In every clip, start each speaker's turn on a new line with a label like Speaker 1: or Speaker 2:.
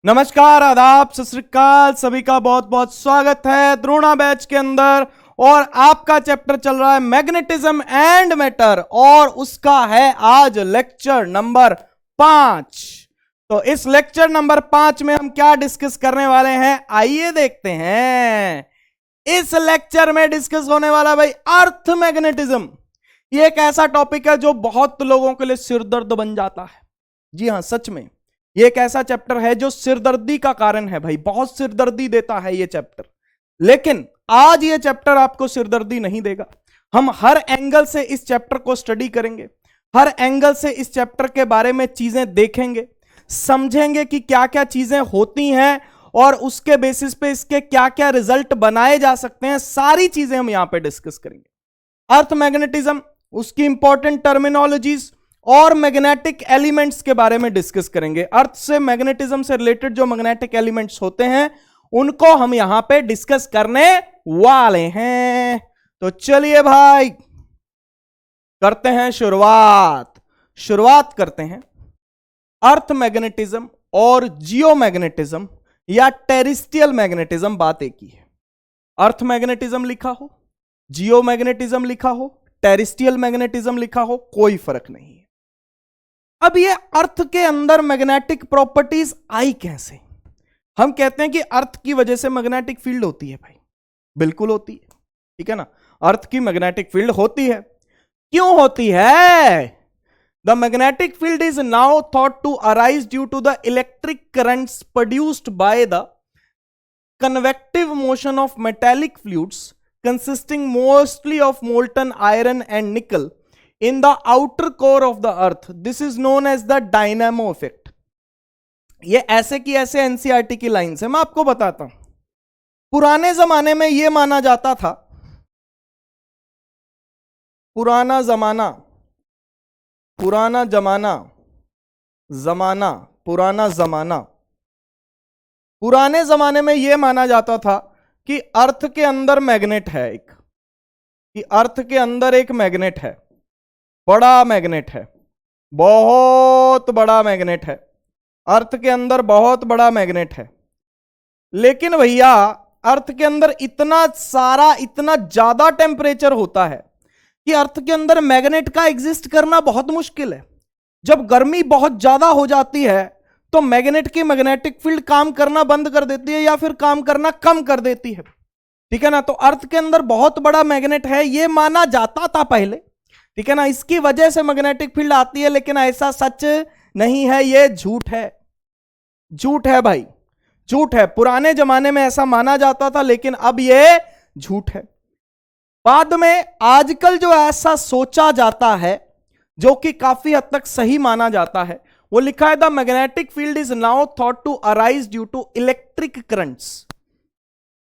Speaker 1: नमस्कार, आदाब, सत श्री अकाल। सभी का बहुत बहुत स्वागत है द्रोणा बैच के अंदर। और आपका चैप्टर चल रहा है मैग्नेटिज्म एंड मैटर और उसका है आज लेक्चर नंबर 5। तो इस लेक्चर नंबर 5 में हम क्या डिस्कस करने वाले हैं, आइए देखते हैं। इस लेक्चर में डिस्कस होने वाला भाई अर्थ मैग्नेटिज्म। ये एक ऐसा टॉपिक है जो बहुत लोगों के लिए सिरदर्द बन जाता है। जी हां, सच में ये एक ऐसा चैप्टर है जो सिरदर्दी का कारण है भाई, बहुत सिरदर्दी देता है ये चैप्टर। लेकिन आज ये चैप्टर आपको सिरदर्दी नहीं देगा। हम हर एंगल से इस चैप्टर को स्टडी करेंगे, हर एंगल से इस चैप्टर के बारे में चीजें देखेंगे, समझेंगे कि क्या क्या चीजें होती हैं और उसके बेसिस पे इसके क्या क्या रिजल्ट बनाए जा सकते हैं। सारी चीजें हम यहां पे डिस्कस करेंगे। अर्थ मैग्नेटिज्म, उसकी इंपॉर्टेंट टर्मिनोलॉजीज और मैग्नेटिक एलिमेंट्स के बारे में डिस्कस करेंगे। अर्थ से मैग्नेटिज्म से रिलेटेड जो मैग्नेटिक एलिमेंट्स होते हैं उनको हम यहां पे डिस्कस करने वाले हैं। तो चलिए भाई करते हैं शुरुआत करते हैं। अर्थ मैग्नेटिज्म और जियो मैग्नेटिज्म या टेरेस्ट्रियल मैग्नेटिज्म बात एक ही है। अर्थ मैग्नेटिज्म लिखा हो, जियो मैग्नेटिज्म लिखा हो, टेरेस्ट्रियल मैग्नेटिज्म लिखा हो, कोई फर्क नहीं है। अब ये अर्थ के अंदर मैग्नेटिक प्रॉपर्टीज आई कैसे? हम कहते हैं कि अर्थ की वजह से मैग्नेटिक फील्ड होती है भाई, बिल्कुल होती है, ठीक है ना। अर्थ की मैग्नेटिक फील्ड होती है। क्यों होती है? The magnetic field is now thought to arise due to the electric currents produced by the convective motion of metallic fluids consisting mostly of molten iron and nickel in the outer core of the earth. This is known as the dynamo effect. ये ऐसे की ऐसे NCERT की lines है, मैं आपको बताता हूं। पुराने जमाने में यह माना जाता था, पुराने जमाने में यह माना जाता था कि अर्थ के अंदर मैग्नेट है एक, कि अर्थ के अंदर एक मैग्नेट है, बड़ा मैग्नेट है, बहुत बड़ा मैग्नेट है, अर्थ के अंदर बहुत बड़ा मैग्नेट है। लेकिन भैया अर्थ के अंदर इतना सारा, इतना ज्यादा टेम्परेचर होता है कि अर्थ के अंदर मैग्नेट का एग्जिस्ट करना बहुत मुश्किल है। जब गर्मी बहुत ज्यादा हो जाती है तो मैग्नेट की मैग्नेटिक फील्ड काम करना बंद कर देती है या फिर काम करना कम कर देती है, ठीक है ना। तो अर्थ के अंदर बहुत बड़ा मैग्नेट है ये माना जाता था पहले, ठीक है ना। इसकी वजह से मैग्नेटिक फील्ड आती है, लेकिन ऐसा सच नहीं है, ये झूठ है, झूठ है भाई, झूठ है। पुराने जमाने में ऐसा माना जाता था, लेकिन अब ये झूठ है। बाद में आजकल जो ऐसा सोचा जाता है, जो कि काफी हद तक सही माना जाता है, वो लिखा है the magnetic field is now thought to arise due to electric currents.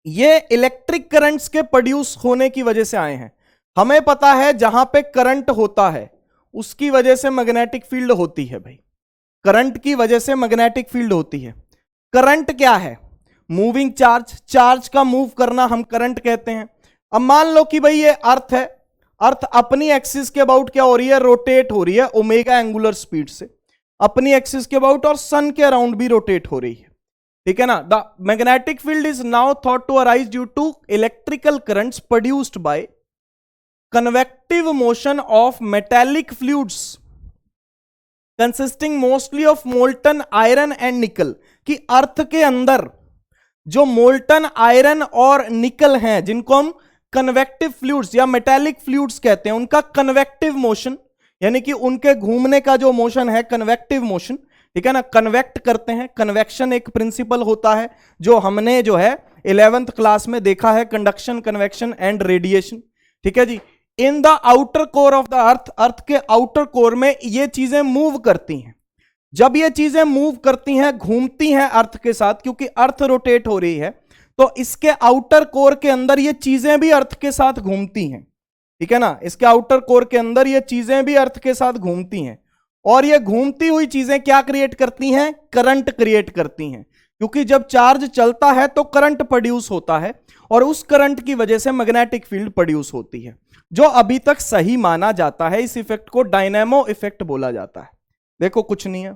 Speaker 1: ये इलेक्ट्रिक करंट्स के प्रोड्यूस होने की वजह से आए हैं। हमें पता है जहां पे करंट होता है उसकी वजह से मैग्नेटिक फील्ड होती है भाई, करंट की वजह से मैग्नेटिक फील्ड होती है। करंट क्या है? मूविंग चार्ज, चार्ज का मूव करना हम करंट कहते हैं। अब मान लो कि भाई ये अर्थ है, अर्थ अपनी एक्सिस के अबाउट क्या हो रही है, रोटेट हो रही है ओमेगा एंगुलर स्पीड से, अपनी एक्सिस के अबाउट, और सन के अराउंड भी रोटेट हो रही है, ठीक है ना। The magnetic field is now thought to arise due to electrical currents produced by convective motion of metallic fluids consisting mostly of molten iron and nickel. कि अर्थ के अंदर जो मोल्टन आयरन और निकल हैं, जिनको हम कन्वेक्टिव फ्लूइड्स या मेटेलिक फ्लूइड्स कहते हैं, उनका कन्वेक्टिव मोशन, यानी कि उनके घूमने का जो मोशन है कन्वेक्टिव मोशन, ठीक है ना। कन्वेक्ट करते हैं, कन्वेक्शन एक प्रिंसिपल होता है जो हमने जो है 11th क्लास में देखा है, कंडक्शन, कन्वेक्शन एंड रेडिएशन, ठीक है जी। In the outer core of the earth, earth के आउटर कोर में ये चीजें मूव करती हैं। जब ये चीजें मूव करती हैं, घूमती हैं अर्थ के साथ, क्योंकि अर्थ रोटेट हो रही है, तो इसके आउटर कोर के अंदर ये चीजें भी अर्थ के साथ घूमती हैं, ठीक है ना। इसके आउटर कोर के अंदर ये चीजें भी अर्थ के साथ घूमती हैं, और ये घूमती हुई चीजें क्या क्रिएट करती हैं? करंट क्रिएट करती हैं, क्योंकि जब चार्ज चलता है तो करंट प्रोड्यूस होता है, और उस करंट की वजह से मैग्नेटिक फील्ड प्रोड्यूस होती है, जो अभी तक सही माना जाता है। इस इफेक्ट को डायनेमो इफेक्ट बोला जाता है। देखो कुछ नहीं है,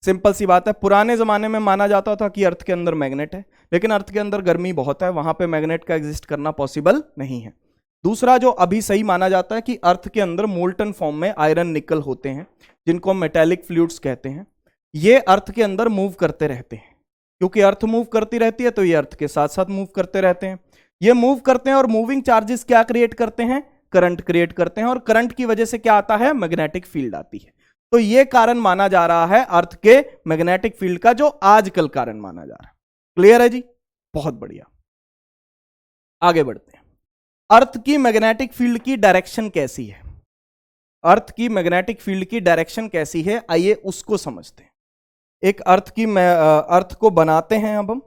Speaker 1: सिंपल सी बात है, पुराने जमाने में माना जाता था कि अर्थ के अंदर मैग्नेट है, लेकिन अर्थ के अंदर गर्मी बहुत है, वहां पे मैग्नेट का एग्जिस्ट करना पॉसिबल नहीं है। दूसरा जो अभी सही माना जाता है कि अर्थ के अंदर मोल्टन फॉर्म में आयरन निकल होते हैं, जिनको हम मेटेलिक फ्लूइड्स कहते हैं। ये अर्थ के अंदर मूव करते रहते हैं, क्योंकि अर्थ मूव करती रहती है तो ये अर्थ के साथ साथ मूव करते रहते हैं। ये मूव करते हैं और मूविंग चार्जेस क्या क्रिएट करते हैं? करंट क्रिएट करते हैं, और करंट की वजह से क्या आता है? मैग्नेटिक फील्ड आती है। तो ये कारण माना जा रहा है अर्थ के मैग्नेटिक फील्ड का, जो आजकल कारण माना जा रहा है। क्लियर है जी? बहुत बढ़िया, आगे बढ़ते हैं। अर्थ की मैग्नेटिक फील्ड की डायरेक्शन कैसी है? अर्थ की मैग्नेटिक फील्ड की डायरेक्शन कैसी है, आइए उसको समझते हैं। एक अर्थ को बनाते हैं अब हम।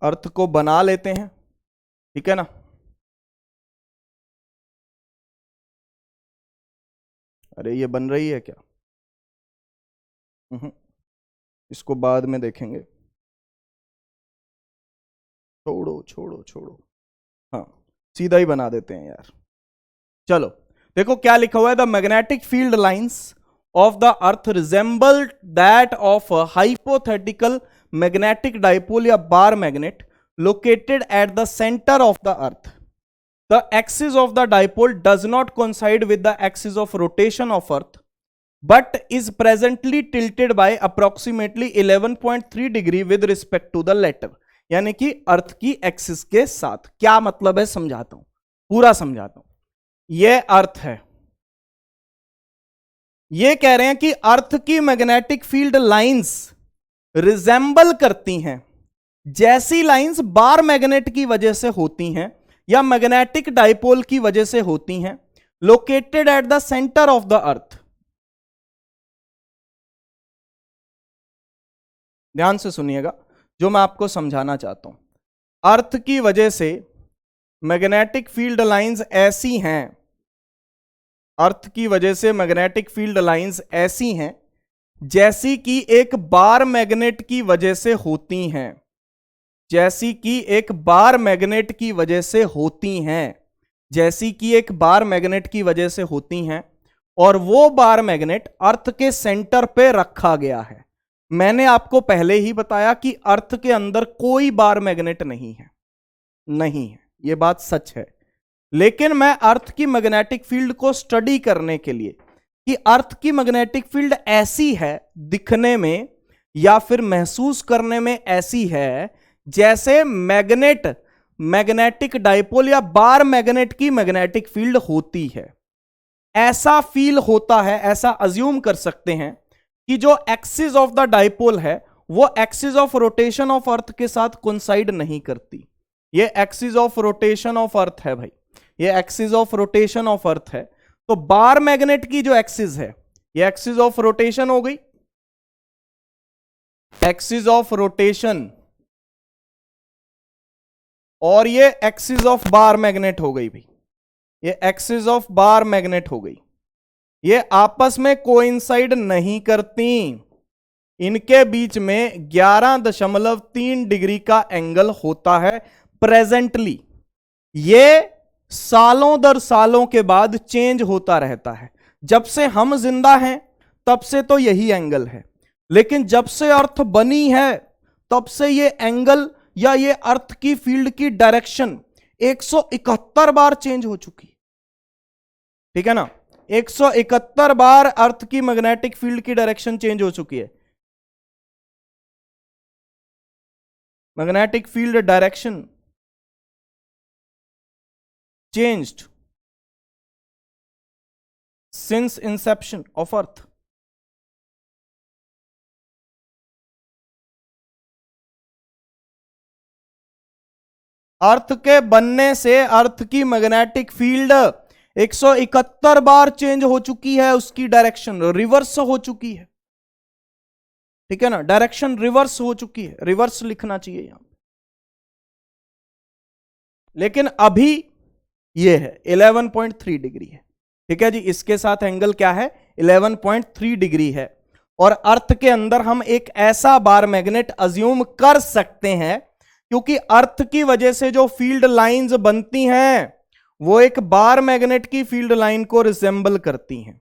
Speaker 1: अर्थ को बना लेते हैं, ठीक है ना। अरे ये बन रही है क्या? इसको बाद में देखेंगे, छोड़ो छोड़ो छोड़ो, हाँ सीधा ही बना देते हैं यार। चलो देखो क्या लिखा हुआ है, the magnetic field lines of the earth resemble that of hypothetical magnetic dipole या bar magnet located at the center of the earth. The axis of the dipole does not coincide with the axis of rotation of earth, but is presently tilted by approximately 11.3 degree with respect to the latter. यानी कि अर्थ की axis के साथ। क्या मतलब है समझाता हूं, पूरा समझाता हूं। यह अर्थ है, ये कह रहे हैं कि अर्थ की मैग्नेटिक फील्ड लाइंस रिजेंबल करती हैं, जैसी लाइंस बार मैग्नेट की वजह से होती हैं या मैग्नेटिक डाइपोल की वजह से होती हैं, located at the centre of the अर्थ। ध्यान से सुनिएगा जो मैं आपको समझाना चाहता हूं। अर्थ की वजह से मैग्नेटिक फील्ड लाइंस ऐसी हैं, अर्थ की वजह से मैग्नेटिक फील्ड लाइंस ऐसी हैं जैसी कि एक बार मैग्नेट की वजह से होती हैं, जैसी कि एक बार मैग्नेट की वजह से होती हैं, जैसी कि एक बार मैग्नेट की वजह से होती हैं, और वो बार मैग्नेट अर्थ के सेंटर पे रखा गया है। मैंने आपको पहले ही बताया कि अर्थ के अंदर कोई बार मैग्नेट नहीं है, नहीं है, ये बात सच है। लेकिन मैं अर्थ की मैग्नेटिक फील्ड को स्टडी करने के लिए कि अर्थ की मैग्नेटिक फील्ड ऐसी है, दिखने में या फिर महसूस करने में ऐसी है जैसे मैग्नेटिक डाइपोल या बार मैग्नेट की मैग्नेटिक फील्ड होती है, ऐसा फील होता है, ऐसा अज्यूम कर सकते हैं कि जो एक्सिस ऑफ द डाइपोल है वो axis of rotation of earth के साथ कोइंसाइड नहीं करती। ये axis of rotation of earth है भाई, ये axis of rotation of earth है। तो बार मैग्नेट की जो एक्सिस है, ये एक्सिस ऑफ रोटेशन हो गई, एक्सिस ऑफ रोटेशन, और ये एक्सिस ऑफ बार मैग्नेट हो गई भाई, ये एक्सिस ऑफ बार मैग्नेट हो गई। ये आपस में कोइंसाइड नहीं करती, इनके बीच में 11.3 डिग्री का एंगल होता है प्रेजेंटली। ये सालों दर सालों के बाद चेंज होता रहता है। जब से हम जिंदा हैं तब से तो यही एंगल है, लेकिन जब से अर्थ बनी है तब से ये एंगल या ये अर्थ की फील्ड की डायरेक्शन 171 बार चेंज हो चुकी है, ठीक है ना। 171 बार अर्थ की मैग्नेटिक फील्ड की डायरेक्शन चेंज हो चुकी है। Magnetic field direction changed since inception of earth. Earth के बनने से अर्थ की मैग्नेटिक फील्ड 171 बार चेंज हो चुकी है, उसकी डायरेक्शन रिवर्स हो चुकी है, ठीक है ना, डायरेक्शन रिवर्स हो चुकी है, रिवर्स लिखना चाहिए यहां। लेकिन अभी ये है 11.3 डिग्री है, ठीक है जी। इसके साथ एंगल क्या है? 11.3 डिग्री है। और अर्थ के अंदर हम एक ऐसा बार मैग्नेट अज्यूम कर सकते हैं, क्योंकि अर्थ की वजह से जो फील्ड लाइंस बनती हैं वो एक बार मैग्नेट की फील्ड लाइन को रिसेंबल करती हैं,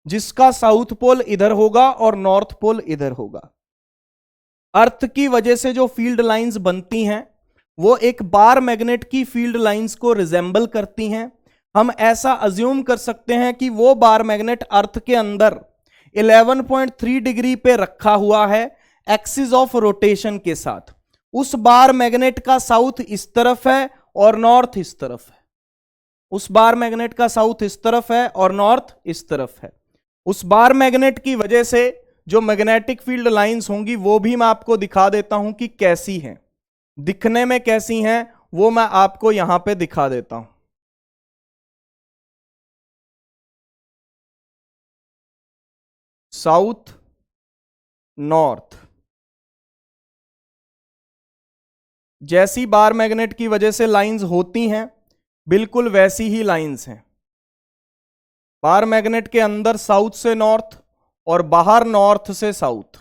Speaker 1: जिसका साउथ पोल इधर होगा और नॉर्थ पोल इधर होगा। अर्थ की वजह से जो फील्ड लाइंस बनती हैं वो एक बार मैग्नेट की फील्ड लाइंस को रिसेंबल करती हैं। हम ऐसा अज्यूम कर सकते हैं कि वो बार मैग्नेट अर्थ के अंदर 11.3 डिग्री पे रखा हुआ है एक्सिस ऑफ रोटेशन के साथ। उस बार मैग्नेट का साउथ इस तरफ है और नॉर्थ इस तरफ है। उस बार मैग्नेट का साउथ इस तरफ है और नॉर्थ इस तरफ है। उस बार मैग्नेट की वजह से जो मैग्नेटिक फील्ड लाइंस होंगी वो भी मैं आपको दिखा देता हूं कि कैसी हैं, दिखने में कैसी हैं वो मैं आपको यहां पे दिखा देता हूं। साउथ, नॉर्थ, जैसी बार मैग्नेट की वजह से लाइंस होती हैं बिल्कुल वैसी ही लाइंस हैं। बार मैग्नेट के अंदर साउथ से नॉर्थ और बाहर नॉर्थ से साउथ,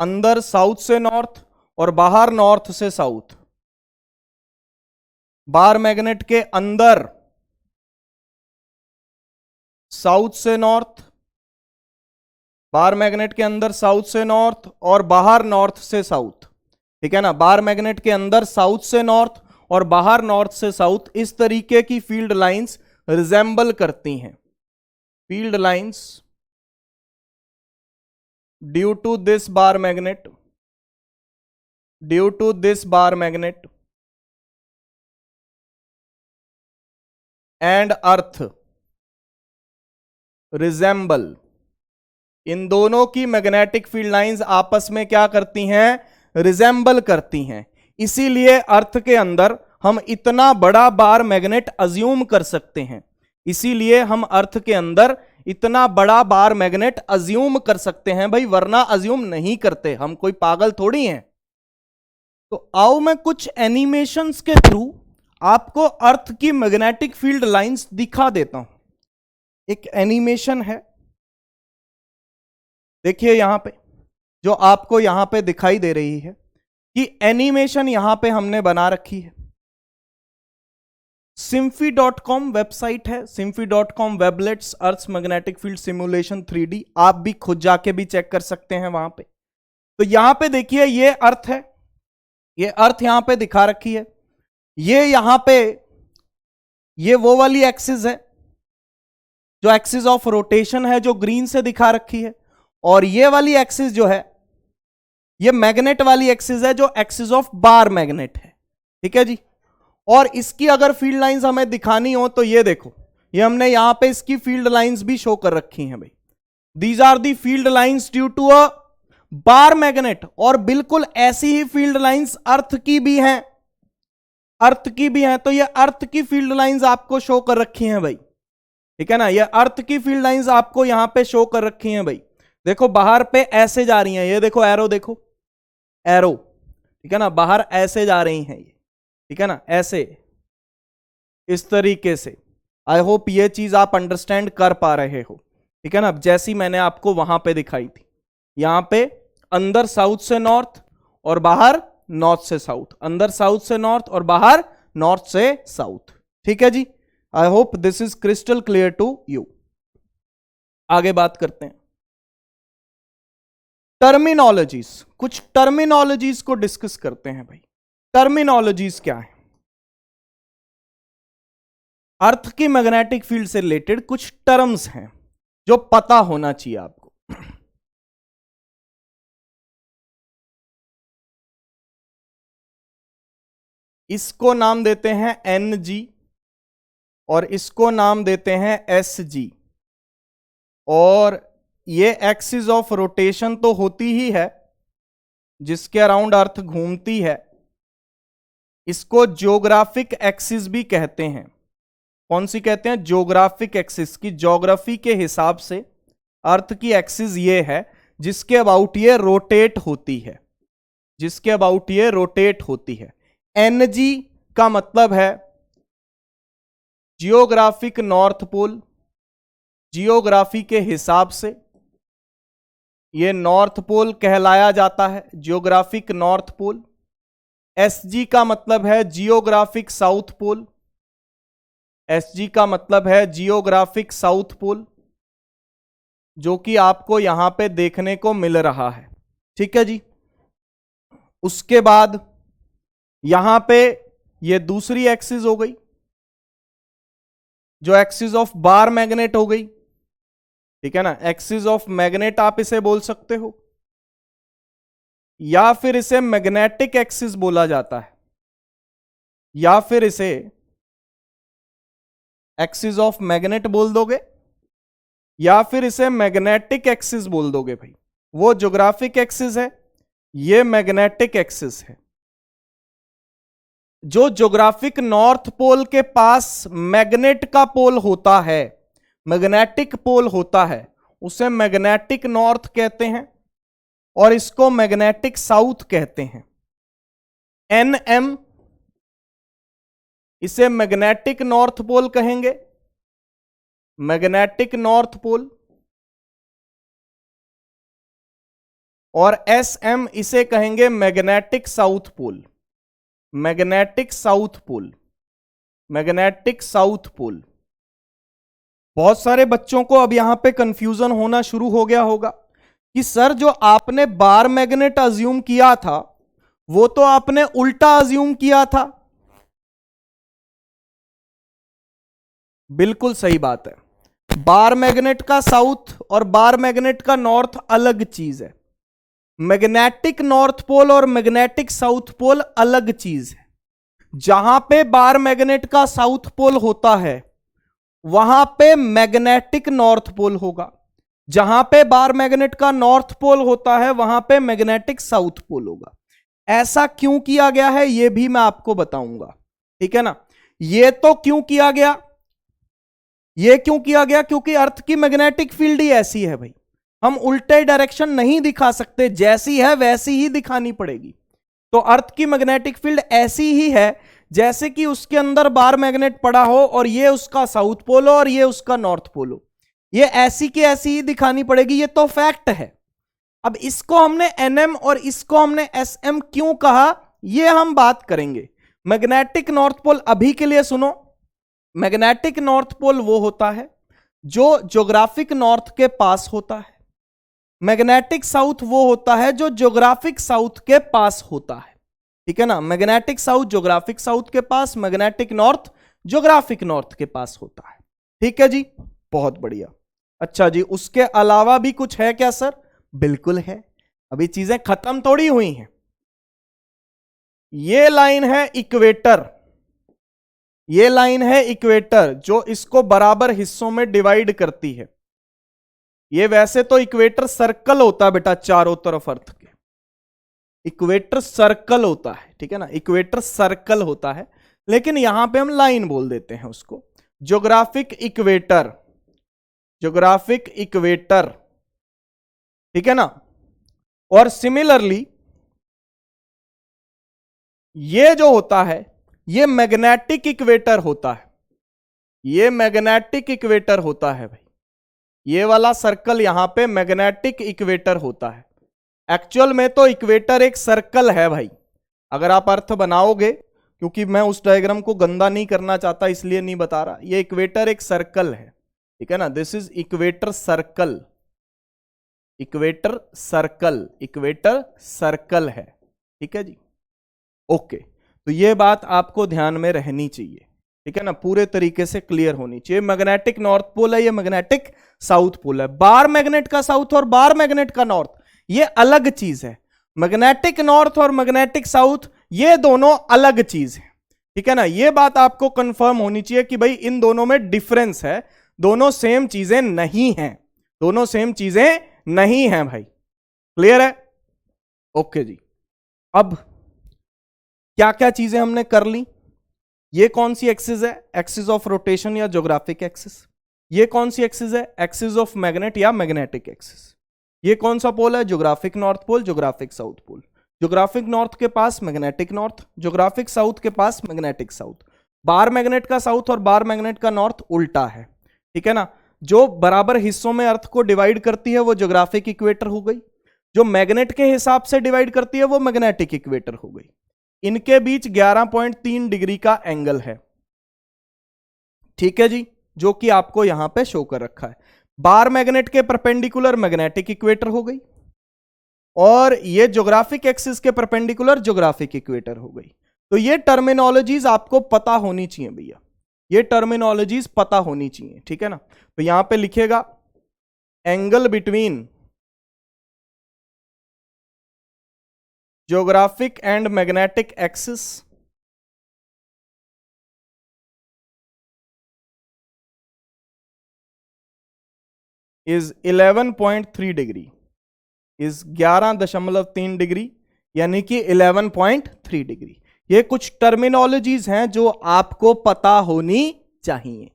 Speaker 1: अंदर साउथ से नॉर्थ और बाहर नॉर्थ से साउथ। बार मैग्नेट के अंदर साउथ से नॉर्थ, बार मैग्नेट के अंदर साउथ से नॉर्थ और बाहर नॉर्थ से साउथ, ठीक है ना। बार मैग्नेट के अंदर साउथ से नॉर्थ और बाहर नॉर्थ से साउथ, इस तरीके की फील्ड लाइंस रिजेंबल करती हैं। Field lines due to this bar magnet, due to this bar magnet and earth resemble, इन दोनों की मैग्नेटिक फील्ड लाइंस आपस में क्या करती हैं, रिजेंबल करती हैं। इसीलिए अर्थ के अंदर हम इतना बड़ा बार मैग्नेट अज्यूम कर सकते हैं। इसीलिए हम अर्थ के अंदर इतना बड़ा बार मैग्नेट अज्यूम कर सकते हैं भाई, वरना अज्यूम नहीं करते, हम कोई पागल थोड़ी हैं। तो आओ मैं कुछ एनिमेशंस के थ्रू आपको अर्थ की मैग्नेटिक फील्ड लाइंस दिखा देता हूं। एक एनिमेशन है, देखिए यहां पे जो आपको यहां पे दिखाई दे रही है कि एनिमेशन यहां पे हमने बना रखी है। Symphony.com वेबसाइट है, Symphony.com वेबलेट्स earth magnetic field simulation 3D, आप भी खुद जाके भी चेक कर सकते हैं वहां पे। तो यहां पे देखिए ये अर्थ है, ये अर्थ यहां पे दिखा रखी है। ये यहां पे ये वो वाली एक्सिस है जो एक्सिस ऑफ रोटेशन है, जो ग्रीन से दिखा रखी है, और ये वाली एक्सिस जो है ये मैग्नेट वाली एक्सिस है जो एक्सिस ऑफ बार मैग्नेट है, ठीक है जी। और इसकी अगर फील्ड लाइंस हमें दिखानी हो तो ये देखो, ये हमने यहां पे इसकी फील्ड लाइंस भी शो कर रखी हैं भाई। These are the field lines due to a bar magnet, और बिल्कुल ऐसी ही फील्ड लाइंस अर्थ की भी हैं, अर्थ की भी हैं। तो ये अर्थ की फील्ड लाइंस आपको शो कर रखी हैं भाई, ठीक है ना। ये अर्थ की फील्ड लाइंस आपको यहां पे शो कर रखी हैं भाई। देखो बाहर पे ऐसे जा रही हैं, ये देखो एरो, देखो एरो, ठीक है ना, बाहर ऐसे जा रही हैं ये, ठीक है ना, ऐसे इस तरीके से। आई होप ये चीज आप अंडरस्टैंड कर पा रहे हो, ठीक है ना, जैसी मैंने आपको वहां पे दिखाई थी। यहां पे अंदर साउथ से नॉर्थ और बाहर नॉर्थ से साउथ, अंदर साउथ से नॉर्थ और बाहर नॉर्थ से साउथ, ठीक है जी। I hope this is crystal clear to you. आगे बात करते हैं टर्मिनोलॉजीज, कुछ टर्मिनोलॉजीज को डिस्कस करते हैं भाई। टर्मिनोलॉजीज क्या है? अर्थ की मैग्नेटिक फील्ड से रिलेटेड कुछ टर्म्स हैं जो पता होना चाहिए आपको। इसको नाम देते हैं Ng और इसको नाम देते हैं Sg। और ये एक्सिस ऑफ रोटेशन तो होती ही है जिसके अराउंड अर्थ घूमती है, इसको ज्योग्राफिक एक्सिस भी कहते हैं। कौन सी कहते हैं? Geographic axis. की ज्योग्राफी के हिसाब से अर्थ की एक्सिस ये है जिसके अबाउट ये रोटेट होती है, जिसके अबाउट ये रोटेट होती है। Ng का मतलब है जियोग्राफिक नॉर्थ पोल, जियोग्राफी के हिसाब से ये नॉर्थ पोल कहलाया जाता है, जियोग्राफिक नॉर्थ पोल। Sg का मतलब है जियोग्राफिक साउथ पोल, SG का मतलब है जियोग्राफिक साउथ पोल, जो कि आपको यहां पे देखने को मिल रहा है। ठीक है जी। उसके बाद यहां पे ये दूसरी एक्सिस हो गई, जो एक्सिस ऑफ बार मैग्नेट हो गई। ठीक है ना, एक्सिस ऑफ मैग्नेट आप इसे बोल सकते हो, या फिर इसे मैग्नेटिक एक्सिस बोला जाता है, या फिर इसे एक्सिस ऑफ मैग्नेट बोल दोगे, या फिर इसे मैग्नेटिक एक्सिस बोल दोगे भाई। वो ज्योग्राफिक एक्सिस है, ये मैग्नेटिक एक्सिस है। जो ज्योग्राफिक नॉर्थ पोल के पास मैग्नेट का पोल होता है, मैग्नेटिक पोल होता है, उसे मैग्नेटिक नॉर्थ कहते हैं और इसको मैग्नेटिक साउथ कहते हैं। NM, इसे मैग्नेटिक नॉर्थ पोल कहेंगे, मैग्नेटिक नॉर्थ पोल। और SM, इसे कहेंगे magnetic south pole, magnetic south pole, magnetic south pole. बहुत सारे बच्चों को अब यहां पे कंफ्यूजन होना शुरू हो गया होगा कि सर जो आपने बार मैग्नेट अज्यूम किया था वो तो आपने उल्टा अज्यूम किया था। बिल्कुल सही बात है, बार मैग्नेट का साउथ और बार मैग्नेट का नॉर्थ अलग चीज है। मैग्नेटिक नॉर्थ पोल और मैग्नेटिक साउथ पोल अलग चीज है। जहां पे बार मैग्नेट का साउथ पोल होता है वहां पे मैग्नेटिक नॉर्थ पोल होगा, जहां पे बार मैग्नेट का नॉर्थ पोल होता है वहां पे मैग्नेटिक साउथ पोल होगा। ऐसा क्यों किया गया है यह भी मैं आपको बताऊंगा। ठीक है ना, यह तो क्यों किया गया, यह क्यों किया गया, क्योंकि अर्थ की मैग्नेटिक फील्ड ही ऐसी है भाई, हम उल्टे डायरेक्शन नहीं दिखा सकते, जैसी है वैसी ही दिखानी पड़ेगी। तो अर्थ की मैग्नेटिक फील्ड ऐसी ही है जैसे कि उसके अंदर बार मैग्नेट पड़ा हो और ये उसका साउथ पोल हो और ये उसका नॉर्थ पोल हो, ये ऐसी की ऐसी ही दिखानी पड़ेगी, ये तो फैक्ट है। अब इसको हमने NM और इसको हमने SM क्यों कहा ये हम बात करेंगे। मैग्नेटिक नॉर्थ पोल अभी के लिए सुनो, मैग्नेटिक नॉर्थ पोल वो होता है जो ज्योग्राफिक नॉर्थ के पास होता है, मैग्नेटिक साउथ वो होता है जो ज्योग्राफिक साउथ के पास होता है। ठीक है ना, मैग्नेटिक साउथ ज्योग्राफिक साउथ के पास, मैग्नेटिक नॉर्थ ज्योग्राफिक नॉर्थ के पास होता है। ठीक है जी, बहुत बढ़िया। अच्छा जी, उसके अलावा भी कुछ है क्या सर? बिल्कुल है, अभी चीजें खत्म थोड़ी हुई हैं। ये लाइन है इक्वेटर, ये लाइन है इक्वेटर जो इसको बराबर हिस्सों में डिवाइड करती है। ये वैसे तो इक्वेटर सर्कल होता है बेटा चारों तरफ अर्थ के, इक्वेटर सर्कल होता है। ठीक है ना, इक्वेटर सर्कल होता है, लेकिन यहां पे हम लाइन बोल देते हैं उसको, ज्योग्राफिक इक्वेटर, ज्योग्राफिक इक्वेटर। ठीक है ना, और सिमिलरली ये जो होता है ये मैग्नेटिक इक्वेटर होता है, ये मैग्नेटिक इक्वेटर होता है भाई, ये वाला सर्कल यहां पे मैग्नेटिक इक्वेटर होता है। एक्चुअल में तो इक्वेटर एक सर्कल है भाई, अगर आप अर्थ बनाओगे, क्योंकि मैं उस डायग्राम को गंदा नहीं करना चाहता इसलिए नहीं बता रहा, ये इक्वेटर एक सर्कल है। ठीक है ना, this is equator circle, equator circle, equator circle है। ठीक है जी, ओके। तो ये बात आपको ध्यान में रहनी चाहिए। ठीक है ना, पूरे तरीके से क्लियर होनी चाहिए। मैग्नेटिक नॉर्थ पोल है, ये मैग्नेटिक साउथ पोल है। बार मैग्नेट का साउथ और बार मैग्नेट का नॉर्थ ये अलग चीज है। मैग्नेटिक नॉर्थ और मैग्नेटिक साउथ ये दोनों अलग चीज है। ठीक है ना, ये बात आपको कंफर्म होनी चाहिए कि भाई इन दोनों में डिफरेंस है, दोनों सेम चीजें नहीं हैं, दोनों सेम चीजें नहीं हैं भाई। क्लियर है? ओके जी। अब क्या क्या चीजें हमने कर ली, ये कौन सी एक्सिस है, एक्सिस ऑफ रोटेशन या ज्योग्राफिक एक्सिस। ये कौन सी एक्सिस है, एक्सिस ऑफ मैग्नेट या मैग्नेटिक एक्सिस। ये कौन सा पोल है, geographic north pole, geographic south pole. Geographic north के पास मैग्नेटिक नॉर्थ, ज्योग्राफिक साउथ के पास मैग्नेटिक साउथ। बार मैग्नेट का साउथ और बार मैग्नेट का नॉर्थ उल्टा है। ठीक है ना, जो बराबर हिस्सों में अर्थ को डिवाइड करती है वो ज्योग्राफिक इक्वेटर हो गई, जो मैग्नेट के हिसाब से डिवाइड करती है वो मैग्नेटिक इक्वेटर हो गई। इनके बीच 11.3 डिग्री का एंगल है। ठीक है जी, जो कि आपको यहां पे शो कर रखा है। बार मैग्नेट के परपेंडिकुलर मैग्नेटिक इक्वेटर हो गई, और ये ज्योग्राफिक एक्सिस के परपेंडिकुलर ज्योग्राफिक इक्वेटर हो गई। तो ये टर्मिनोलॉजीज आपको पता होनी चाहिए भैया, ये टर्मिनोलॉजीज पता होनी चाहिए, ठीक है ना। तो यहां पे लिखेगा angle between geographic and magnetic axis is 11.3 degree, is 11.3 degree, यानी कि 11.3 डिग्री। ये कुछ टर्मिनोलॉजीज हैं जो आपको पता होनी चाहिए,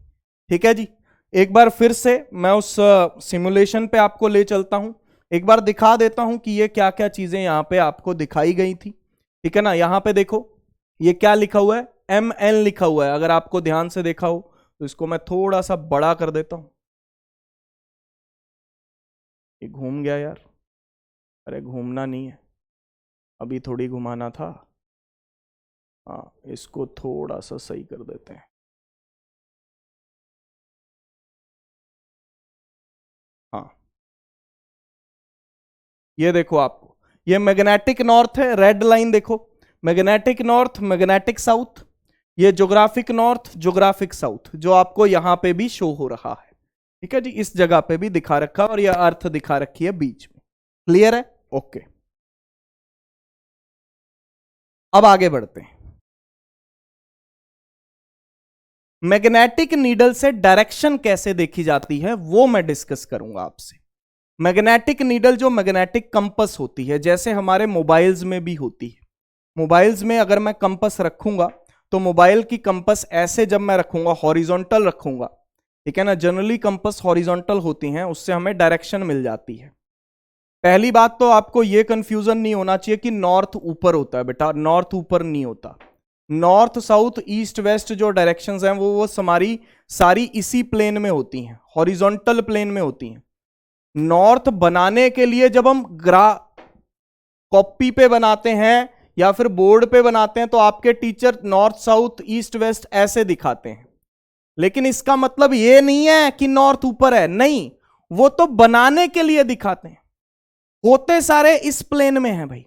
Speaker 1: ठीक है जी। एक बार फिर से मैं उस सिमुलेशन पे आपको ले चलता हूं, एक बार दिखा देता हूं कि ये क्या क्या चीजें यहां पे आपको दिखाई गई थी, ठीक है ना। यहां पे देखो ये क्या लिखा हुआ है, ML लिखा हुआ है। अगर आपको ध्यान से देखा हो तो इसको मैं थोड़ा सा बड़ा कर देता हूं। ये घूम गया यार, अरे घूमना नहीं है, अभी थोड़ी घुमाना था। हाँ, इसको थोड़ा सा सही कर देते हैं। हाँ, ये देखो आपको, ये मैग्नेटिक नॉर्थ है, रेड लाइन देखो, मैग्नेटिक नॉर्थ, मैग्नेटिक साउथ, ये ज्योग्राफिक नॉर्थ, ज्योग्राफिक साउथ, जो आपको यहां पे भी शो हो रहा है, ठीक है जी। इस जगह पे भी दिखा रखा और यह अर्थ दिखा रखी है बीच में। क्लियर है? ओके, अब आगे बढ़ते हैं। मैग्नेटिक नीडल से डायरेक्शन कैसे देखी जाती है वो मैं डिस्कस करूंगा आपसे। मैग्नेटिक नीडल जो मैग्नेटिक कंपस होती है, जैसे हमारे मोबाइल्स में भी होती है। मोबाइल्स में अगर मैं कंपस रखूंगा तो मोबाइल की कंपस ऐसे जब मैं रखूंगा, हॉरिजॉन्टल रखूंगा, ठीक है ना। जनरली कंपस हॉरिजॉन्टल होती हैं, उससे हमें डायरेक्शन मिल जाती है। पहली बात तो आपको यह कंफ्यूजन नहीं होना चाहिए कि नॉर्थ ऊपर होता है, बेटा नॉर्थ ऊपर नहीं होता। नॉर्थ साउथ ईस्ट वेस्ट जो डायरेक्शंस हैं वो हमारी सारी इसी प्लेन में होती हैं, हॉरिजॉन्टल प्लेन में होती हैं। नॉर्थ बनाने के लिए जब हम कॉपी पे बनाते हैं या फिर बोर्ड पे बनाते हैं तो आपके teacher north south east west ऐसे दिखाते हैं, लेकिन इसका मतलब यह नहीं है कि नॉर्थ ऊपर है, नहीं, वो तो बनाने के लिए दिखाते हैं। होते सारे इस प्लेन में हैं भाई,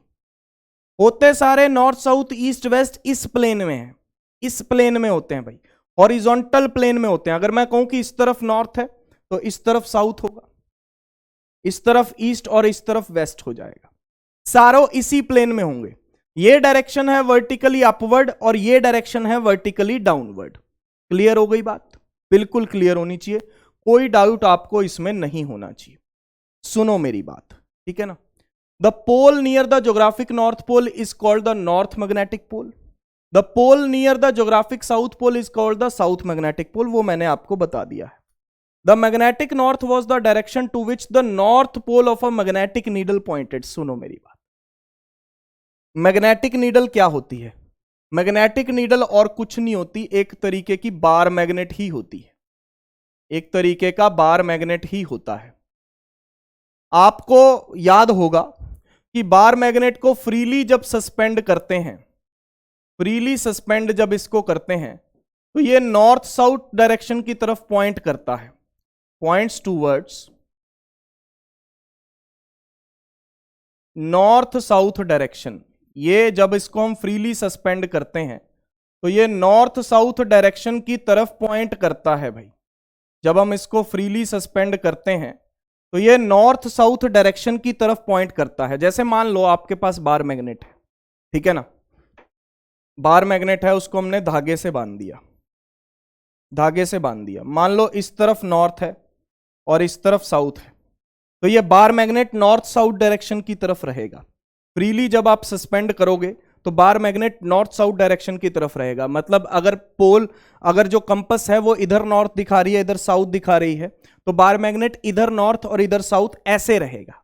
Speaker 1: होते सारे नॉर्थ साउथ ईस्ट वेस्ट इस प्लेन में हैं, इस प्लेन में होते हैं भाई, हॉरिजॉन्टल प्लेन में होते हैं। अगर मैं कहूं कि इस तरफ नॉर्थ है तो इस तरफ साउथ होगा, इस तरफ ईस्ट और इस तरफ वेस्ट हो जाएगा, सारों इसी प्लेन में होंगे। ये डायरेक्शन है वर्टिकली अपवर्ड और ये डायरेक्शन है वर्टिकली डाउनवर्ड। क्लियर हो गई बात? बिल्कुल क्लियर होनी चाहिए, कोई डाउट आपको इसमें नहीं होना चाहिए। सुनो मेरी बात, ठीक है ना। The pole near the geographic north pole is called the north magnetic pole, the pole near the geographic south pole is called the south magnetic pole, वो मैंने आपको बता दिया है। The magnetic north was the direction to which the north pole of a magnetic needle pointed. सुनो मेरी बात, magnetic needle क्या होती है? मैग्नेटिक नीडल और कुछ नहीं होती, एक तरीके की बार मैग्नेट ही होती है, एक तरीके का बार मैग्नेट ही होता है। आपको याद होगा कि बार मैग्नेट को फ्रीली जब सस्पेंड करते हैं, फ्रीली सस्पेंड जब इसको करते हैं तो ये नॉर्थ साउथ डायरेक्शन की तरफ पॉइंट करता है, points towards north south direction. ये जब इसको हम फ्रीली सस्पेंड करते हैं तो ये नॉर्थ साउथ डायरेक्शन की तरफ पॉइंट करता है भाई। जब हम इसको फ्रीली सस्पेंड करते हैं तो ये नॉर्थ साउथ डायरेक्शन की तरफ पॉइंट करता है। जैसे मान लो आपके पास बार मैग्नेट है, ठीक है ना, बार मैग्नेट है, उसको हमने धागे से बांध दिया, धागे से बांध दिया। मान लो इस तरफ नॉर्थ है और इस तरफ साउथ है, तो ये bar magnet north south direction की तरफ रहेगा। फ्रीली जब आप सस्पेंड करोगे तो bar magnet north south direction की तरफ रहेगा। मतलब अगर पोल, अगर जो कंपस है वो इधर नॉर्थ दिखा रही है, इधर साउथ दिखा रही है, तो बार मैग्नेट इधर नॉर्थ और इधर साउथ ऐसे रहेगा,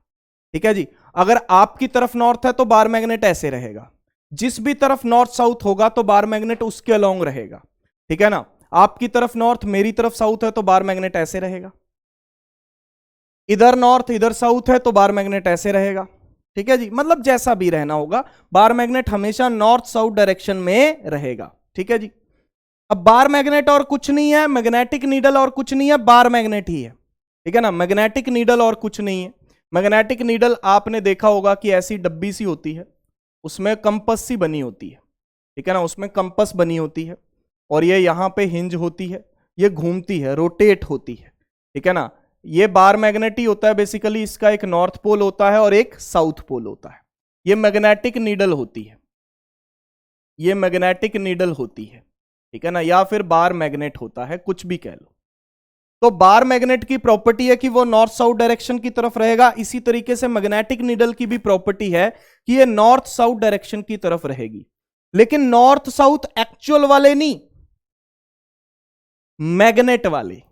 Speaker 1: ठीक है जी। अगर आपकी तरफ नॉर्थ है तो बार मैग्नेट ऐसे रहेगा, जिस भी तरफ नॉर्थ साउथ होगा तो बार मैग्नेट उसके अलोंग रहेगा, ठीक है ना। आपकी तरफ नॉर्थ, मेरी तरफ साउथ है तो बार मैग्नेट ऐसे रहेगा, इधर नॉर्थ इधर साउथ है तो बार मैग्नेट ऐसे रहेगा, ठीक है जी। मतलब जैसा भी रहना होगा, बार मैग्नेट हमेशा नॉर्थ साउथ डायरेक्शन में रहेगा, ठीक है जी। अब बार मैग्नेट और कुछ नहीं है, मैग्नेटिक नीडल और कुछ नहीं है, बार मैग्नेट ही है, ठीक है ना। मैग्नेटिक नीडल और कुछ नहीं है। मैग्नेटिक नीडल आपने देखा होगा कि ऐसी डब्बी सी होती है, उसमें कंपस सी बनी होती है, ठीक है ना, उसमें कंपस बनी होती है, और ये यहां पे हिंज होती है, ये घूमती है, रोटेट होती है, ठीक है ना। ये बार मैग्नेट ही होता है बेसिकली, इसका एक नॉर्थ पोल होता है और एक साउथ पोल होता है। ये मैग्नेटिक नीडल होती है, ये मैग्नेटिक नीडल होती है, ठीक है ना, या फिर बार मैग्नेट होता है, कुछ भी कह लो। तो बार मैग्नेट की प्रॉपर्टी है कि वो नॉर्थ साउथ डायरेक्शन की तरफ रहेगा। इसी तरीके से मैग्नेटिक नीडल की भी प्रॉपर्टी है कि ये नॉर्थ साउथ डायरेक्शन की तरफ रहेगी, लेकिन नॉर्थ साउथ एक्चुअल वाले नहीं, मैग्नेट वाले।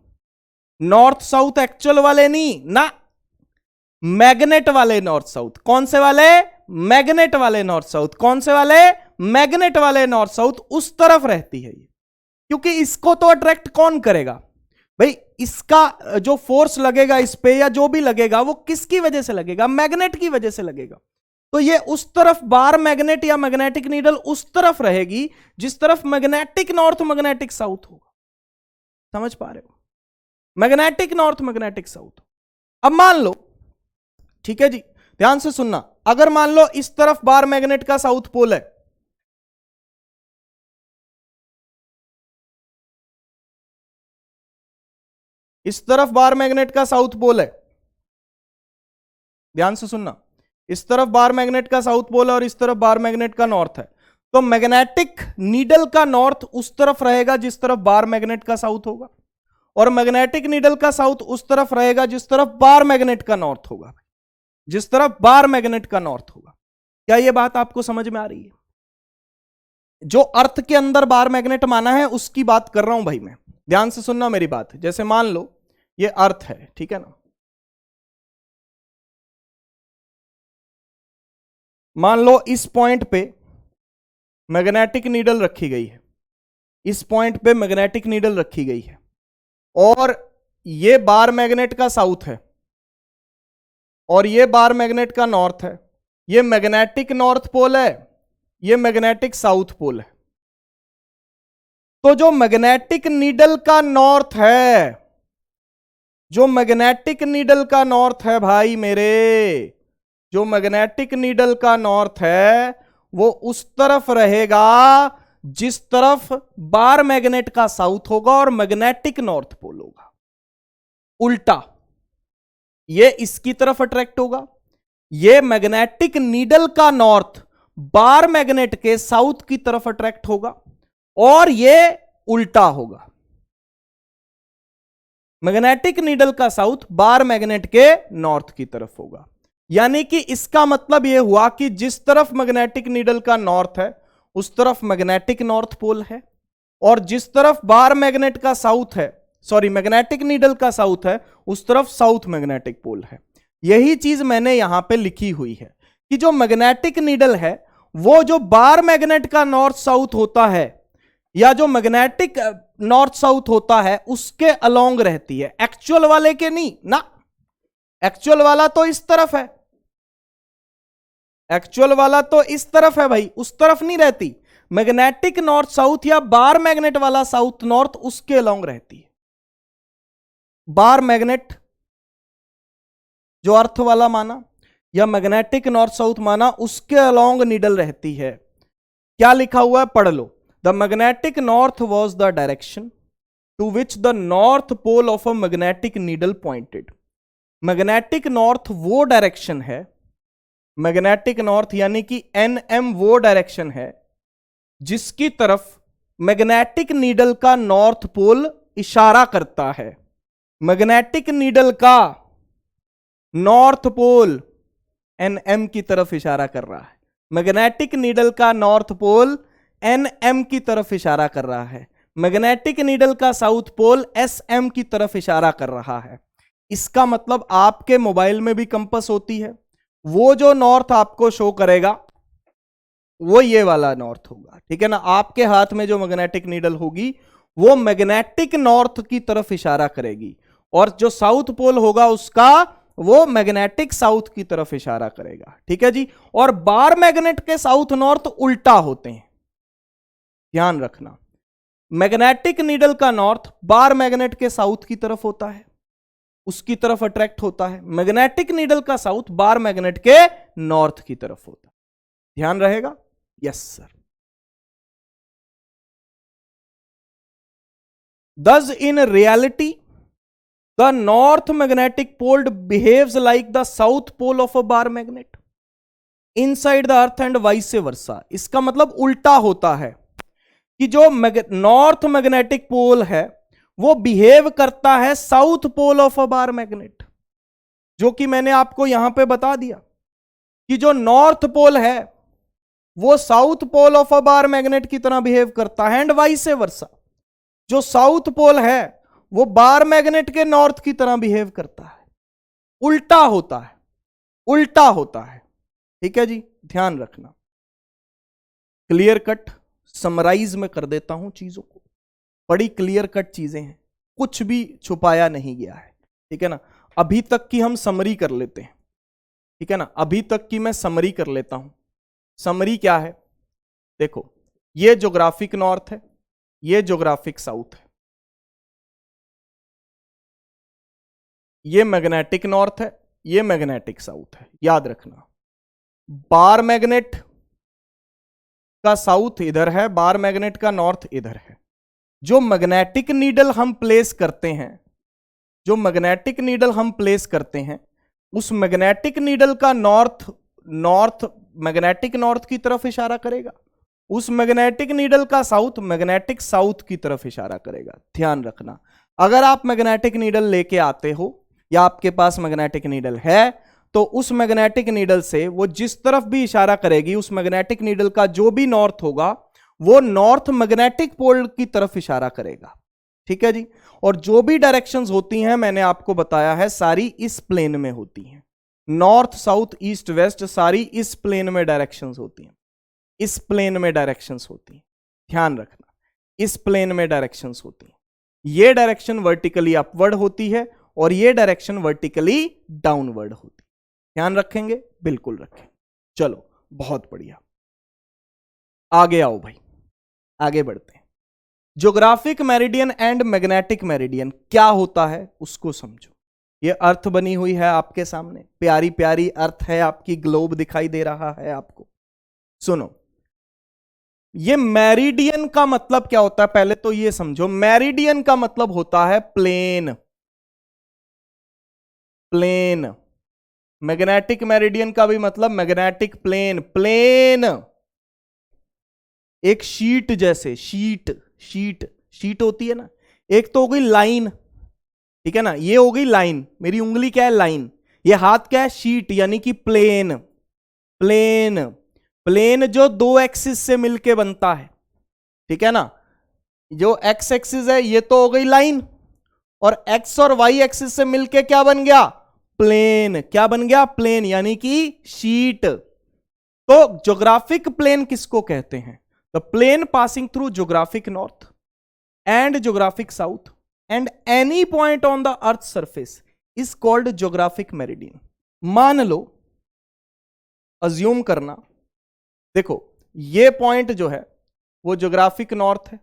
Speaker 1: नॉर्थ साउथ एक्चुअल वाले नहीं ना, मैग्नेट वाले नॉर्थ साउथ। कौन से वाले? मैग्नेट वाले नॉर्थ साउथ। कौन से वाले? मैग्नेट वाले नॉर्थ साउथ। उस तरफ रहती है ये, क्योंकि इसको तो अट्रैक्ट कौन करेगा भाई? इसका जो फोर्स लगेगा इस पे या जो भी लगेगा वो किसकी वजह से लगेगा? मैग्नेट की वजह से लगेगा। तो ये उस तरफ बार मैग्नेट या मैग्नेटिक नीडल उस तरफ रहेगी जिस तरफ मैग्नेटिक नॉर्थ मैग्नेटिक साउथ होगा। समझ पा रहे हो? Magnetic north magnetic south. अब मान लो, ठीक है जी, ध्यान से सुनना, अगर मान लो इस तरफ बार मैग्नेट का साउथ पोल है, इस तरफ बार मैग्नेट का साउथ पोल है, ध्यान से सुनना, इस तरफ बार मैग्नेट का साउथ पोल है और इस तरफ बार मैग्नेट का नॉर्थ है, तो मैग्नेटिक नीडल का नॉर्थ उस तरफ रहेगा जिस तरफ बार मैग्नेट का साउथ होगा, और मैग्नेटिक नीडल का साउथ उस तरफ रहेगा जिस तरफ बार मैग्नेट का नॉर्थ होगा, जिस तरफ बार मैग्नेट का नॉर्थ होगा। क्या यह बात आपको समझ में आ रही है? जो अर्थ के अंदर बार मैग्नेट माना है उसकी बात कर रहा हूं भाई मैं, ध्यान से सुनना मेरी बात। जैसे मान लो ये अर्थ है, ठीक है ना, मान लो इस पॉइंट पे मैग्नेटिक नीडल रखी गई है, इस पॉइंट पे मैग्नेटिक नीडल रखी गई है, और ये बार मैग्नेट का साउथ है और ये बार मैग्नेट का नॉर्थ है। ये मैग्नेटिक नॉर्थ पोल है, ये मैग्नेटिक साउथ पोल है। तो जो मैग्नेटिक नीडल का नॉर्थ है, जो मैग्नेटिक नीडल का नॉर्थ है भाई मेरे, जो मैग्नेटिक नीडल का नॉर्थ है वो उस तरफ रहेगा जिस तरफ बार मैग्नेट का साउथ होगा और मैग्नेटिक नॉर्थ पोल होगा। उल्टा, ये इसकी तरफ अट्रैक्ट होगा, ये मैग्नेटिक नीडल का नॉर्थ बार मैग्नेट के साउथ की तरफ अट्रैक्ट होगा, और ये उल्टा होगा, मैग्नेटिक नीडल का साउथ बार मैग्नेट के नॉर्थ की तरफ होगा। यानी कि इसका मतलब यह हुआ कि जिस तरफ मैग्नेटिक नीडल का नॉर्थ है उस तरफ मैग्नेटिक नॉर्थ पोल है, और जिस तरफ बार मैग्नेट का साउथ है, सॉरी मैग्नेटिक नीडल का साउथ है, उस तरफ साउथ मैग्नेटिक पोल है। यही चीज मैंने यहां पे लिखी हुई है कि जो मैग्नेटिक नीडल है वो जो बार मैग्नेट का नॉर्थ साउथ होता है या जो मैग्नेटिक नॉर्थ साउथ होता है उसके अलोंग रहती है, एक्चुअल वाले के नहीं ना। एक्चुअल वाला तो इस तरफ है, एक्चुअल वाला तो इस तरफ है भाई, उस तरफ नहीं रहती। मैग्नेटिक नॉर्थ साउथ या बार मैग्नेट वाला साउथ नॉर्थ उसके अलोंग रहती है। बार मैग्नेट जो अर्थ वाला माना या मैग्नेटिक नॉर्थ साउथ माना, उसके अलोंग नीडल रहती है। क्या लिखा हुआ है पढ़ लो। The magnetic north was the direction to which the north pole of a magnetic needle pointed. Magnetic north वो डायरेक्शन है, मैग्नेटिक नॉर्थ यानी कि NM वो डायरेक्शन है जिसकी तरफ मैग्नेटिक नीडल का नॉर्थ पोल इशारा करता है। मैग्नेटिक नीडल का नॉर्थ पोल NM की तरफ इशारा कर रहा है, मैग्नेटिक नीडल का नॉर्थ पोल NM की तरफ इशारा कर रहा है, मैग्नेटिक नीडल का साउथ पोल SM की तरफ इशारा कर रहा है। इसका मतलब आपके मोबाइल में भी कंपास होती है, वो जो नॉर्थ आपको शो करेगा वो ये वाला नॉर्थ होगा, ठीक है ना। आपके हाथ में जो मैग्नेटिक नीडल होगी वो मैग्नेटिक नॉर्थ की तरफ इशारा करेगी, और जो साउथ पोल होगा उसका वो मैग्नेटिक साउथ की तरफ इशारा करेगा, ठीक है जी। और बार मैग्नेट के साउथ नॉर्थ उल्टा होते हैं, ध्यान रखना। मैग्नेटिक नीडल का नॉर्थ बार मैग्नेट के साउथ की तरफ होता है, उसकी तरफ अट्रैक्ट होता है। मैग्नेटिक नीडल का साउथ बार मैग्नेट के नॉर्थ की तरफ होता है। ध्यान रहेगा? Yes sir. Thus in reality the north magnetic pole behaves like the south pole of a bar magnet inside the earth and vice versa। इसका मतलब उल्टा होता है कि जो नॉर्थ मैग्नेटिक पोल है वो बिहेव करता है south pole of a bar magnet, जो कि मैंने आपको यहां पे बता दिया कि जो नॉर्थ पोल है वो south pole of a bar magnet की तरह बिहेव करता है एंड वाइस वर्सा। जो साउथ पोल है वो बार मैग्नेट के नॉर्थ की तरह बिहेव करता है, उल्टा होता है, उल्टा होता है। ठीक है जी, ध्यान रखना। क्लियर कट समराइज में कर देता हूं चीजों को, बड़ी क्लियर कट चीजें हैं, कुछ भी छुपाया नहीं गया है। ठीक है ना, अभी तक की हम समरी कर लेते हैं। ठीक है ना, अभी तक की मैं समरी कर लेता हूं। समरी क्या है? देखो, ये ज्योग्राफिक नॉर्थ है, ये ज्योग्राफिक साउथ है, ये मैग्नेटिक नॉर्थ है, ये मैग्नेटिक साउथ है। याद रखना, बार मैग्नेट का साउथ इधर है, बार मैग्नेट का नॉर्थ इधर है। जो मैग्नेटिक नीडल हम प्लेस करते हैं, जो मैग्नेटिक नीडल हम प्लेस करते हैं, उस मैग्नेटिक नीडल का नॉर्थ मैग्नेटिक नॉर्थ की तरफ इशारा करेगा, उस मैग्नेटिक नीडल का साउथ मैग्नेटिक साउथ की तरफ इशारा करेगा। ध्यान रखना, अगर आप मैग्नेटिक नीडल लेके आते हो या आपके पास मैग्नेटिक नीडल है तो उस मैग्नेटिक नीडल से वो जिस तरफ भी इशारा करेगी, उस मैग्नेटिक नीडल का जो भी नॉर्थ होगा वो नॉर्थ मैग्नेटिक पोल की तरफ इशारा करेगा। ठीक है जी, और जो भी डायरेक्शंस होती हैं मैंने आपको बताया है सारी इस प्लेन में होती हैं। नॉर्थ साउथ ईस्ट वेस्ट सारी इस प्लेन में डायरेक्शंस होती हैं, इस प्लेन में डायरेक्शंस होती हैं। ध्यान रखना, इस प्लेन में डायरेक्शंस होती हैं। ये डायरेक्शन वर्टिकली अपवर्ड होती है और ये डायरेक्शन वर्टिकली डाउनवर्ड होती है। ध्यान रखेंगे? बिल्कुल रखें। चलो, बहुत बढ़िया, आगे आओ भाई, आगे बढ़ते हैं। Geographic meridian and magnetic meridian क्या होता है उसको समझो। ये अर्थ बनी हुई है आपके सामने, प्यारी प्यारी अर्थ है आपकी, ग्लोब दिखाई दे रहा है आपको। सुनो, ये मेरिडियन का मतलब क्या होता है पहले तो ये समझो। मेरिडियन का मतलब होता है प्लेन, प्लेन। मैग्नेटिक मेरिडियन का भी मतलब मैग्नेटिक प्लेन, प्लेन एक शीट जैसे, शीट होती है ना, एक तो हो गई लाइन। ठीक है ना, ये हो गई लाइन, मेरी उंगली क्या है? लाइन। ये हाथ क्या है? शीट, यानी कि प्लेन। प्लेन जो दो एक्सिस से मिलके बनता है। ठीक है ना, जो एक्स एक्सिस है ये तो हो गई लाइन, और एक्स और वाई एक्सिस से मिलके क्या बन गया? प्लेन। क्या बन गया? प्लेन, यानी कि शीट। तो ज्योग्राफिक प्लेन किसको कहते हैं? The plane passing through geographic north and geographic south and any point on the earth surface is called geographic meridian. मान लो, अज्यूम करना, देखो ये पॉइंट जो है वो ज्योग्राफिक नॉर्थ है,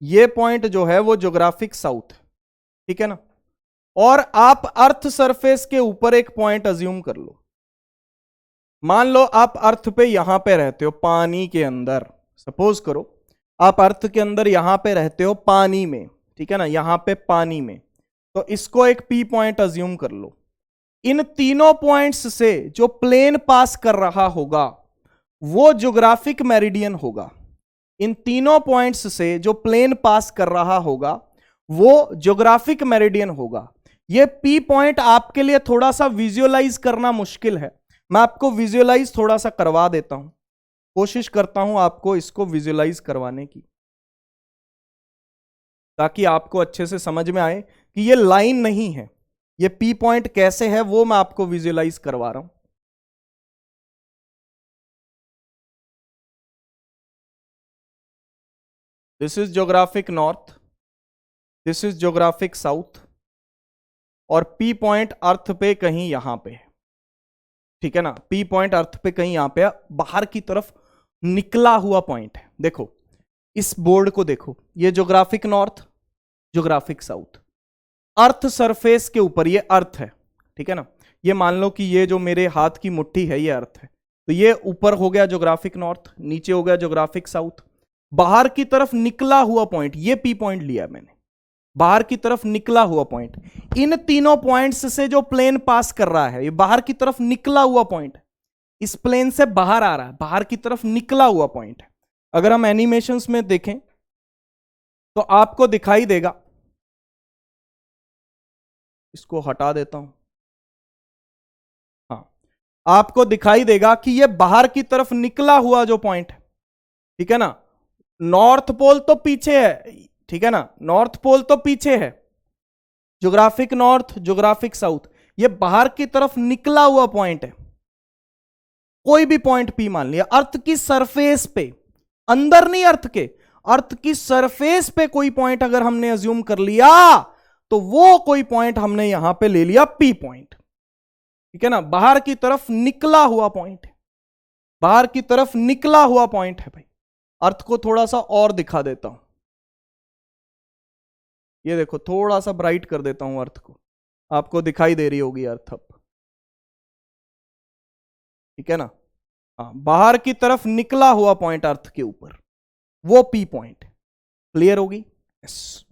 Speaker 1: ये पॉइंट जो है वो ज्योग्राफिक साउथ है। ठीक है ना, और आप अर्थ सरफेस के ऊपर एक पॉइंट अज्यूम कर लो। मान लो आप अर्थ पे यहां पे रहते हो, पानी के अंदर। सपोज करो आप अर्थ के अंदर यहां पे रहते हो, पानी में। ठीक है ना, यहां पे पानी में, तो इसको एक पी पॉइंट अज्यूम कर लो। इन तीनों पॉइंट्स से जो प्लेन पास कर रहा होगा वो ज्योग्राफिक मेरिडियन होगा। इन तीनों पॉइंट्स से जो प्लेन पास कर रहा होगा वो ज्योग्राफिक मेरिडियन होगा। ये पी पॉइंट आपके लिए थोड़ा सा विजुअलाइज करना मुश्किल है, मैं आपको विजुअलाइज थोड़ा सा करवा देता हूं, कोशिश करता हूं आपको इसको विजुअलाइज करवाने की, ताकि आपको अच्छे से समझ में आए कि ये लाइन नहीं है, ये पी पॉइंट कैसे है वो मैं आपको विजुअलाइज करवा रहा हूं। This is geographic north, this is geographic south, और पी पॉइंट अर्थ पे कहीं यहां पे। ठीक है ना, पी पॉइंट अर्थ पे कहीं यहां पे बाहर की तरफ निकला हुआ पॉइंट है। देखो इस बोर्ड को देखो, ये ज्योग्राफिक नॉर्थ, ज्योग्राफिक साउथ, अर्थ सरफेस के ऊपर ये अर्थ है, ठीक है ना। ये मान लो कि ये जो मेरे हाथ की मुट्ठी है ये अर्थ है, तो ये ऊपर हो गया ज्योग्राफिक नॉर्थ, नीचे हो गया ज्योग्राफिक साउथ। बाहर की तरफ निकला हुआ पॉइंट, ये पी पॉइंट लिया मैंने, बाहर की तरफ निकला हुआ पॉइंट, इन तीनों पॉइंट्स से जो प्लेन पास कर रहा है, ये बाहर की तरफ निकला हुआ पॉइंट, इस प्लेन से बाहर आ रहा है, बाहर की तरफ निकला हुआ पॉइंट है। अगर हम एनिमेशंस में देखें तो आपको दिखाई देगा, इसको हटा देता हूं, हाँ, आपको दिखाई देगा कि ये बाहर की तरफ निकला हुआ जो पॉइंट है, ठीक है ना, नॉर्थ पोल तो पीछे है, ठीक है ना, नॉर्थ पोल तो पीछे है, ज्योग्राफिक नॉर्थ ज्योग्राफिक साउथ, ये बाहर की तरफ निकला हुआ पॉइंट है। कोई भी पॉइंट पी मान लिया, अर्थ की सरफेस पे, अंदर नहीं अर्थ के, अर्थ की सरफेस पे कोई पॉइंट अगर हमने अज्यूम कर लिया तो वो कोई पॉइंट हमने यहां पे ले लिया पी पॉइंट, ठीक है ना, बाहर की तरफ निकला हुआ पॉइंट है, बाहर की तरफ निकला हुआ पॉइंट है भाई। अर्थ को थोड़ा सा और दिखा देता हूं, ये देखो थोड़ा सा ब्राइट कर देता हूं अर्थ को, आपको दिखाई दे रही होगी अर्थ अब, ठीक है ना। हाँ, बाहर की तरफ निकला हुआ पॉइंट अर्थ के ऊपर, वो पी पॉइंट, क्लियर होगी? यस।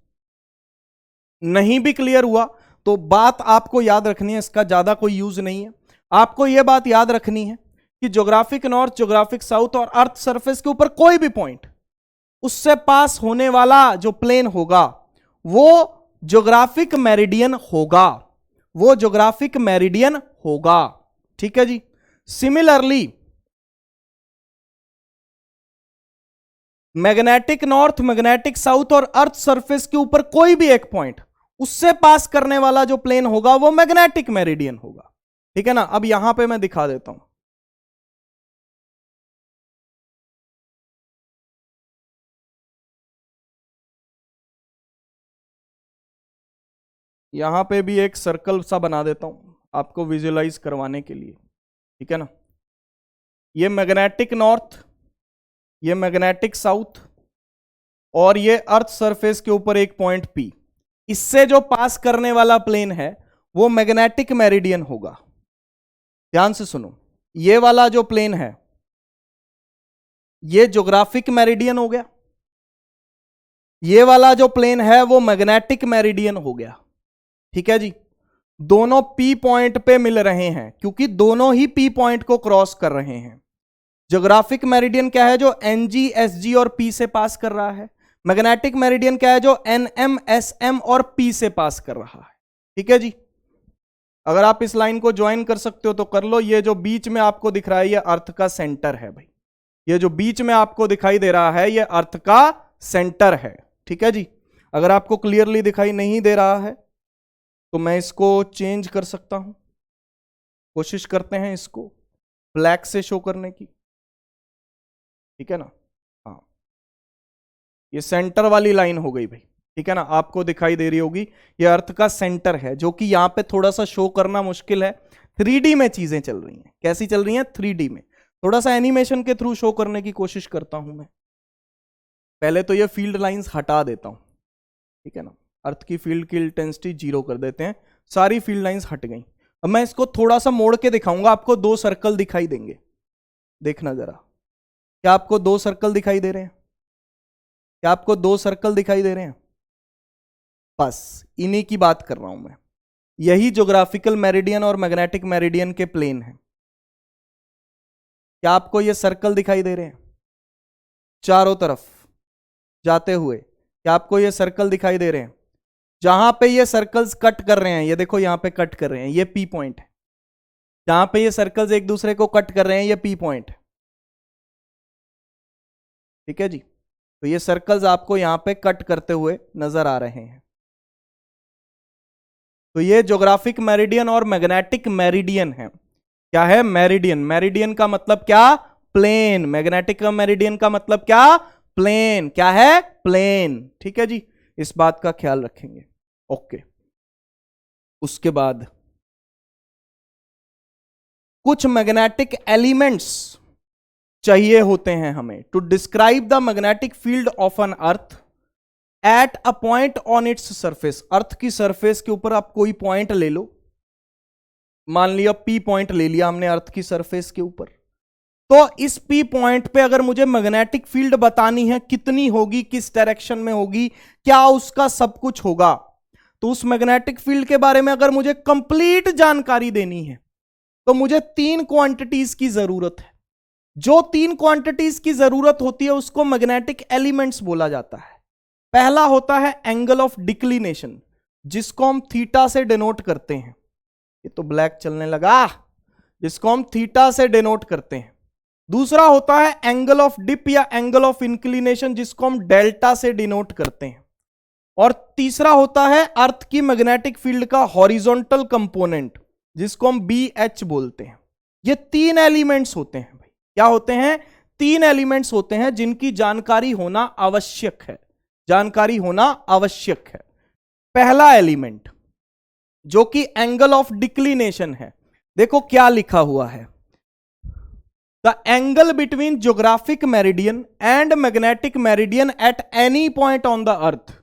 Speaker 1: नहीं भी क्लियर हुआ तो बात आपको याद रखनी है, इसका ज्यादा कोई यूज नहीं है। आपको यह बात याद रखनी है कि ज्योग्राफिक नॉर्थ ज्योग्राफिक साउथ और अर्थ सरफेस के ऊपर कोई भी पॉइंट, उससे पास होने वाला जो प्लेन होगा वो ज्योग्राफिक मेरिडियन होगा, वो ज्योग्राफिक मेरिडियन होगा, ठीक है जी। Similarly magnetic north magnetic south और अर्थ सरफेस के ऊपर कोई भी एक पॉइंट, उससे पास करने वाला जो प्लेन होगा वो मैग्नेटिक मेरिडियन होगा, ठीक है ना। अब यहां पे मैं दिखा देता हूं, यहां पे भी एक सर्कल सा बना देता हूं आपको विजुअलाइज करवाने के लिए, ठीक है ना। ये मैग्नेटिक नॉर्थ, ये मैग्नेटिक साउथ और ये अर्थ सरफेस के ऊपर एक पॉइंट पी, इससे जो पास करने वाला प्लेन है वो मैग्नेटिक मेरिडियन होगा। ध्यान से सुनो, ये वाला जो प्लेन है ये ज्योग्राफिक मेरिडियन हो गया, ये वाला जो प्लेन है वो मैग्नेटिक मेरिडियन हो गया, ठीक है जी। दोनों पी पॉइंट पे मिल रहे हैं क्योंकि दोनों ही पी पॉइंट को क्रॉस कर रहे हैं। ज्योग्राफिक मेरिडियन क्या है, जो एनजी एसजी और पी से पास कर रहा है। मैग्नेटिक मेरिडियन क्या है, जो एनएम एसएम और पी से पास कर रहा है, ठीक है जी। अगर आप इस लाइन को ज्वाइन कर सकते हो तो कर लो। ये जो बीच में आपको दिख रहा है ये अर्थ का सेंटर है भाई, ये जो बीच में आपको दिखाई दे रहा है ये अर्थ का सेंटर है, ठीक है जी। अगर आपको क्लियरली दिखाई नहीं दे रहा है तो मैं इसको चेंज कर सकता हूं, कोशिश करते हैं इसको ब्लैक से शो करने की, ठीक है ना। हाँ, ये सेंटर वाली लाइन हो गई भाई, ठीक है ना, आपको दिखाई दे रही होगी, ये अर्थ का सेंटर है, जो कि यहां पे थोड़ा सा शो करना मुश्किल है। 3D में चीजें चल रही हैं, कैसी चल रही हैं, 3D में। थोड़ा सा एनिमेशन के थ्रू शो करने की कोशिश करता हूं मैं। पहले तो ये फील्ड लाइंस हटा देता हूं, ठीक है ना, अर्थ की फील्ड की इंटेंसिटी 0 कर देते हैं, सारी फील्ड लाइंस हट गई। अब मैं इसको थोड़ा सा मोड़ के दिखाऊंगा, आपको 2 सर्कल दिखाई देंगे, देखना जरा, क्या आपको 2 सर्कल दिखाई दे रहे हैं, क्या आपको 2 सर्कल दिखाई दे रहे हैं? बस इन्हीं की बात कर रहा हूं मैं, यही ज्योग्राफिकल मेरिडियन और मैग्नेटिक मेरिडियन के प्लेन है। क्या आपको ये सर्कल दिखाई दे रहे हैं चारों तरफ जाते हुए? क्या आपको ये सर्कल दिखाई दे रहे हैं? जहां पे ये सर्कल्स कट कर रहे हैं, ये देखो यहां पे कट कर रहे हैं, ये पी पॉइंट है। जहां पे ये सर्कल्स एक दूसरे को कट कर रहे हैं ये पी पॉइंट है, ठीक है जी। तो ये सर्कल्स आपको यहां पे कट करते हुए नजर आ रहे हैं। तो ये ज्योग्राफिक मेरिडियन और मैग्नेटिक मेरिडियन है। क्या है, मेरिडियन। मेरिडियन का मतलब क्या, प्लेन। मैग्नेटिक मेरिडियन का मतलब क्या, प्लेन। क्या है, प्लेन, ठीक है जी। इस बात का ख्याल रखेंगे, ओके। उसके बाद कुछ मैग्नेटिक एलिमेंट्स चाहिए होते हैं हमें to describe the magnetic field of an earth at a point on its surface. Earth की सरफेस के ऊपर आप कोई पॉइंट ले लो, मान लिया पी पॉइंट ले लिया हमने अर्थ की सरफेस के ऊपर, तो इस पी पॉइंट पे अगर मुझे मैग्नेटिक फील्ड बतानी है कितनी होगी, किस डायरेक्शन में होगी, क्या उसका सब कुछ होगा, तो उस मैग्नेटिक फील्ड के बारे में अगर मुझे कंप्लीट जानकारी देनी है तो मुझे 3 क्वांटिटीज की जरूरत है। जो 3 क्वांटिटीज की जरूरत होती है उसको मैग्नेटिक एलिमेंट्स बोला जाता है। पहला होता है एंगल ऑफ डिक्लिनेशन, जिसको हम थीटा से डिनोट करते हैं। ये तो ब्लैक चलने लगा, जिसको हम थीटा से डिनोट करते हैं। दूसरा होता है एंगल ऑफ डिप या एंगल ऑफ इंक्लिनेशन, जिसको हम डेल्टा से डिनोट करते हैं। और तीसरा होता है अर्थ की मैग्नेटिक फील्ड का हॉरिजॉन्टल कंपोनेंट, जिसको हम BH बोलते हैं। ये 3 एलिमेंट्स होते हैं भाई। क्या होते हैं? 3 एलिमेंट्स होते हैं जिनकी जानकारी होना आवश्यक है, जानकारी होना आवश्यक है। पहला एलिमेंट जो कि एंगल ऑफ डिक्लिनेशन है, देखो क्या लिखा हुआ है, the angle between geographic meridian and magnetic meridian at any point on the earth.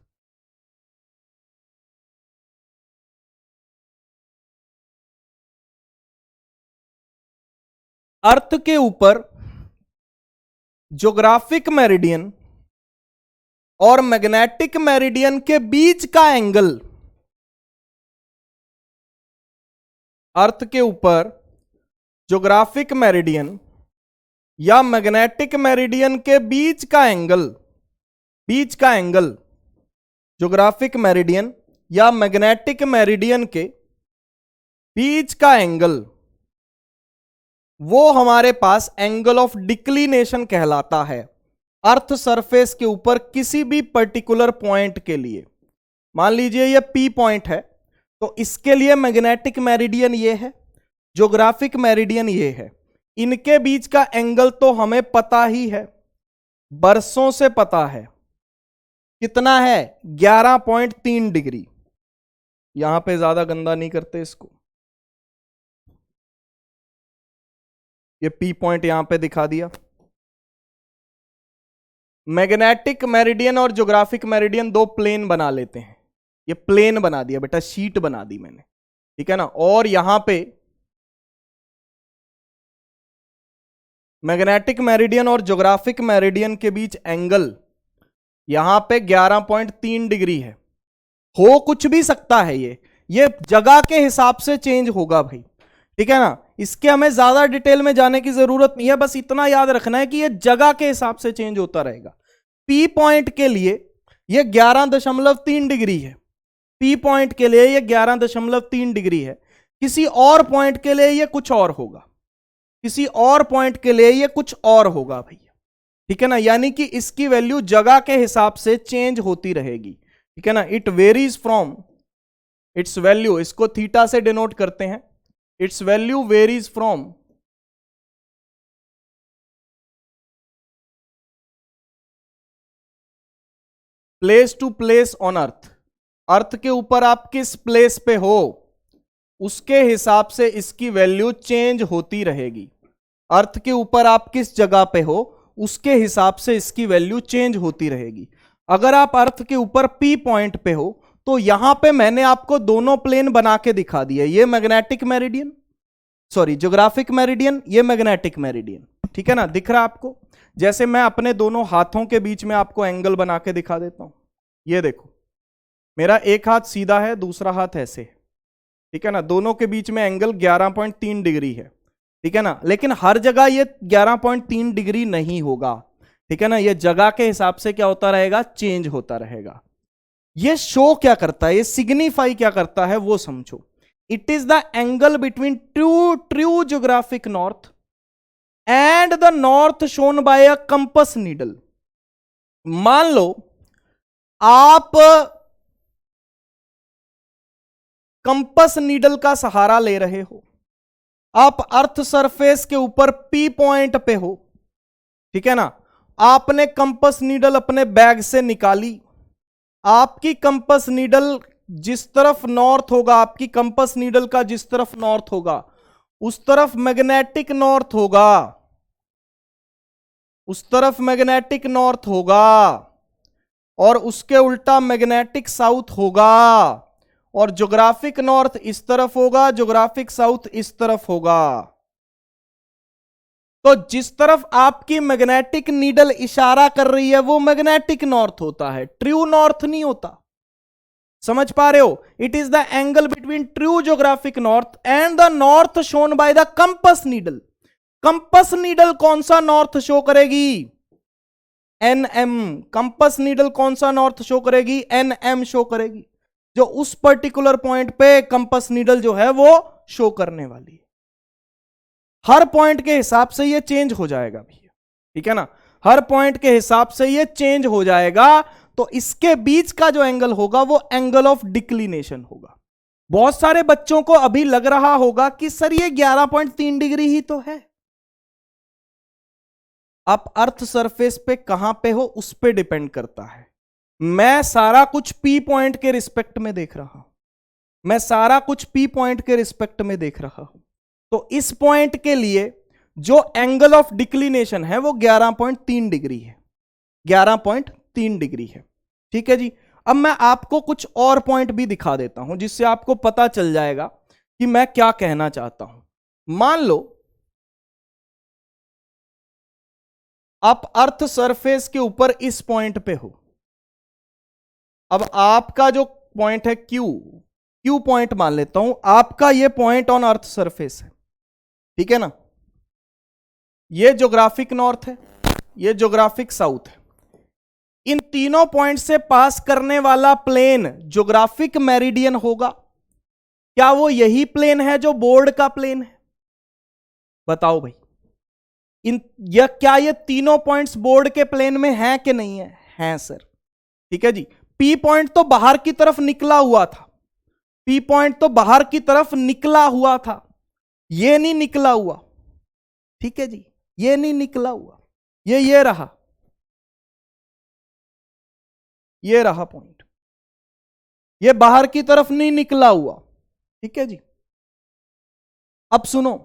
Speaker 1: Earth के ऊपर ज्योग्राफिक मेरिडियन और मैग्नेटिक मेरिडियन के बीच का एंगल, अर्थ के ऊपर ज्योग्राफिक मेरिडियन या मैग्नेटिक मेरिडियन के बीच का एंगल, बीच का एंगल, ज्योग्राफिक मेरिडियन या मैग्नेटिक मेरिडियन के बीच का एंगल, वो हमारे पास एंगल ऑफ डिक्लिनेशन कहलाता है। अर्थ सरफेस के ऊपर किसी भी पर्टिकुलर पॉइंट के लिए, मान लीजिए ये P पॉइंट है, तो इसके लिए मैग्नेटिक मेरिडियन ये है, ज्योग्राफिक मेरिडियन ये है। इनके बीच का एंगल तो हमें पता ही है, बरसों से पता है, कितना है? 11.3 डिग्री। यहां पे ज्यादा गंदा नहीं करते इसको, ये P पॉइंट यहां पे दिखा दिया। मैग्नेटिक मेरिडियन और ज्योग्राफिक मेरिडियन 2 प्लेन बना लेते हैं। ये प्लेन बना दिया बेटा, शीट बना दी मैंने, ठीक है ना। और यहां पे मैग्नेटिक मेरिडियन और ज्योग्राफिक मेरिडियन के बीच एंगल यहां पे 11.3 डिग्री है। हो कुछ भी सकता है, ये जगह के हिसाब से चेंज होगा भाई, ठीक है ना। इसके हमें ज्यादा डिटेल में जाने की जरूरत नहीं है, बस इतना याद रखना है कि ये जगह के हिसाब से चेंज होता रहेगा। P पॉइंट के लिए ये 11.3 डिग्री है, P पॉइंट के लिए ये 11.3 डिग्री है। किसी और पॉइंट के लिए ये कुछ और होगा, किसी और पॉइंट के लिए ये कुछ और होगा भैया, ठीक है ना। यानी कि इसकी वैल्यू जगह के हिसाब से चेंज होती रहेगी, ठीक है ना। It varies from its value, इसको थीटा से डिनोट करते हैं, its value varies from place to place on earth. Earth के ऊपर आप किस प्लेस पे हो उसके हिसाब से इसकी वैल्यू चेंज होती रहेगी। अर्थ के ऊपर आप किस जगह पे हो उसके हिसाब से इसकी वैल्यू चेंज होती रहेगी। अगर आप अर्थ के ऊपर P पॉइंट पे हो तो यहां पे मैंने आपको दोनों प्लेन बना के दिखा दिया, ये magnetic meridian, sorry geographic meridian, ये मैग्नेटिक मेरिडियन, ठीक है ना। दिख रहा है आपको? जैसे मैं अपने दोनों हाथों के बीच में आपको एंगल बना के दिखा देता हूं। ये देखो, मेरा एक हाथ सीधा है, दूसरा हाथ ऐसे, ठीक है ना। दोनों के बीच में एंगल 11.3 डिग्री है, ठीक है ना। लेकिन हर जगह ये 11.3 डिग्री नहीं होगा, ठीक है ना। ये जगह के हिसाब से क्या होता रहेगा? चेंज होता रहेगा। ये शो क्या करता है, ये सिग्निफाई क्या करता है वो समझो। It is the angle between true geographic north and the north shown by a compass needle. मान लो आप कंपस नीडल का सहारा ले रहे हो, आप अर्थ सरफेस के ऊपर P पॉइंट पे हो, ठीक है ना। आपने कंपस नीडल अपने बैग से निकाली, आपकी कंपस नीडल जिस तरफ नॉर्थ होगा, आपकी कंपस नीडल का जिस तरफ नॉर्थ होगा उस तरफ मैग्नेटिक नॉर्थ होगा, उस तरफ मैग्नेटिक नॉर्थ होगा और उसके उल्टा मैग्नेटिक साउथ होगा, और ज्योग्राफिक नॉर्थ इस तरफ होगा, ज्योग्राफिक साउथ इस तरफ होगा। तो जिस तरफ आपकी मैग्नेटिक नीडल इशारा कर रही है वो मैग्नेटिक नॉर्थ होता है, ट्रू नॉर्थ नहीं होता। समझ पा रहे हो? It is the angle between true geographic north and the north shown by the compass needle. Compass needle कौन सा नॉर्थ शो करेगी? एनएम। कंपस नीडल कौन सा नॉर्थ शो करेगी? एनएम शो करेगी, जो उस पर्टिकुलर पॉइंट पे कंपस नीडल जो है वो शो करने वाली है। हर पॉइंट के हिसाब से ये चेंज हो जाएगा भैया, ठीक है ना? हर पॉइंट के हिसाब से ये चेंज हो जाएगा। तो इसके बीच का जो एंगल होगा वो एंगल ऑफ डिक्लिनेशन होगा। बहुत सारे बच्चों को अभी लग रहा होगा कि सर ये 11.3 डिग्री ही तो है। आप अर्थ सरफेस पे कहां पे हो उस पे डिपेंड करता है। मैं सारा कुछ पी पॉइंट के रिस्पेक्ट में देख रहा हूं, मैं सारा कुछ पी पॉइंट के रिस्पेक्ट में देख रहा हूं। तो इस पॉइंट के लिए जो एंगल ऑफ डिक्लिनेशन है वो 11.3 डिग्री है, 11.3 डिग्री है, ठीक है जी। अब मैं आपको कुछ और पॉइंट भी दिखा देता हूं जिससे आपको पता चल जाएगा कि मैं क्या कहना चाहता हूं। मान लो आप अर्थ सरफेस के ऊपर इस पॉइंट पे हो। अब आपका जो पॉइंट है क्यू पॉइंट मान लेता हूं, आपका ये पॉइंट ऑन अर्थ सरफेस है, ठीक है ना? ये ज्योग्राफिक नॉर्थ है, ये ज्योग्राफिक साउथ है। इन तीनों पॉइंट से पास करने वाला प्लेन ज्योग्राफिक मेरिडियन होगा। क्या वो यही प्लेन है जो बोर्ड का प्लेन है? बताओ भाई। क्या ये तीनों पॉइंट्स बोर्ड के प्लेन में हैं कि नहीं है? हैं सर, ठीक है जी। पी पॉइंट तो बाहर की तरफ निकला हुआ था, पी पॉइंट तो बाहर की तरफ निकला हुआ था, ये नहीं निकला हुआ, ठीक है जी, ये नहीं निकला हुआ, ये रहा, ये रहा पॉइंट, ये बाहर की तरफ नहीं निकला हुआ, ठीक है जी। अब सुनो,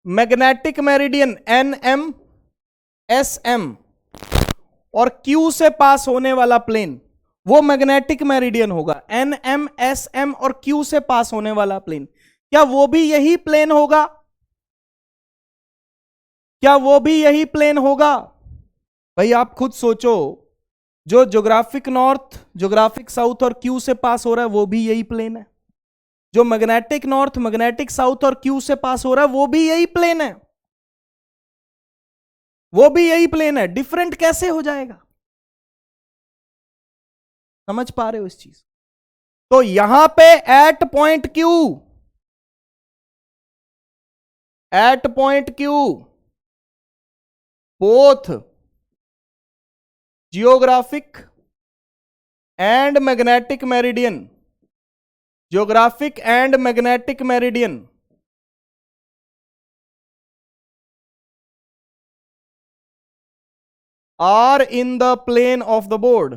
Speaker 1: magnetic meridian N M S M और क्यू से पास होने वाला प्लेन वो मैग्नेटिक मेरिडियन होगा। एन एम एस एम और क्यू से पास होने वाला प्लेन, क्या वो भी यही प्लेन होगा? क्या वो भी यही प्लेन होगा? भाई आप खुद सोचो, जो ज्योग्राफिक नॉर्थ, ज्योग्राफिक साउथ और क्यू से पास हो रहा है वो भी यही प्लेन है। जो मैग्नेटिक नॉर्थ, मैग्नेटिक साउथ और क्यू से पास हो रहा है वो भी यही प्लेन है, वो भी यही प्लेन है। डिफरेंट कैसे हो जाएगा? समझ पा रहे हो इस चीज? तो यहां पे at point Q both geographic and magnetic meridian, geographic and magnetic meridian are in the plane of the board,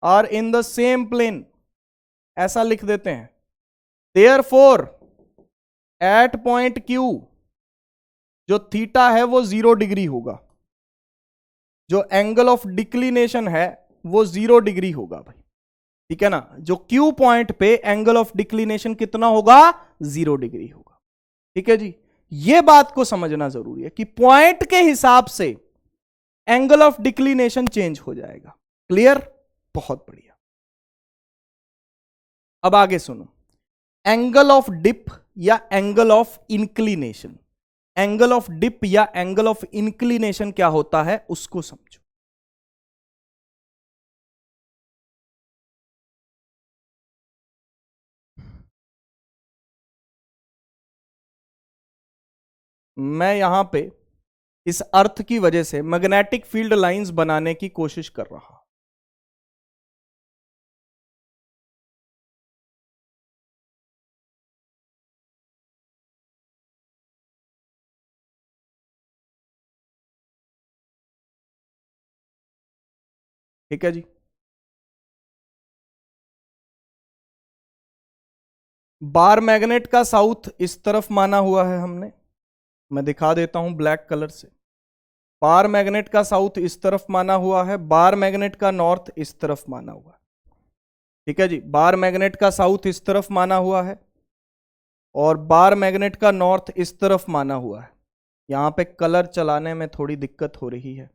Speaker 1: are in the same plane, ऐसा लिख देते हैं। therefore at point Q जो थीटा है वो 0 डिग्री होगा, जो एंगल ऑफ डिक्लिनेशन है वो 0 डिग्री होगा भाई, ठीक है ना? जो Q पॉइंट पे एंगल ऑफ डिक्लिनेशन कितना होगा? 0 डिग्री होगा, ठीक है जी। ये बात को समझना जरूरी है कि पॉइंट के हिसाब से एंगल ऑफ डिक्लिनेशन चेंज हो जाएगा। क्लियर? बहुत बढ़िया। अब आगे सुनो, एंगल ऑफ डिप या angle of inclination, angle of dip या एंगल ऑफ इंक्लिनेशन क्या होता है उसको समझो। मैं यहां पे इस अर्थ की वजह से मैग्नेटिक फील्ड लाइंस बनाने की कोशिश कर रहा हूं। ठीक है जी। बार मैग्नेट का साउथ इस तरफ माना हुआ है हमने, मैं दिखा देता हूं ब्लैक कलर से। बार मैग्नेट का साउथ इस तरफ माना हुआ है, बार मैग्नेट का नॉर्थ इस तरफ माना हुआ है। ठीक है जी, बार मैग्नेट का साउथ इस तरफ माना हुआ है और बार मैग्नेट का नॉर्थ इस तरफ माना हुआ है। यहां पे कलर चलाने में थोड़ी दिक्कत हो रही है,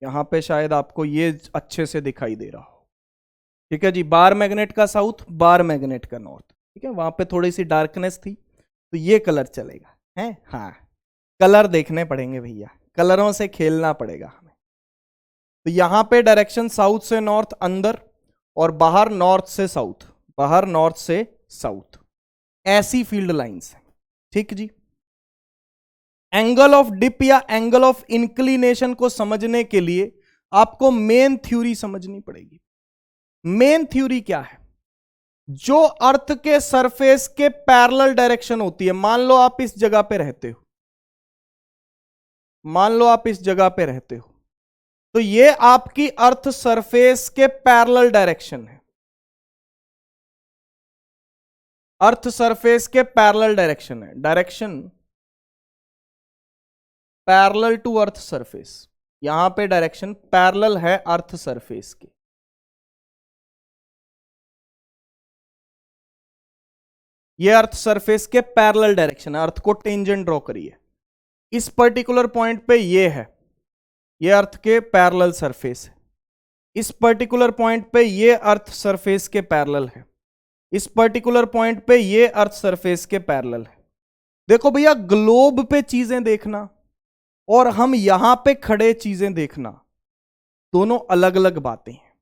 Speaker 1: यहां पे शायद आपको ये अच्छे से दिखाई दे रहा हो। ठीक है जी, बार मैग्नेट का साउथ, बार मैग्नेट का नॉर्थ। ठीक है, वहां पे थोड़ी सी डार्कनेस थी तो ये कलर चलेगा है। हाँ, कलर देखने पड़ेंगे भैया, कलरों से खेलना पड़ेगा हमें। तो यहां पे डायरेक्शन साउथ से नॉर्थ अंदर और बाहर नॉर्थ से साउथ, बाहर नॉर्थ से साउथ, ऐसी फील्ड लाइंस है। ठीक जी, एंगल ऑफ डिप या एंगल ऑफ इंक्लिनेशन को समझने के लिए आपको मेन थ्योरी समझनी पड़ेगी। मेन थ्योरी क्या है? जो अर्थ के सरफेस के पैरेलल डायरेक्शन होती है, मान लो आप इस जगह पे रहते हो, मान लो आप इस जगह पे रहते हो, तो ये आपकी अर्थ सरफेस के पैरेलल डायरेक्शन है, अर्थ सरफेस के पैरेलल डायरेक्शन है, direction parallel to earth surface. यहां पे डायरेक्शन पैरेलल है अर्थ सरफेस के। ये अर्थ सरफेस के पैरेलल डायरेक्शन है, अर्थ को टेंजेंट ड्रॉ करिए। इस पर्टिकुलर पॉइंट पे ये है, ये अर्थ के पैरेलल सरफेस है। इस पर्टिकुलर पॉइंट पे ये अर्थ सरफेस के पैरेलल है, इस पर्टिकुलर पॉइंट पे ये अर्थ सरफेस के पैरेलल है। देखो भैया, ग्लोब पे चीजें देखना और हम यहां पे खड़े चीजें देखना, दोनों अलग अलग बातें हैं।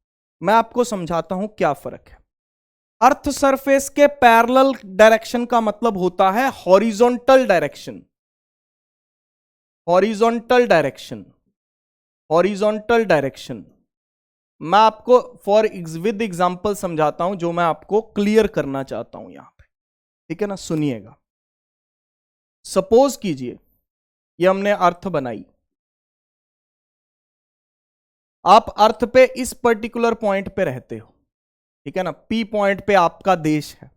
Speaker 1: मैं आपको समझाता हूं क्या फर्क है। अर्थ सरफेस के पैरेलल डायरेक्शन का मतलब होता है horizontal direction, horizontal direction, horizontal direction. मैं आपको विद एग्जांपल समझाता हूं, जो मैं आपको क्लियर करना चाहता हूं यहां पे। ठीक है ना, सुनिएगा। सपोज कीजिए ये हमने अर्थ बनाई, आप अर्थ पे इस पर्टिकुलर पॉइंट पे रहते हो। ठीक है ना, पी पॉइंट पे आपका देश है,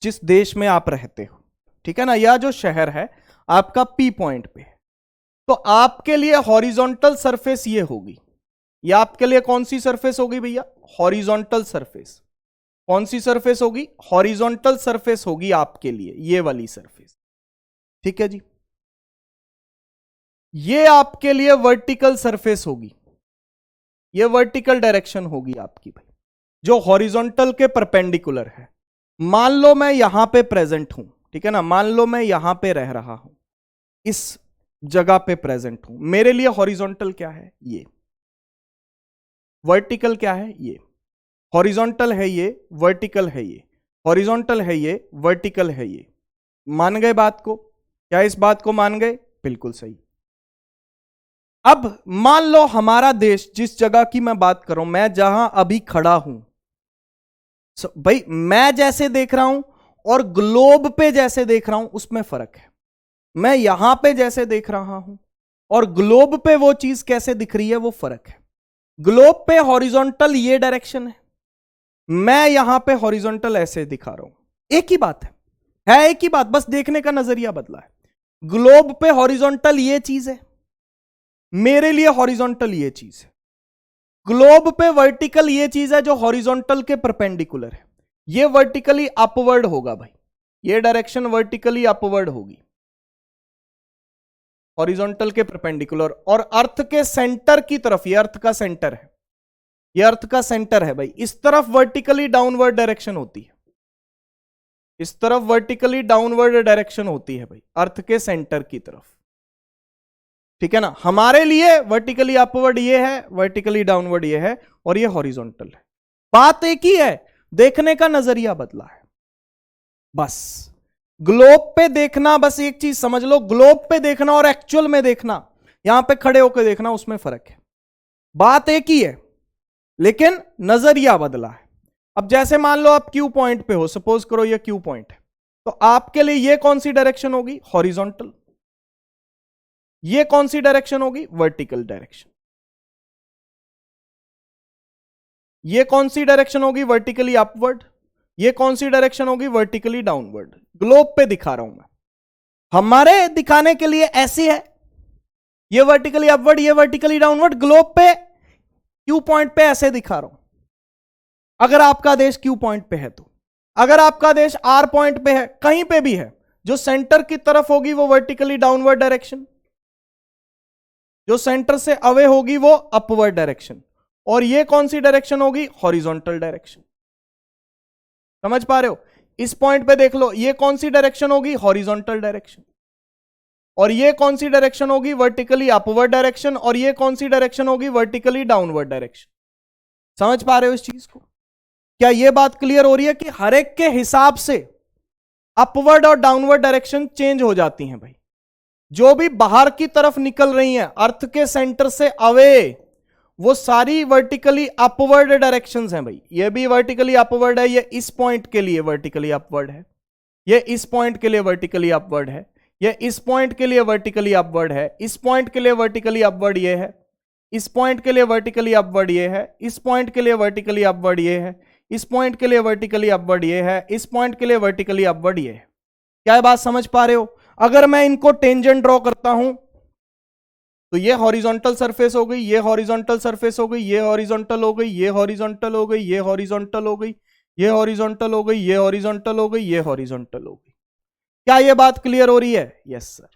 Speaker 1: जिस देश में आप रहते हो। ठीक है ना, यह जो शहर है आपका पी पॉइंट पे है। तो आपके लिए हॉरिजॉन्टल सरफेस ये होगी। ये आपके लिए कौन सी सरफेस होगी भैया? Horizontal surface. कौन सी सरफेस होगी? हॉरिजॉन्टल सरफेस होगी आपके लिए, ये वाली सरफेस। ठीक है जी, ये आपके लिए वर्टिकल सरफेस होगी, ये वर्टिकल डायरेक्शन होगी आपकी भाई, जो हॉरिजॉन्टल के परपेंडिकुलर है। मान लो मैं यहां पे प्रेजेंट हूं, ठीक है ना, मान लो मैं यहां पे रह रहा हूं, इस जगह पे प्रेजेंट हूं। मेरे लिए हॉरिजॉन्टल क्या है? ये। वर्टिकल क्या है? ये। हॉरिजॉन्टल है ये, वर्टिकल है ये, हॉरिजॉन्टल है ये, वर्टिकल है ये। मान गए बात को? क्या इस बात को मान गए? बिल्कुल सही। अब मान लो हमारा देश, जिस जगह की मैं बात कर रहा हूं, मैं जहां अभी खड़ा हूं, भाई मैं जैसे देख रहा हूं और ग्लोब पे जैसे देख रहा हूं उसमें फर्क है। मैं यहां पे जैसे देख रहा हूं और ग्लोब पे वो चीज कैसे दिख रही है, वो फर्क है। ग्लोब पे हॉरिजॉन्टल ये डायरेक्शन है, मैं यहां पे हॉरिजॉन्टल ऐसे दिखा रहा हूं। एक ही बात है एक ही बात, बस देखने का नजरिया बदला है। ग्लोब पे हॉरिजॉन्टल ये चीज है, मेरे लिए हॉरिजॉन्टल ये चीज है। ग्लोब पे वर्टिकल ये चीज है जो हॉरिजॉन्टल के परपेंडिकुलर है। ये वर्टिकली अपवर्ड होगा भाई, ये डायरेक्शन वर्टिकली अपवर्ड होगी, हॉरिजॉन्टल के परपेंडिकुलर। और अर्थ के सेंटर की तरफ, ये अर्थ का सेंटर है, ये अर्थ का सेंटर है भाई, इस तरफ वर्टिकली डाउनवर्ड डायरेक्शन होती है, इस तरफ वर्टिकली डाउनवर्ड डायरेक्शन होती है भाई, अर्थ के सेंटर की तरफ। ठीक है ना, हमारे लिए वर्टिकली अपवर्ड ये है, वर्टिकली डाउनवर्ड ये है, और ये हॉरिजॉन्टल है। बात एक ही है, देखने का नजरिया बदला है बस। ग्लोब पे देखना, बस एक चीज समझ लो, ग्लोब पे देखना और एक्चुअल में देखना, यहां पे खड़े होकर देखना, उसमें फर्क है। बात एक ही है लेकिन नजरिया बदला है। अब जैसे मान लो आप क्यू पॉइंट पे हो, सपोज करो ये क्यू पॉइंट है, तो आपके लिए ये कौन सी डायरेक्शन होगी? हॉरिजॉन्टल। ये कौन सी डायरेक्शन होगी? Vertical direction. ये कौन सी डायरेक्शन होगी? Vertically upward. ये कौन सी डायरेक्शन होगी? Vertically downward. ग्लोब पे दिखा रहा हूं मैं, हमारे दिखाने के लिए ऐसी है, ये वर्टिकली अपवर्ड, ये वर्टिकली डाउनवर्ड। ग्लोब पे क्यू पॉइंट पे ऐसे दिखा रहा हूं, अगर आपका देश क्यू पॉइंट पे है तो। अगर आपका देश आर पॉइंट पे है, कहीं पे भी है, जो सेंटर की तरफ होगी वो वर्टिकली डाउनवर्ड डायरेक्शन, जो सेंटर से अवे होगी वो अपवर्ड डायरेक्शन, और ये कौन सी डायरेक्शन होगी? Horizontal direction. समझ पा रहे हो? इस पॉइंट पे देख लो, ये कौन सी डायरेक्शन होगी? Horizontal direction. और ये कौन सी डायरेक्शन होगी? Vertically upward direction. और ये कौन सी डायरेक्शन होगी? Vertically downward direction. समझ पा रहे हो इस चीज को? क्या ये बात क्लियर हो रही है कि हर एक के हिसाब से अपवर्ड और डाउनवर्ड डायरेक्शन चेंज हो जाती हैं भाई। जो भी बाहर की तरफ निकल रही हैं अर्थ के सेंटर से अवे, वो सारी वर्टिकली अपवर्ड डायरेक्शंस हैं भाई। ये भी वर्टिकली अपवर्ड है, ये इस पॉइंट के लिए वर्टिकली अपवर्ड है, ये इस पॉइंट के लिए वर्टिकली अपवर्ड है, ये इस पॉइंट के लिए वर्टिकली अपवर्ड है, इस पॉइंट के लिए वर्टिकली अपवर्ड ये है, इस पॉइंट के लिए वर्टिकली अपवर्ड ये है, इस पॉइंट के लिए वर्टिकली अपवर्ड ये है, इस पॉइंट के लिए वर्टिकली अपवर्ड ये है, इस पॉइंट के लिए वर्टिकली अपवर्ड ये है। क्या बात समझ पा रहे हो? अगर मैं इनको टेंजेंट ड्रॉ करता हूं तो ये हॉरिजॉन्टल सरफेस हो गई, ये हॉरिजॉन्टल सरफेस हो गई, ये हॉरिजॉन्टल हो गई, ये हॉरिजॉन्टल हो गई, ये हॉरिजॉन्टल हो गई, ये हॉरिजॉन्टल हो गई, ये हॉरिजॉन्टल हो गई, ये हॉरिजॉन्टल हो गई। क्या ये बात क्लियर हो रही है? यस सर,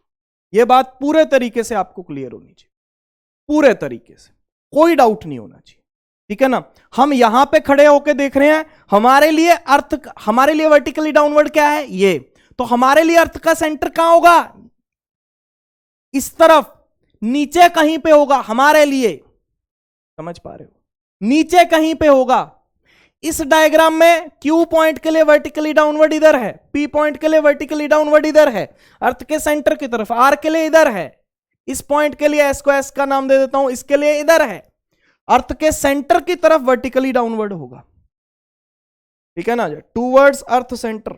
Speaker 1: ये बात पूरे तरीके से आपको क्लियर होनी चाहिए, पूरे तरीके से, कोई डाउट नहीं होना चाहिए। ठीक है ना? हम यहां पे खड़े होकर देख रहे हैं, हमारे लिए अर्थ, हमारे लिए वर्टिकली डाउनवर्ड क्या है? ये। तो हमारे लिए अर्थ का सेंटर कहां होगा? इस तरफ, नीचे कहीं पे होगा हमारे लिए। समझ पा रहे हो? नीचे कहीं पे होगा। इस डायग्राम में Q पॉइंट के लिए वर्टिकली डाउनवर्ड इधर है, P पॉइंट के लिए वर्टिकली डाउनवर्ड इधर है, अर्थ के सेंटर की तरफ। R के लिए इधर है, इस पॉइंट के लिए S को S का नाम दे देता हूं, इसके लिए इधर है, अर्थ के सेंटर की तरफ वर्टिकली डाउनवर्ड होगा। ठीक है ना? Towards earth centre.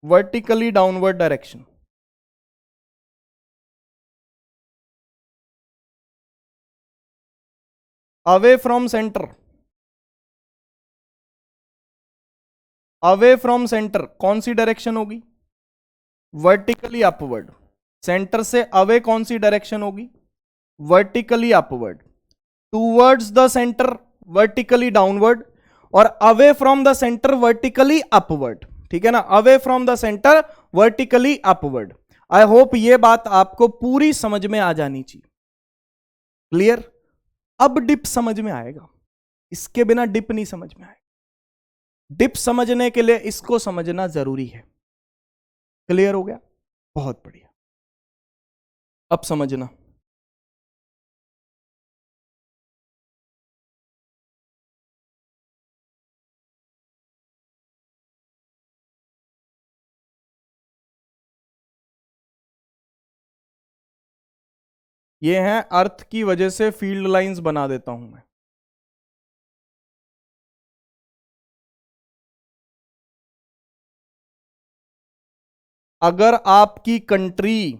Speaker 1: Vertically downward direction. Away from centre, away from centre कौन सी डायरेक्शन होगी? Vertically upward. सेंटर से अवे कौन सी डायरेक्शन होगी? Vertically upward. Towards the centre vertically downward, और away from the centre vertically upward. ठीक है ना? Away from the centre vertically upward. I hope ये बात आपको पूरी समझ में आ जानी चाहिए। क्लियर? अब डिप समझ में आएगा, इसके बिना डिप नहीं समझ में आएगा। डिप समझने के लिए इसको समझना जरूरी है। क्लियर हो गया? बहुत बढ़िया। अब समझना, ये हैं अर्थ की वजह से फील्ड लाइंस बना देता हूं मैं। अगर आपकी कंट्री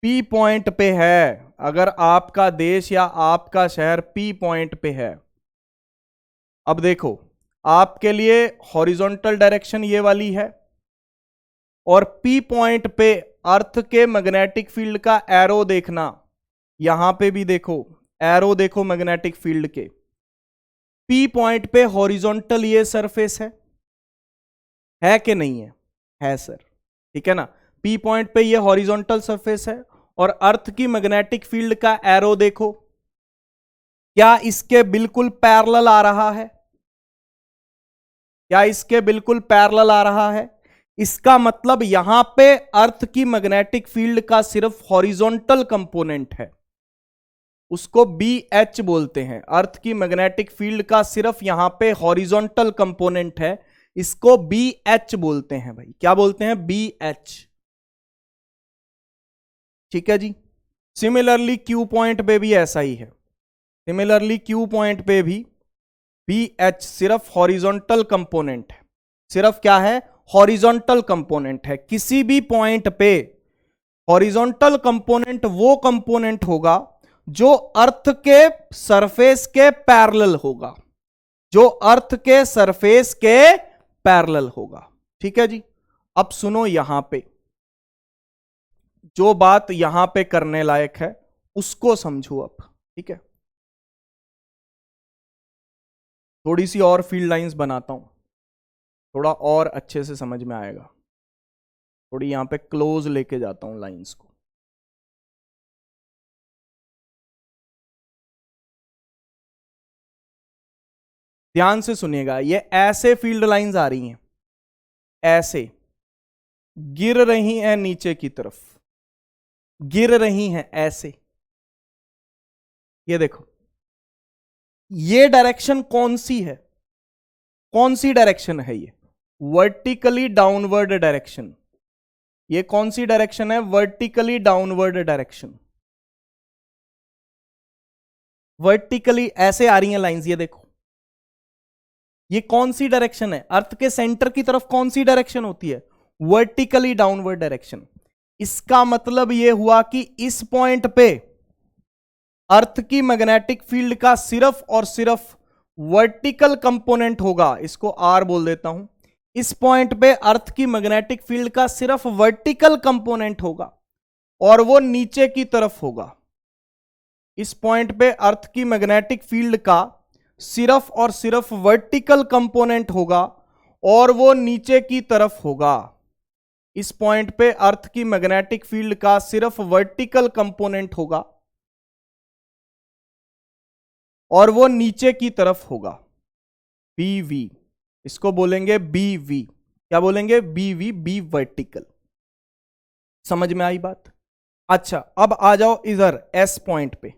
Speaker 1: P पॉइंट पे है, अगर आपका देश या आपका शहर P पॉइंट पे है, अब देखो आपके लिए हॉरिजॉन्टल डायरेक्शन ये वाली है, और P पॉइंट पे अर्थ के मैग्नेटिक फील्ड का एरो देखना, यहां पे भी देखो एरो देखो मैग्नेटिक फील्ड के। P पॉइंट पे हॉरिजॉन्टल ये सरफेस है कि नहीं है? है सर। ठीक है ना? P पॉइंट पे ये हॉरिजॉन्टल सरफेस है, और अर्थ की मैग्नेटिक फील्ड का एरो देखो, क्या इसके बिल्कुल पैरेलल आ रहा है? क्या इसके बिल्कुल पैरेलल आ रहा है? इसका मतलब यहां पे अर्थ की मैग्नेटिक फील्ड का सिर्फ हॉरिजॉन्टल कंपोनेंट है, उसको BH बोलते हैं। अर्थ की मैग्नेटिक फील्ड का सिर्फ यहां पे हॉरिजॉन्टल कंपोनेंट है, इसको BH बोलते हैं भाई। क्या बोलते हैं? BH। ठीक है जी? सिमिलरली Q पॉइंट पे भी ऐसा ही है। सिमिलरली Q पॉइंट पे भी BH सिर्फ हॉरिजॉन्टल कंपोनेंट है। सिर्फ क्या है? हॉरिजॉन्टल कंपोनेंट है। किसी भी पॉइंट पे हॉरिजॉन्टल कंपोनेंट वो कंपोनेंट होगा जो अर्थ के सरफेस के पैरेलल होगा, जो अर्थ के सरफेस के पैरेलल होगा। ठीक है जी। अब सुनो, यहां पे जो बात यहां पे करने लायक है उसको समझो अब। ठीक है, थोड़ी सी और फील्ड लाइंस बनाता हूं, थोड़ा और अच्छे से समझ में आएगा। थोड़ी यहां पे क्लोज लेके जाता हूं लाइंस को। ध्यान से सुनिएगा, ये ऐसे फील्ड लाइंस आ रही हैं, ऐसे गिर रही हैं नीचे की तरफ, गिर रही हैं ऐसे। ये देखो, ये डायरेक्शन कौन सी है? कौन सी डायरेक्शन है ये? Vertically downward direction. ये कौन सी डायरेक्शन है? Vertically downward direction. वर्टिकली ऐसे आ रही हैं लाइंस, ये देखो। ये कौन सी डायरेक्शन है? अर्थ के सेंटर की तरफ कौन सी डायरेक्शन होती है? Vertically downward direction. इसका मतलब यह हुआ कि इस पॉइंट पे अर्थ की मैग्नेटिक फील्ड का सिर्फ और सिर्फ वर्टिकल कंपोनेंट होगा। इसको आर बोल देता हूं। इस पॉइंट पे अर्थ की मैग्नेटिक फील्ड का सिर्फ वर्टिकल कंपोनेंट होगा और वो नीचे की तरफ होगा। इस पॉइंट पे अर्थ की मैग्नेटिक फील्ड का सिर्फ और सिर्फ वर्टिकल कंपोनेंट होगा और वो नीचे की तरफ होगा। इस पॉइंट पे अर्थ की मैग्नेटिक फील्ड का सिर्फ वर्टिकल कंपोनेंट होगा और वो नीचे की तरफ होगा। BV, इसको बोलेंगे BV। क्या बोलेंगे? BV, B vertical. समझ में आई बात? अच्छा, अब आ जाओ इधर S पॉइंट पे।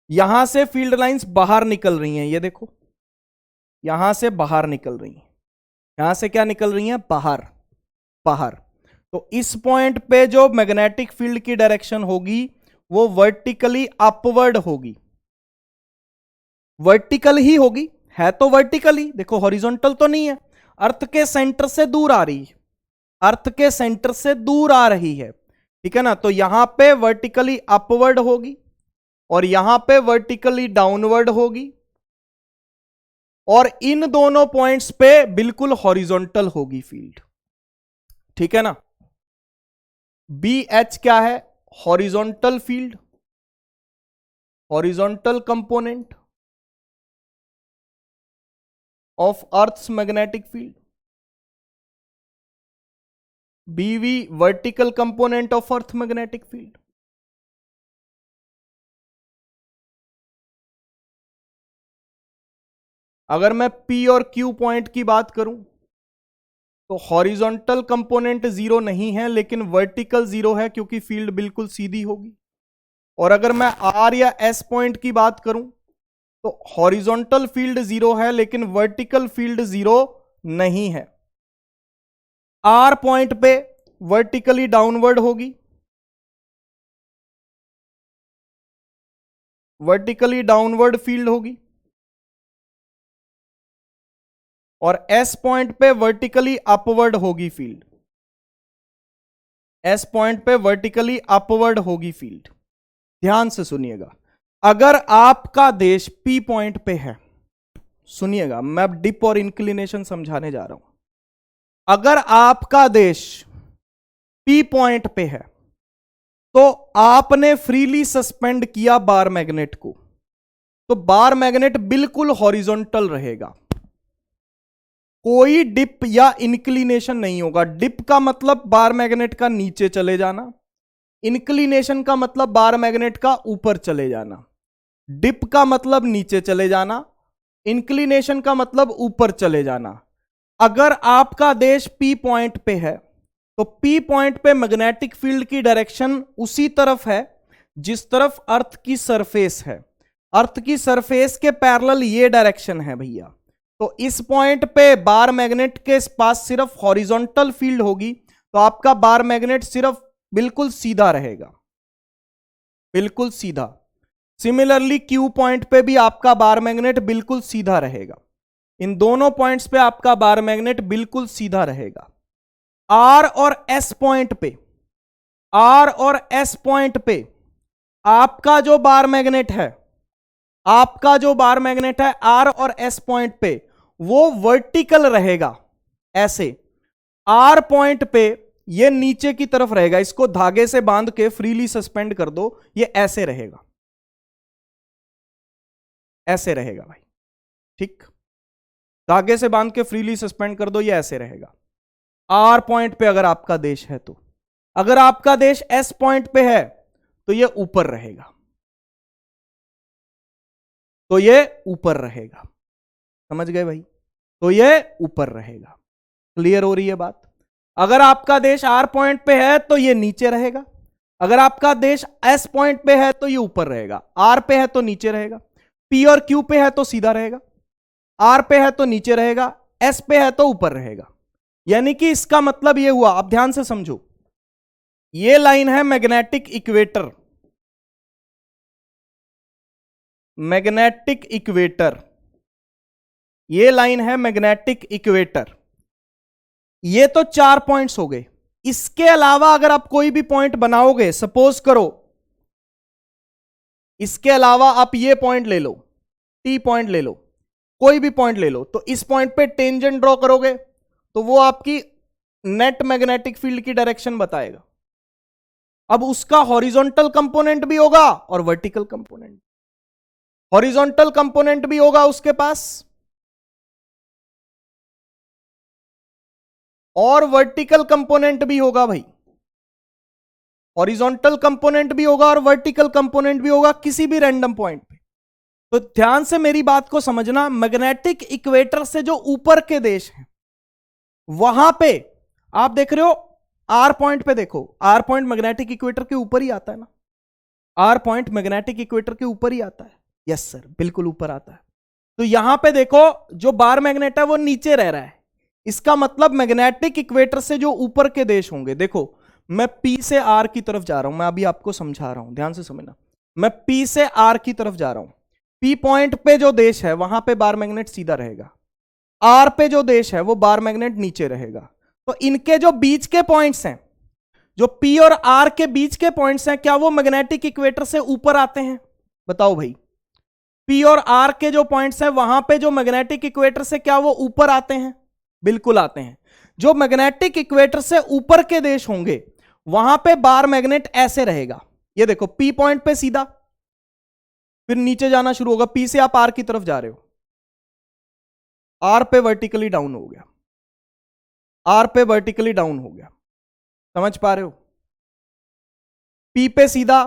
Speaker 1: यहां से फील्ड लाइंस बाहर निकल रही हैं, ये देखो, यहां से बाहर निकल रही हैं। यहां से क्या निकल रही हैं? बाहर, बाहर। तो इस पॉइंट पे जो मैग्नेटिक फील्ड की डायरेक्शन होगी वो वर्टिकली अपवर्ड होगी। वर्टिकल ही होगी, है तो वर्टिकल ही। देखो, हॉरिजॉन्टल तो नहीं है, अर्थ के सेंटर से दूर आ रही है, अर्थ के सेंटर से दूर आ रही है। ठीक है ना? तो यहां पे वर्टिकली अपवर्ड होगी और यहां पे वर्टिकली डाउनवर्ड होगी और इन दोनों पॉइंट्स पे बिल्कुल हॉरिजॉन्टल होगी फील्ड। ठीक है ना? BH क्या है? Horizontal field, horizontal component of Earth's magnetic field. BV, vertical component of Earth magnetic field. अगर मैं P और Q पॉइंट की बात करूं तो हॉरिजॉन्टल कंपोनेंट जीरो नहीं है लेकिन वर्टिकल जीरो है क्योंकि फील्ड बिल्कुल सीधी होगी। और अगर मैं R या S पॉइंट की बात करूं तो हॉरिजॉन्टल फील्ड जीरो है लेकिन वर्टिकल फील्ड जीरो नहीं है। R पॉइंट पे वर्टिकली डाउनवर्ड होगी, वर्टिकली डाउनवर्ड फील्ड होगी और S पॉइंट पे वर्टिकली अपवर्ड होगी फील्ड। S पॉइंट पे वर्टिकली अपवर्ड होगी फील्ड। ध्यान से सुनिएगा, अगर आपका देश P पॉइंट पे है, सुनिएगा मैं डिप और इंक्लिनेशन समझाने जा रहा हूं। अगर आपका देश P पॉइंट पे है तो आपने फ्रीली सस्पेंड किया बार मैग्नेट को, तो बार मैग्नेट बिल्कुल हॉरिजॉन्टल रहेगा, कोई डिप या इंक्लिनेशन नहीं होगा। डिप का मतलब बार मैग्नेट का नीचे चले जाना, इंक्लिनेशन का मतलब बार मैग्नेट का ऊपर चले जाना। डिप का मतलब नीचे चले जाना, इंक्लिनेशन का मतलब ऊपर चले जाना। अगर आपका देश P पॉइंट पे है तो P पॉइंट पे मैग्नेटिक फील्ड की डायरेक्शन उसी तरफ है जिस तरफ अर्थ की सरफेस है। अर्थ की सरफेस के पैरेलल ये डायरेक्शन है भैया। तो इस पॉइंट पे बार मैग्नेट के पास सिर्फ हॉरिजॉन्टल फील्ड होगी, तो आपका बार मैग्नेट सिर्फ बिल्कुल सीधा रहेगा, बिल्कुल सीधा। सिमिलरली Q पॉइंट पे भी आपका बार मैग्नेट बिल्कुल सीधा रहेगा। इन दोनों पॉइंट्स पे आपका बार मैग्नेट बिल्कुल सीधा रहेगा। R और S पॉइंट पे, R और S पॉइंट पे आपका जो बार मैग्नेट है, आपका जो बार मैग्नेट है आर और एस पॉइंट पे, वो वर्टिकल रहेगा ऐसे। आर पॉइंट पे ये नीचे की तरफ रहेगा, इसको धागे से बांध के फ्रीली सस्पेंड कर दो, ये ऐसे रहेगा, ऐसे रहेगा भाई, ठीक। धागे से बांध के फ्रीली सस्पेंड कर दो, ये ऐसे रहेगा। आर पॉइंट पे अगर आपका देश है तो, अगर आपका देश एस पॉइंट पे है तो ये ऊपर रहेगा, तो ये ऊपर रहेगा, समझ गए भाई? तो ये ऊपर रहेगा। क्लियर हो रही है बात? अगर आपका देश आर पॉइंट पे है तो ये नीचे रहेगा, अगर आपका देश एस पॉइंट पे है तो ये ऊपर रहेगा, आर पे है तो नीचे रहेगा, पी और क्यू पे है तो सीधा रहेगा, आर पे है तो नीचे रहेगा, एस पे है तो ऊपर रहेगा। यानी कि इसका मतलब ये हुआ, आप ध्यान से समझो, ये लाइन है मैग्नेटिक इक्वेटर, मैग्नेटिक इक्वेटर, ये लाइन है मैग्नेटिक इक्वेटर। ये तो 4 पॉइंट्स हो गए। इसके अलावा अगर आप कोई भी पॉइंट बनाओगे, सपोज करो इसके अलावा आप ये पॉइंट ले लो, टी पॉइंट ले लो, कोई भी पॉइंट ले लो, तो इस पॉइंट पे टेंजेंट ड्रॉ करोगे तो वो आपकी नेट मैग्नेटिक फील्ड की डायरेक्शन बताएगा। अब उसका हॉरिजॉन्टल कंपोनेंट भी होगा और वर्टिकल कंपोनेंट, हॉरिजॉन्टल कंपोनेंट भी होगा उसके पास और वर्टिकल कंपोनेंट भी होगा भाई, हॉरिजॉन्टल कंपोनेंट भी होगा और वर्टिकल कंपोनेंट भी होगा किसी भी रैंडम पॉइंट पे। तो ध्यान से मेरी बात को समझना, मैग्नेटिक इक्वेटर से जो ऊपर के देश हैं वहां पे आप देख रहे हो, आर पॉइंट पे देखो, आर पॉइंट मैग्नेटिक इक्वेटर के ऊपर ही आता है ना, आर पॉइंट मैग्नेटिक इक्वेटर के ऊपर ही आता है। यस सर, बिल्कुल ऊपर आता है। तो यहां पे देखो जो बार मैग्नेट है वो नीचे रह रहा है, इसका मतलब मैग्नेटिक इक्वेटर से जो ऊपर के देश होंगे, देखो मैं पी से आर की तरफ जा रहा हूं, मैं अभी आपको समझा रहा हूं, ध्यान से समझना, मैं पी से आर की तरफ जा रहा हूं। पी पॉइंट पे जो देश है वहां पे बार मैग्नेट सीधा रहेगा, आर पे जो देश है वो बार मैग्नेट नीचे रहेगा। तो इनके जो बीच के पॉइंट्स हैं, जो पी और आर के बीच के पॉइंट्स हैं, क्या वो मैग्नेटिक इक्वेटर से ऊपर आते हैं? बताओ भाई, पी और आर के जो पॉइंट्स हैं वहां पे जो मैग्नेटिक इक्वेटर से क्या वो ऊपर आते हैं? बिल्कुल आते हैं। जो मैग्नेटिक इक्वेटर से ऊपर के देश होंगे वहां पे बार मैग्नेट ऐसे रहेगा, ये देखो पी पॉइंट पे सीधा, फिर नीचे जाना शुरू होगा, पी से आप आर की तरफ जा रहे हो, आर पे वर्टिकली डाउन हो गया, आर पे वर्टिकली डाउन हो गया, समझ पा रहे हो? पी पे सीधा,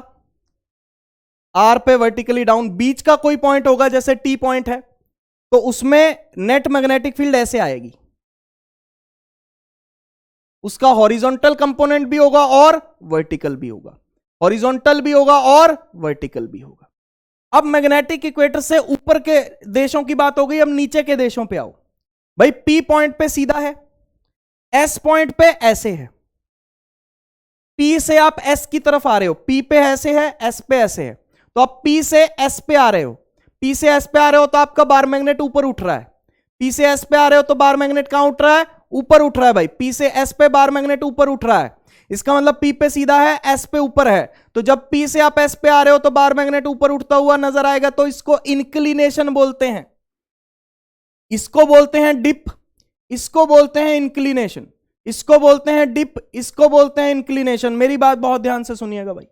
Speaker 1: आर पे वर्टिकली डाउन, बीच का कोई पॉइंट होगा जैसे टी पॉइंट है तो उसमें नेट मैग्नेटिक फील्ड ऐसे आएगी, उसका हॉरिजॉन्टल कंपोनेंट भी होगा और वर्टिकल भी होगा, हॉरिजॉन्टल भी होगा और वर्टिकल भी होगा। अब मैग्नेटिक इक्वेटर से ऊपर के देशों की बात हो गई, अब नीचे के देशों पे आओ भाई। पी पॉइंट पे सीधा है, एस पॉइंट पे ऐसे है, पी से आप एस की तरफ आ रहे हो, पी पे ऐसे है, एस पे ऐसे है, तो आप पी से एस पे आ रहे हो, पी से एस पे आ रहे हो तो आपका बार मैग्नेट ऊपर उठ रहा है, पी से एस पे आ रहे हो तो बार मैग्नेट कहां उठ रहा है? ऊपर उठ रहा है भाई, पी से एस पे बार मैग्नेट ऊपर उठ रहा है, इसका मतलब पी पे सीधा है, एस पे ऊपर है, तो जब पी से आप एस पे आ रहे हो तो बार मैग्नेट ऊपर उठता हुआ नजर आएगा, तो इसको इंक्लिनेशन बोलते हैं, इसको बोलते हैं डिप, इसको बोलते हैं इंक्लिनेशन, इसको बोलते हैं डिप, इसको बोलते हैं इंक्लिनेशन। मेरी बात बहुत ध्यान से सुनिएगा भाई,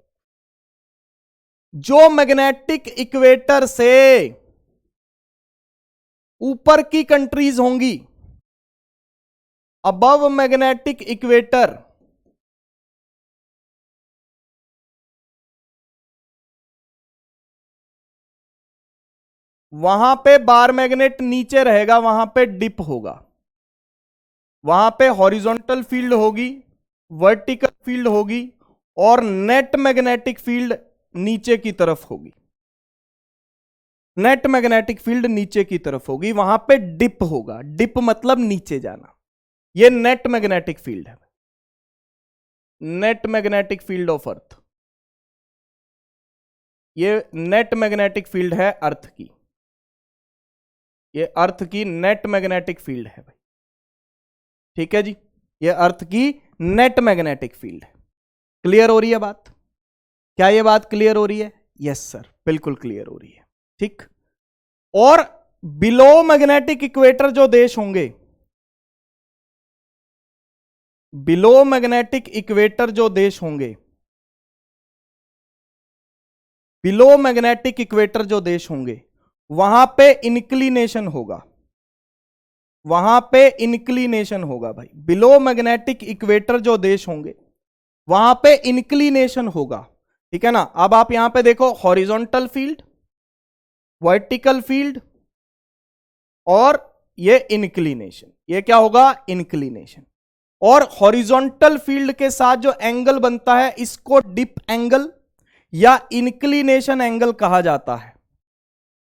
Speaker 1: जो मैग्नेटिक इक्वेटर से ऊपर की कंट्रीज होंगी, अबव मैग्नेटिक इक्वेटर, वहां पे बार मैग्नेट नीचे रहेगा, वहां पे डिप होगा, वहां पे हॉरिजॉन्टल फील्ड होगी, वर्टिकल फील्ड होगी और नेट मैग्नेटिक फील्ड नीचे की तरफ होगी, नेट मैग्नेटिक फील्ड नीचे की तरफ होगी, वहां पे डिप होगा, डिप मतलब नीचे जाना, ये नेट मैग्नेटिक फील्ड है, net magnetic field of earth, ये नेट मैग्नेटिक फील्ड है अर्थ की, ये अर्थ की नेट मैग्नेटिक फील्ड है भाई, ठीक है जी, ये अर्थ की नेट मैग्नेटिक फील्ड है। क्लियर हो रही है बात? क्या ये बात क्लियर हो रही है? यस सर, बिल्कुल क्लियर हो रही है। ठीक, और बिलो मैग्नेटिक इक्वेटर जो देश होंगे, बिलो मैग्नेटिक इक्वेटर जो देश होंगे, बिलो मैग्नेटिक इक्वेटर जो देश होंगे, वहां पे इंक्लिनेशन होगा, वहां पे इंक्लिनेशन होगा भाई। बिलो मैग्नेटिक इक्वेटर जो देश होंगे वहां पे इंक्लिनेशन होगा। ठीक है ना। अब आप यहां पे देखो, हॉरिजॉन्टल फील्ड, वर्टिकल फील्ड और ये इंक्लिनेशन, ये क्या होगा, इंक्लिनेशन। और हॉरिजॉन्टल फील्ड के साथ जो एंगल बनता है इसको डिप एंगल या इंक्लिनेशन एंगल कहा जाता है।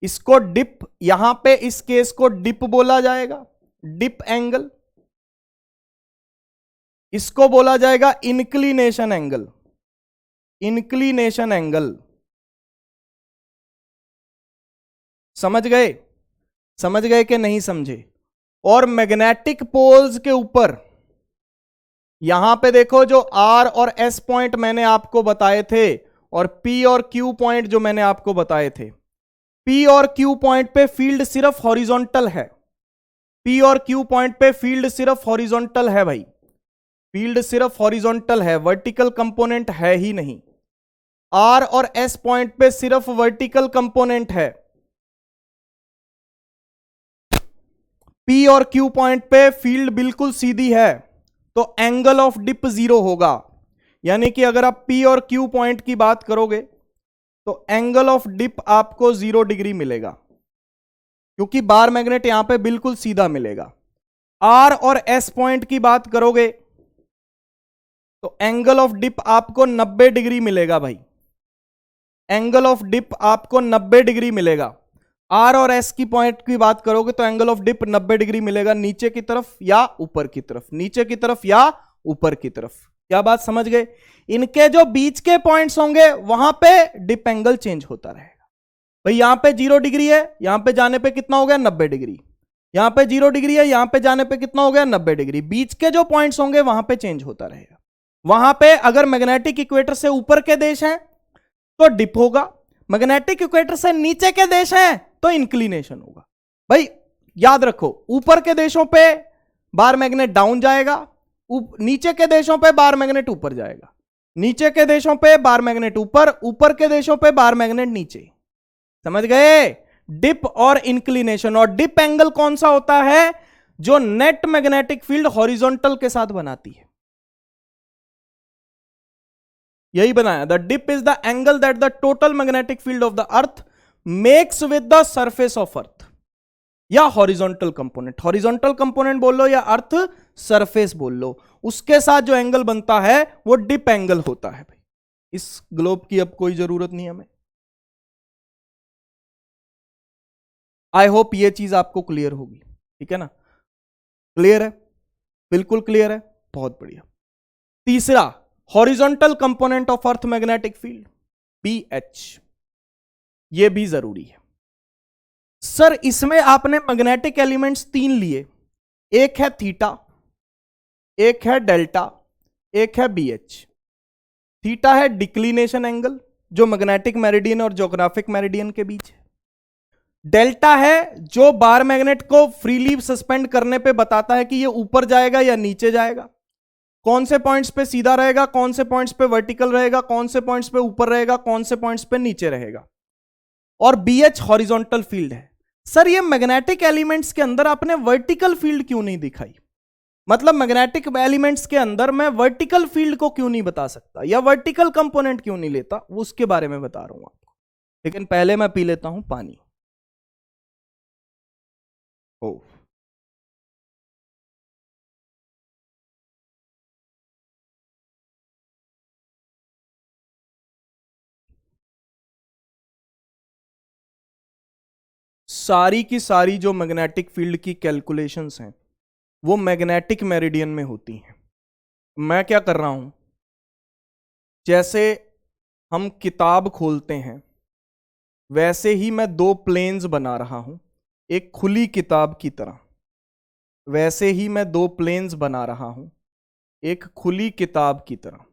Speaker 1: इसको डिप, यहां पे इस केस को डिप बोला जाएगा, डिप एंगल। इसको बोला जाएगा इंक्लिनेशन एंगल, इंक्लिनेशन एंगल। समझ गए, समझ गए कि नहीं समझे। और मैग्नेटिक पोल्स के ऊपर यहां पे देखो, जो आर और एस पॉइंट मैंने आपको बताए थे और पी और क्यू पॉइंट जो मैंने आपको बताए थे, पी और क्यू पॉइंट पे फील्ड सिर्फ हॉरिजॉन्टल है। पी और क्यू पॉइंट पे फील्ड सिर्फ हॉरिजॉन्टल है भाई, फील्ड सिर्फ हॉरिजॉन्टल है, वर्टिकल कंपोनेंट है ही नहीं। आर और एस पॉइंट पे सिर्फ वर्टिकल कंपोनेंट है। पी और क्यू पॉइंट पे फील्ड बिल्कुल सीधी है, तो एंगल ऑफ डिप 0 होगा। यानी कि अगर आप पी और क्यू पॉइंट की बात करोगे तो एंगल ऑफ डिप आपको 0 डिग्री मिलेगा, क्योंकि बार मैग्नेट यहां पे बिल्कुल सीधा मिलेगा। आर और एस पॉइंट की बात करोगे तो एंगल ऑफ डिप आपको 90 डिग्री मिलेगा भाई, एंगल ऑफ डिप आपको 90 डिग्री मिलेगा। आर और एस की पॉइंट की बात करोगे तो एंगल ऑफ डिप 90 डिग्री मिलेगा, नीचे की तरफ या ऊपर की तरफ, नीचे की तरफ या ऊपर की तरफ। क्या बात समझ गए। इनके जो बीच के पॉइंट्स होंगे वहां पे डिप एंगल चेंज होता रहेगा भाई। यहां पे 0 डिग्री है, यहां पे जाने पे कितना हो गया, 90 डिग्री। यहां पे 0 डिग्री है, यहां पे जाने पे कितना हो गया, 90 डिग्री। बीच के जो पॉइंट्स होंगे वहां पे चेंज होता रहेगा। वहां पे अगर मैग्नेटिक इक्वेटर से ऊपर के देश हैं तो डिप होगा, मैग्नेटिक इक्वेटर से नीचे के देश हैं तो इंक्लिनेशन होगा। भाई याद रखो, ऊपर के देशों पे बार मैग्नेट डाउन जाएगा, नीचे के देशों पे बार मैग्नेट ऊपर जाएगा, नीचे के देशों पे बार मैग्नेट ऊपर, ऊपर के देशों पे बार मैग्नेट नीचे। समझ गए, डिप और इंक्लिनेशन। और डिप एंगल कौन सा होता है, जो नेट मैग्नेटिक फील्ड हॉरिजॉन्टल के साथ बनाती है, यही बनाया। The dip is the angle that the total magnetic field of the earth makes with the surface of earth, या हॉरिजॉन्टल कंपोनेंट, हॉरिजॉन्टल कंपोनेंट बोल लो या अर्थ सरफेस बोल लो, उसके साथ जो एंगल बनता है वो डिप एंगल होता है भाई। इस ग्लोब की अब कोई जरूरत नहीं हमें। आई होप ये चीज आपको क्लियर होगी, ठीक है ना। क्लियर है, बिल्कुल क्लियर है, बहुत बढ़िया। तीसरा, horizontal component of earth magnetic field, BH, ये भी जरूरी है। सर इसमें आपने मैग्नेटिक एलिमेंट्स 3 लिए, एक है थीटा, एक है डेल्टा, एक है BH। थीटा है डिक्लिनेशन एंगल जो मैग्नेटिक मेरिडियन और ज्योग्राफिक मेरिडियन के बीच है। डेल्टा है जो बार मैग्नेट को फ्रीली सस्पेंड करने पे बताता है कि ये ऊपर जाएगा या नीचे जाएगा, कौन से पॉइंट्स पे सीधा रहेगा, कौन से पॉइंट्स पे वर्टिकल रहेगा, कौन से पॉइंट्स पे ऊपर रहेगा, कौन से पॉइंट्स पे नीचे रहेगा। और BH हॉरिजॉन्टल फील्ड है। सर ये मैग्नेटिक एलिमेंट्स के अंदर आपने वर्टिकल फील्ड क्यों नहीं दिखाई, मतलब मैग्नेटिक एलिमेंट्स के अंदर मैं वर्टिकल फील्ड को क्यों नहीं बता सकता, या वर्टिकल कंपोनेंट क्यों नहीं लेता, उसके बारे में बता रहा हूं आपको। लेकिन पहले मैं पी लेता हूं पानी। ओ सारी की सारी जो मैग्नेटिक फील्ड की कैलकुलेशंस हैं वो मैग्नेटिक मेरिडियन में होती हैं। मैं क्या कर रहा हूं, जैसे हम किताब खोलते हैं वैसे ही मैं 2 प्लेन्स बना रहा हूं, एक खुली किताब की तरह। वैसे ही मैं 2 प्लेन्स बना रहा हूं, एक खुली किताब की तरह।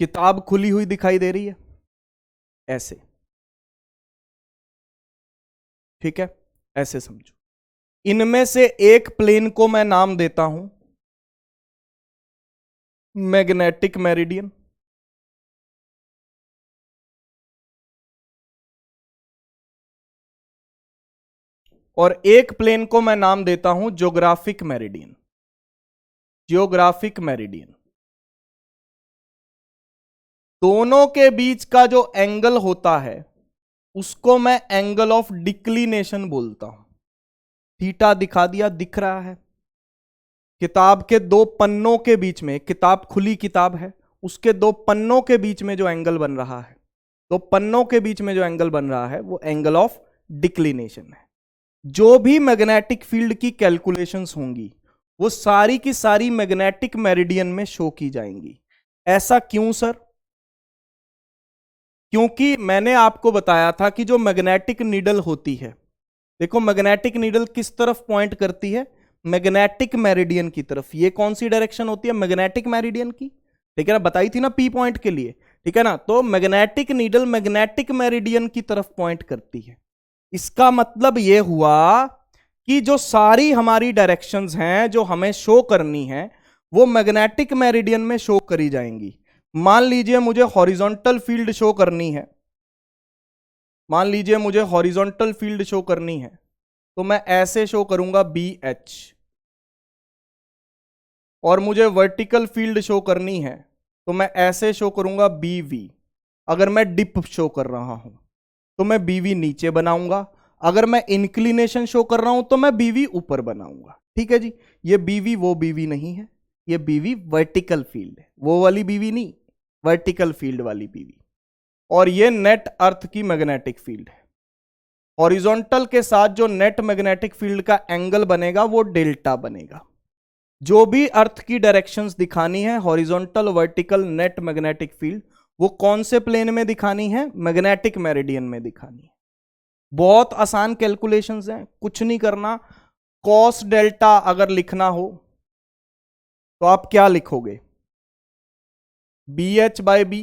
Speaker 1: किताब खुली हुई दिखाई दे रही है ऐसे, ठीक है, ऐसे समझो। इनमें से एक प्लेन को मैं नाम देता हूं मैग्नेटिक मेरिडियन, और एक प्लेन को मैं नाम देता हूं ज्योग्राफिक मेरिडियन, ज्योग्राफिक मेरिडियन। दोनों के बीच का जो एंगल होता है उसको मैं एंगल ऑफ डिक्लिनेशन बोलता हूं। थीटा दिखा दिया, दिख रहा है। किताब के दो पन्नों के बीच में, किताब खुली किताब है, उसके दो पन्नों के बीच में जो एंगल बन रहा है, दो पन्नों के बीच में जो एंगल बन रहा है वो एंगल ऑफ डिक्लिनेशन है। जो भी मैग्नेटिक फील्ड की कैलकुलेशंस होंगी वो सारी की सारी मैग्नेटिक मेरिडियन में शो की जाएंगी। ऐसा क्यों सर? क्योंकि मैंने आपको बताया था कि जो मैग्नेटिक नीडल होती है, देखो मैग्नेटिक नीडल किस तरफ पॉइंट करती है? मैग्नेटिक मेरिडियन की तरफ। ये कौन सी डायरेक्शन होती है? मैग्नेटिक मेरिडियन की, ठीक है ना, बताई थी ना पी पॉइंट के लिए, ठीक है ना। तो मैग्नेटिक नीडल मैग्नेटिक मेरिडियन की तरफ पॉइंट करती है। इसका मतलब यह हुआ कि जो सारी हमारी डायरेक्शंस हैं जो हमें शो करनी है वो मैग्नेटिक मेरिडियन में शो करी जाएंगी। मान लीजिए मुझे हॉरिजॉन्टल फील्ड शो करनी है, मान लीजिए मुझे हॉरिजॉन्टल फील्ड शो करनी है, तो मैं ऐसे शो करूंगा BH, और मुझे वर्टिकल फील्ड शो करनी है तो मैं ऐसे शो करूंगा BV। अगर मैं डिप शो कर रहा हूं तो मैं BV नीचे बनाऊंगा, अगर मैं इंक्लिनेशन शो कर रहा हूं तो मैं BV ऊपर बनाऊंगा, ठीक है जी। ये BV वो BV नहीं है, ये BV वर्टिकल फील्ड है, वो वाली BV नहीं, वर्टिकल फील्ड वाली BV। और ये नेट अर्थ की मैग्नेटिक फील्ड है। हॉरिजॉन्टल के साथ जो नेट मैग्नेटिक फील्ड का एंगल बनेगा वो डेल्टा बनेगा। जो भी अर्थ की डायरेक्शंस दिखानी है, horizontal, vertical, net magnetic field, वो कौन से प्लेन में दिखानी है? मैग्नेटिक मेरिडियन में दिखानी है। बहुत आसान कैलकुलेशंस हैं, कुछ नहीं करना। कॉस डेल्टा अगर लिखना हो तो आप क्या लिखोगे? BH by B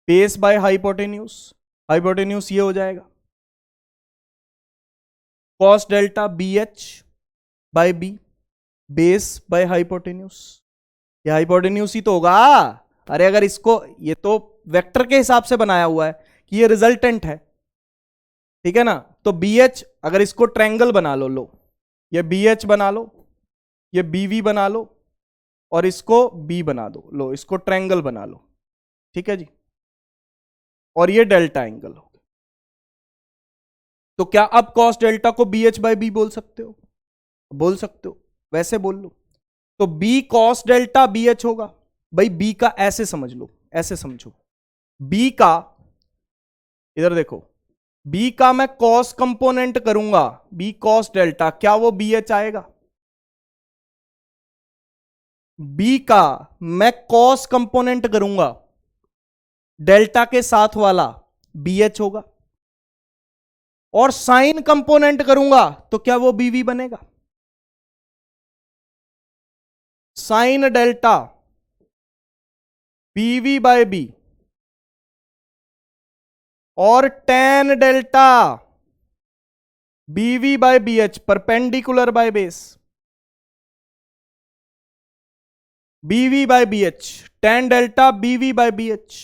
Speaker 1: base by hypotenuse, hypotenuse ये हो जाएगा cos delta BH by B base by hypotenuse. ये हाइपोटेन्यूज ही तो होगा। अरे अगर इसको, ये तो वेक्टर के हिसाब से बनाया हुआ है कि ये रिजल्टेंट है, ठीक है ना। तो BH, अगर इसको ट्रायंगल बना लो, ये BH बना लो, ये BV बना लो, और इसको B बना दो, लो इसको ट्रायंगल बना लो, ठीक है जी। और ये डेल्टा एंगल हो। तो क्या अब कॉस डेल्टा को BH बाय B बोल सकते हो? बोल सकते हो, वैसे बोल लो। तो B कॉस डेल्टा BH होगा। भाई B का ऐसे समझ लो, ऐसे समझो, B का, इधर देखो, B का मैं कॉस कंपोनेंट करूंगा, B कॉस डेल्टा, क्या वो BH आएगा? B का मैं कॉस कंपोनेंट करूंगा डेल्टा के साथ वाला, BH होगा। और साइन कंपोनेंट करूंगा तो क्या वो BV बनेगा? Sine delta BV by B और tan delta BV by BH, perpendicular by base, BV by BH, tan delta BV by BH,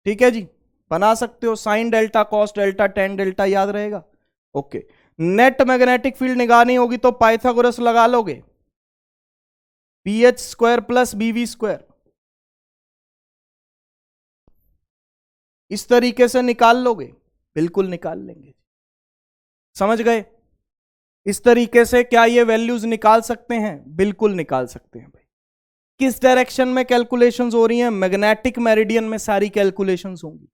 Speaker 1: ठीक है जी। बना सकते हो, sine delta, cos delta, tan delta, याद रहेगा। ओके, नेट मैग्नेटिक फील्ड निकालनी होगी तो पाइथागोरस लगा लोगे, BH square plus BV square, इस तरीके से निकाल लोगे, बिल्कुल निकाल लेंगे। समझ गए? इस तरीके से क्या ये वैल्यूज निकाल सकते हैं? बिल्कुल निकाल सकते हैं भाई। किस डायरेक्शन में कैलकुलेशंस हो रही हैं? मैग्नेटिक मेरिडियन में सारी कैलकुलेशंस होंगी।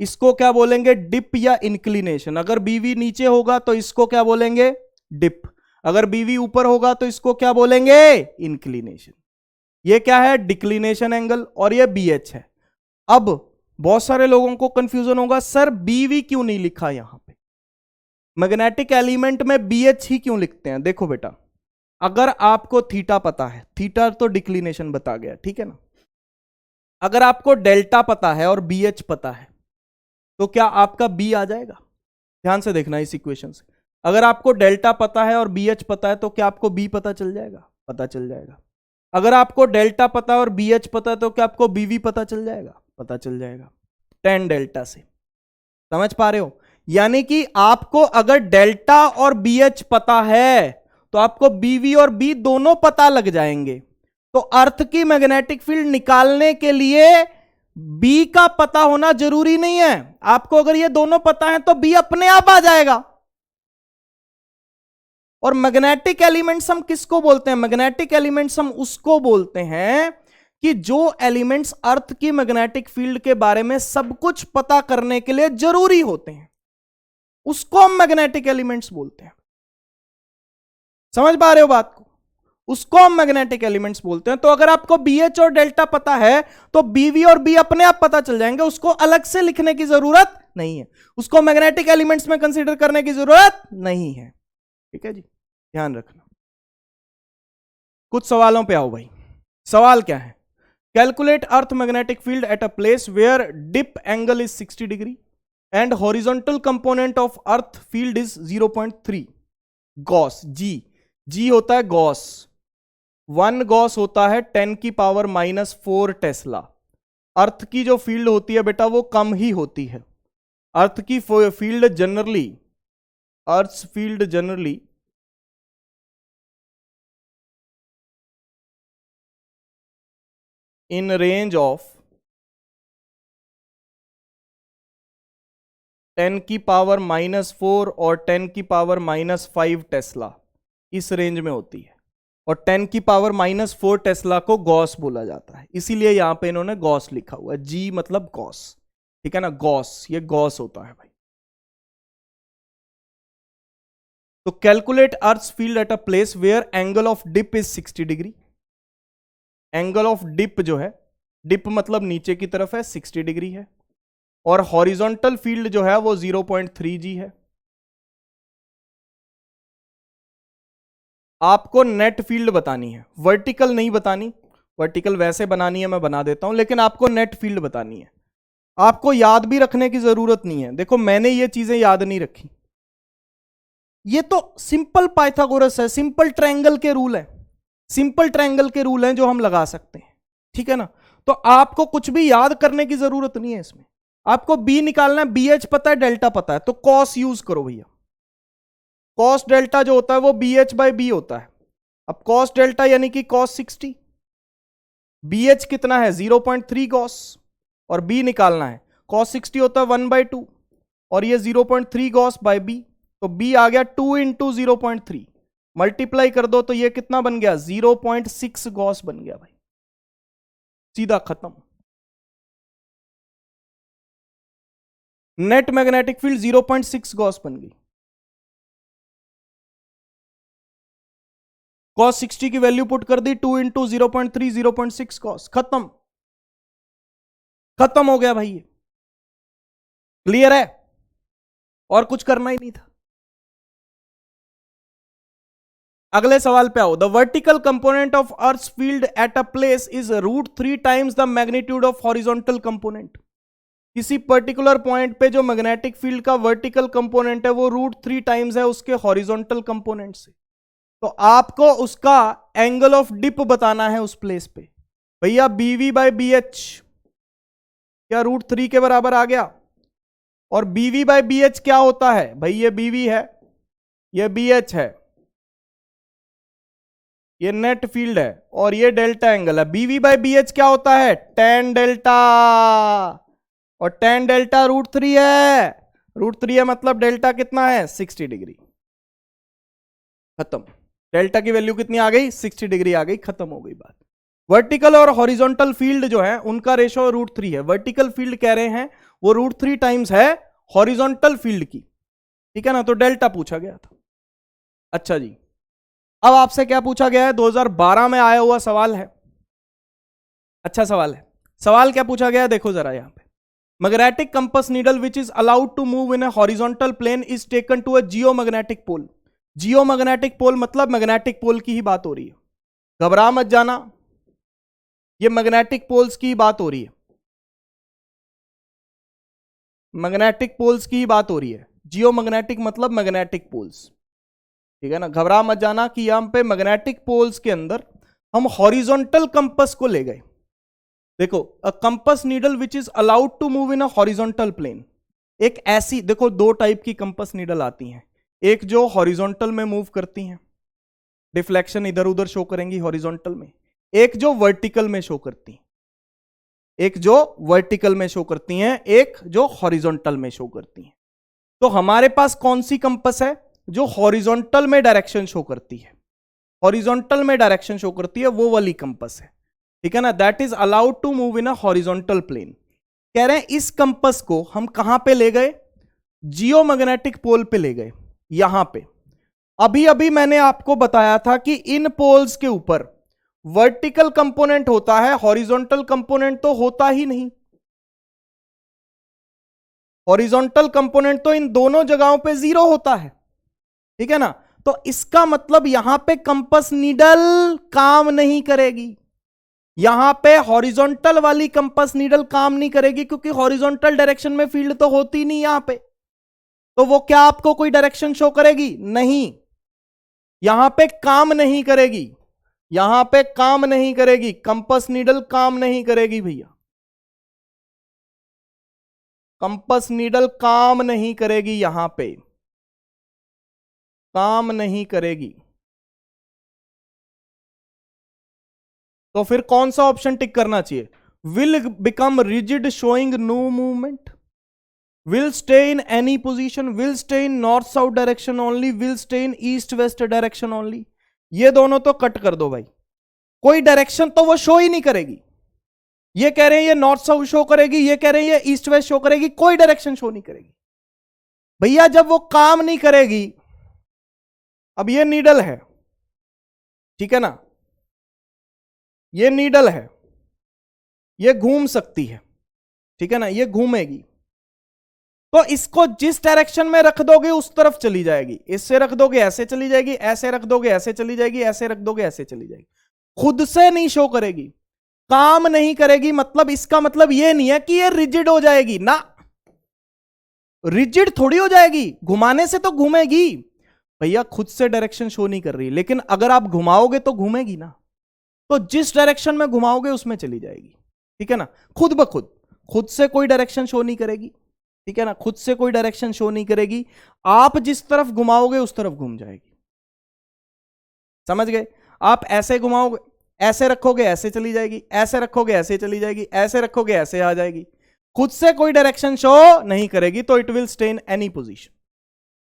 Speaker 1: इसको क्या बोलेंगे? डिप या इंक्लिनेशन। अगर BV नीचे होगा तो इसको क्या बोलेंगे? डिप। अगर BV ऊपर होगा तो इसको क्या बोलेंगे? इंक्लिनेशन। ये क्या है? डिक्लिनेशन एंगल, और ये BH है। अब बहुत सारे लोगों को कंफ्यूजन होगा, सर BV क्यों नहीं लिखा यहां पे? मैग्नेटिक एलिमेंट में BH ही क्यों लिखते हैं? देखो बेटा, अगर आपको थीटा पता है, थीटा तो डिक्लिनेशन बता गया, ठीक है ना। अगर आपको डेल्टा पता है और बी एच पता है तो क्या आपका बी आ जाएगा? ध्यान से देखना इस इक्वेशन से। अगर आपको डेल्टा पता है और बी एच पता है तो क्या आपको बी पता चल जाएगा? पता चल जाएगा। अगर आपको डेल्टा पता है और बी एच पता है तो क्या आपको बीवी पता चल जाएगा? पता चल जाएगा tan डेल्टा से। समझ पा रहे हो? यानी कि आपको अगर डेल्टा और बी एच पता है तो आपको बीवी और बी दोनों पता लग जाएंगे। तो अर्थ की मैग्नेटिक फील्ड निकालने के लिए बी का पता होना जरूरी नहीं है। आपको अगर ये दोनों पता है तो बी अपने आप आ जाएगा। और मैग्नेटिक एलिमेंट्स हम किसको बोलते हैं? मैग्नेटिक एलिमेंट्स हम उसको बोलते हैं कि जो एलिमेंट्स अर्थ की मैग्नेटिक फील्ड के बारे में सब कुछ पता करने के लिए जरूरी होते हैं, उसको हम मैग्नेटिक एलिमेंट्स बोलते हैं। समझ पा रहे हो बात को? उसको हम मैग्नेटिक एलिमेंट्स बोलते हैं। तो अगर आपको बी एच और डेल्टा पता है तो बीवी और बी अपने आप पता चल जाएंगे, उसको अलग से लिखने की जरूरत नहीं है, उसको मैग्नेटिक एलिमेंट्स में कंसीडर करने की जरूरत नहीं है। ठीक है जी, ध्यान रखना। कुछ सवालों पे आओ भाई। सवाल क्या है? Calculate earth magnetic field at a place where dip angle is 60 degree and horizontal component of earth field is 0.3 gauss. G होता है गॉस। 1 गॉस होता है 10 की पावर -4 टेस्ला। अर्थ की जो फील्ड होती है बेटा वो कम ही होती है। अर्थ की field generally, earth field generally in range of 10 की पावर -4 और 10 की पावर -5 टेस्ला, इस रेंज में होती है। और 10 की पावर -4 टेस्ला को गॉस बोला जाता है, इसीलिए यहां पे इन्होंने गॉस लिखा हुआ है। जी मतलब गॉस, ठीक है ना, गॉस, ये गॉस होता है भाई। तो calculate earth field at a place where angle of dip is 60 degree. Angle of dip जो है, डिप मतलब नीचे की तरफ है, 60 डिग्री है। और हॉरिजॉन्टल फील्ड जो है वो 0.3 जी है। आपको नेट फील्ड बतानी है, वर्टिकल नहीं बतानी। वर्टिकल वैसे बनानी है, मैं बना देता हूं, लेकिन आपको नेट फील्ड बतानी है। आपको याद भी रखने की जरूरत नहीं है। देखो मैंने ये चीजें याद नहीं रखी, ये तो सिंपल पाइथागोरस है, सिंपल ट्रायंगल के रूल है, सिंपल ट्रायंगल के रूल हैं जो हम लगा सकते हैं, ठीक है ना। तो आपको कुछ भी याद करने की जरूरत नहीं है इसमें। आपको बी निकालना है, बी एच पता है, डेल्टा पता है, तो कॉस यूज करो भैया। कॉस डेल्टा जो होता है वो बी एच बाई बी होता है। अब कॉस डेल्टा यानी कि कॉस 60, बी एच कितना है 0.3 कॉस, और बी निकालना है, कॉस 60 होता है 1/2 और ये 0.3 कॉस बाय बी, तो बी आ गया 2 इंटू 0.3, मल्टीप्लाई कर दो तो ये कितना बन गया 0.6 गॉस बन गया भाई, सीधा खत्म। नेट मैग्नेटिक फील्ड 0.6 गॉस बन गई। कॉस 60 की वैल्यू पुट कर दी, 2 इंटू 0.3, 0.6 कॉस, खत्म, खत्म हो गया भाई। ये क्लियर है? और कुछ करना ही नहीं था। अगले सवाल पे आओ। The vertical component of earth field at a place is √3 times the magnitude of horizontal component. किसी पर्टिकुलर पॉइंट पे जो मैग्नेटिक फील्ड का वर्टिकल कंपोनेंट है वो √3 टाइम्स है उसके हॉरिजॉन्टल कंपोनेंट से। तो आपको उसका एंगल ऑफ डिप बताना है उस प्लेस पे। भैया बीवी बाई बी एच क्या √3 के बराबर आ गया? और बीवी बाई बी एच क्या होता है भाई? ये बीवी है, ये बी एच है, ये नेट फील्ड है, और ये डेल्टा एंगल है। बीवी बाई बी एच क्या होता है? tan डेल्टा, और tan डेल्टा √3 है। √3 है मतलब डेल्टा कितना है 60 डिग्री, खत्म। डेल्टा की वैल्यू कितनी आ गई 60 डिग्री आ गई, खत्म हो गई बात। वर्टिकल और हॉरिजॉन्टल फील्ड जो है उनका रेशो √3 है। वर्टिकल फील्ड कह रहे हैं वो √3 टाइम्स है हॉरिजॉन्टल फील्ड की, ठीक है ना। तो डेल्टा पूछा गया था। अच्छा जी, अब आपसे क्या पूछा गया है? 2012 में आया हुआ सवाल है, अच्छा सवाल है। सवाल क्या पूछा गया है देखो जरा यहां पे। Magnetic compass needle which is allowed to move in a horizontal plane is taken to a geomagnetic pole. Geomagnetic pole मतलब मैग्नेटिक पोल की ही बात हो रही है, घबरा मत जाना, ये मैग्नेटिक पोल्स की बात हो रही है, मैग्नेटिक पोल्स की बात हो रही है। जियो मैग्नेटिक मतलब मैग्नेटिक पोल्स, ठीक है ना, घबरा मत जाना कि यहां पे मैग्नेटिक पोल्स के अंदर हम हॉरिजॉन्टल कंपास को ले गए। देखो, a compass needle which is allowed to move in a horizontal plane, एक ऐसी, देखो दो टाइप की कंपास नीडल आती हैं, एक जो हॉरिजॉन्टल में मूव करती हैं, डिफ्लेक्शन इधर उधर शो करेंगी हॉरिजॉन्टल में, एक जो वर्टिकल में शो करती हैं, एक जो वर्टिकल में शो करती हैं, एक जो हॉरिजॉन्टल में शो करती हैं। तो हमारे पास कौन सी कंपास है जो हॉरिजॉन्टल में डायरेक्शन शो करती है, हॉरिजॉन्टल में डायरेक्शन शो करती है, वो वाली कंपास है, ठीक है ना, that is allowed to move in a horizontal plane. कह रहे हैं इस कंपास को हम कहां पे ले गए, जियो मैग्नेटिक पोल पे ले गए, यहां पे। अभी अभी मैंने आपको बताया था कि इन पोल्स के ऊपर वर्टिकल कंपोनेंट होता है, हॉरिजॉन्टल कंपोनेंट तो होता ही नहीं, हॉरिजॉन्टल कंपोनेंट तो इन दोनों जगहों पे जीरो होता है, ठीक है ना। तो इसका मतलब यहां पे कंपास नीडल काम नहीं करेगी, यहां पे हॉरिजॉन्टल वाली कंपास नीडल काम नहीं करेगी, क्योंकि हॉरिजॉन्टल डायरेक्शन में फील्ड तो होती नहीं यहां पे, तो वो क्या आपको कोई डायरेक्शन शो करेगी, नहीं, यहां पे काम नहीं करेगी, यहां पे काम नहीं करेगी, कंपास नीडल काम नहीं करेगी भैया, कंपास नीडल काम नहीं करेगी, यहां पे काम नहीं करेगी। तो फिर कौन सा ऑप्शन टिक करना चाहिए, will become rigid showing no movement, will stay in any position, will stay in north south direction only, will stay in east west direction only. ये दोनों तो कट कर दो भाई, कोई डायरेक्शन तो वो शो ही नहीं करेगी, ये कह रहे हैं ये नॉर्थ साउथ शो करेगी, ये कह रहे हैं ये ईस्ट वेस्ट शो करेगी, कोई डायरेक्शन शो नहीं करेगी भैया। जब वो काम नहीं करेगी, अब ये नीडल है, ठीक है ना, ये नीडल है, ये घूम सकती है, ठीक है ना, ये घूमेगी, तो इसको जिस डायरेक्शन में रख दोगे उस तरफ चली जाएगी, इससे रख दोगे ऐसे चली जाएगी, ऐसे रख दोगे ऐसे चली जाएगी, ऐसे रख दोगे ऐसे चली जाएगी, खुद से नहीं शो करेगी, काम नहीं करेगी। मतलब इसका मतलब ये नहीं है कि ये रिजिड हो जाएगी ना, रिजिड थोड़ी हो जाएगी, घुमाने से तो घूमेगी भैया, खुद से डायरेक्शन शो नहीं कर रही, लेकिन अगर आप घुमाओगे तो घूमेगी ना, तो जिस डायरेक्शन में घुमाओगे उसमें चली जाएगी, ठीक है ना, खुद ब खुद, खुद से कोई डायरेक्शन शो नहीं करेगी, ठीक है ना, खुद से कोई डायरेक्शन शो नहीं करेगी, आप जिस तरफ घुमाओगे उस तरफ घूम जाएगी, समझ गए। आप ऐसे घुमाओगे, ऐसे रखोगे ऐसे चली जाएगी, ऐसे रखोगे ऐसे चली जाएगी, ऐसे रखोगे ऐसे आ जाएगी, खुद से कोई डायरेक्शन शो नहीं करेगी, तो it will stay in any position.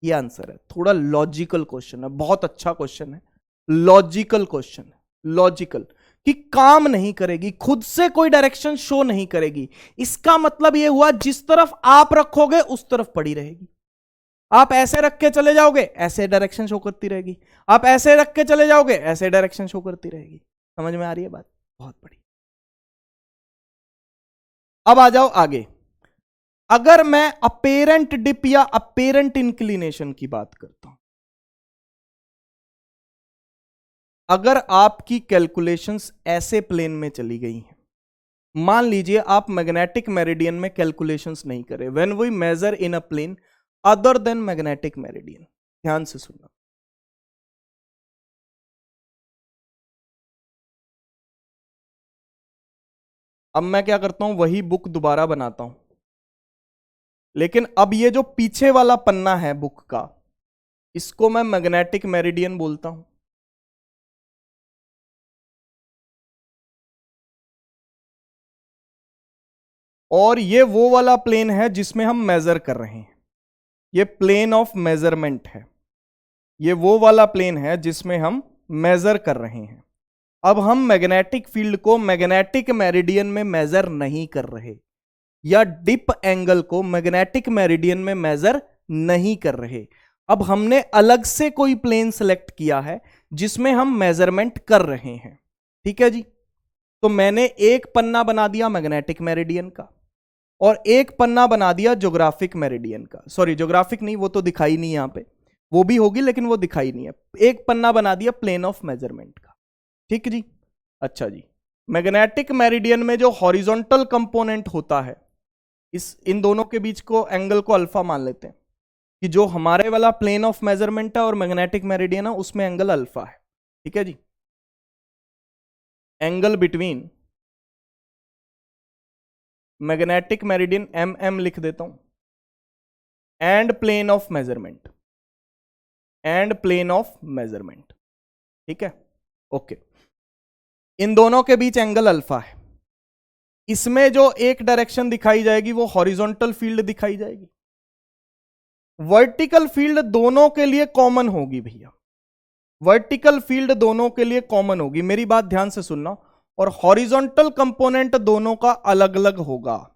Speaker 1: ये आंसर है, थोड़ा लॉजिकल क्वेश्चन है, बहुत अच्छा क्वेश्चन है, लॉजिकल क्वेश्चन है, लॉजिकल, कि काम नहीं करेगी, खुद से कोई डायरेक्शन शो नहीं करेगी, इसका मतलब यह हुआ जिस तरफ आप रखोगे उस तरफ पड़ी रहेगी, आप ऐसे रख के चले जाओगे ऐसे डायरेक्शन शो करती रहेगी, आप ऐसे रख के चले जाओगे ऐसे डायरेक्शन शो करती रहेगी। समझ में आ रही है बात, बहुत बढ़िया। अब आ जाओ आगे, अगर मैं अपेरेंट डिप या अपेरेंट इंक्लिनेशन की बात करता हूं, अगर आपकी कैलकुलेशंस ऐसे प्लेन में चली गई हैं, मान लीजिए आप मैग्नेटिक मेरिडियन में कैलकुलेशंस नहीं करें, when we measure in a plane other than magnetic meridian, ध्यान से सुनना, अब मैं क्या करता हूं, वही बुक दोबारा बनाता हूं, लेकिन अब ये जो पीछे वाला पन्ना है बुक का, इसको मैं मैग्नेटिक मेरिडियन बोलता हूं, और ये वो वाला प्लेन है जिसमें हम मेजर कर रहे हैं, ये प्लेन ऑफ मेजरमेंट है, ये वो वाला प्लेन है जिसमें हम मेजर कर रहे हैं। अब हम मैग्नेटिक फील्ड को मैग्नेटिक मेरिडियन में मेजर नहीं कर रहे, या डिप एंगल को मैग्नेटिक मेरिडियन में मेजर नहीं कर रहे, अब हमने अलग से कोई प्लेन सेलेक्ट किया है जिसमें हम मेजरमेंट कर रहे हैं, ठीक है जी। तो मैंने एक पन्ना बना दिया मैग्नेटिक मेरिडियन का, और एक पन्ना बना दिया ज्योग्राफिक मेरिडियन का, सॉरी ज्योग्राफिक नहीं, वो तो दिखाई नहीं यहां पे, वो भी होगी लेकिन वो दिखाई नहीं है। एक पन्ना बना दिया प्लेन ऑफ मेजरमेंट का, ठीक जी। अच्छा जी, मैग्नेटिक मेरिडियन में जो हॉरिजॉन्टल कंपोनेंट होता है, इन दोनों के बीच को एंगल को अल्फा मान लेते हैं कि जो हमारे वाला प्लेन ऑफ मेजरमेंट है और मैग्नेटिक मेरिडियन है उसमें एंगल अल्फा है, ठीक है जी। Angle between magnetic meridian M लिख देता हूं एंड प्लेन ऑफ मेजरमेंट, ठीक है, ओके। इन दोनों के बीच एंगल अल्फा है। इसमें जो एक डायरेक्शन दिखाई जाएगी वो हॉरिजॉन्टल फील्ड दिखाई जाएगी। वर्टिकल फील्ड दोनों के लिए कॉमन होगी भैया, वर्टिकल फील्ड दोनों के लिए कॉमन होगी, मेरी बात ध्यान से सुनना। और हॉरिजॉन्टल कंपोनेंट दोनों का अलग अलग होगा।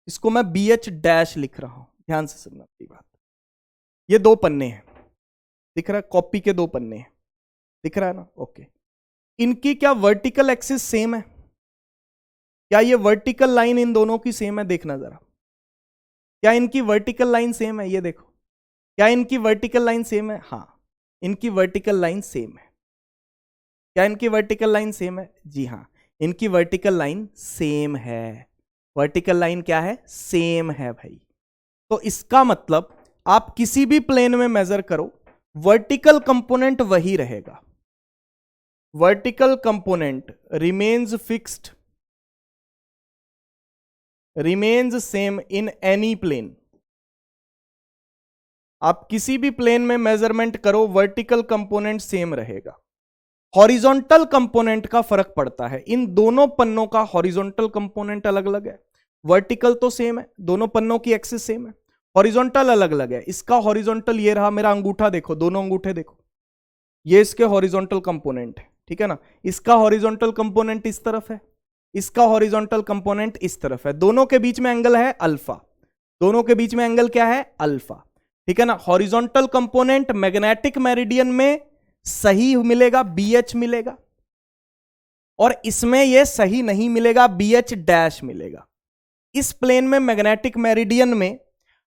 Speaker 1: इसको मैं BH डैश लिख रहा हूं, ध्यान से सुनना मेरी बात। ये दो पन्ने हैं, दिख रहा है, कॉपी के दो पन्ने हैं, दिख रहा है ना, ओके। इनकी क्या वर्टिकल एक्सिस सेम है? क्या ये वर्टिकल लाइन इन दोनों की सेम है? देखना जरा, क्या इनकी वर्टिकल लाइन सेम है? ये देखो, क्या इनकी वर्टिकल लाइन सेम है? हाँ, इनकी वर्टिकल लाइन सेम है। क्या इनकी वर्टिकल लाइन सेम है? जी हाँ, इनकी वर्टिकल लाइन सेम है। वर्टिकल लाइन क्या है? सेम है भाई। तो इसका मतलब आप किसी भी प्लेन में मेजर करो, वर्टिकल कंपोनेंट वही रहेगा। Vertical component remains fixed, remains same in any plane. आप किसी भी प्लेन में मेजरमेंट करो, वर्टिकल कंपोनेंट सेम रहेगा। हॉरिजॉन्टल कंपोनेंट का फर्क पड़ता है। इन दोनों पन्नों का हॉरिजॉन्टल कंपोनेंट अलग अलग है, वर्टिकल तो सेम है, दोनों पन्नों की एक्सिस सेम है, हॉरिजॉन्टल अलग अलग है। इसका हॉरिजॉन्टल ये रहा, मेरा अंगूठा देखो, दोनों अंगूठे देखो, ये इसके हॉरिजॉन्टल कंपोनेंट है, ठीक है ना। इसका हॉरिजॉन्टल कंपोनेंट इस तरफ है, इसका हॉरिजॉन्टल कंपोनेंट इस तरफ है, दोनों के बीच में एंगल है अल्फा, दोनों के बीच में एंगल क्या है? अल्फा, ठीक है ना। हॉरिजॉन्टल कंपोनेंट मैग्नेटिक मेरिडियन में सही मिलेगा, BH मिलेगा, और इसमें यह सही नहीं मिलेगा, BH डैश मिलेगा। इस प्लेन में मैग्नेटिक मेरिडियन में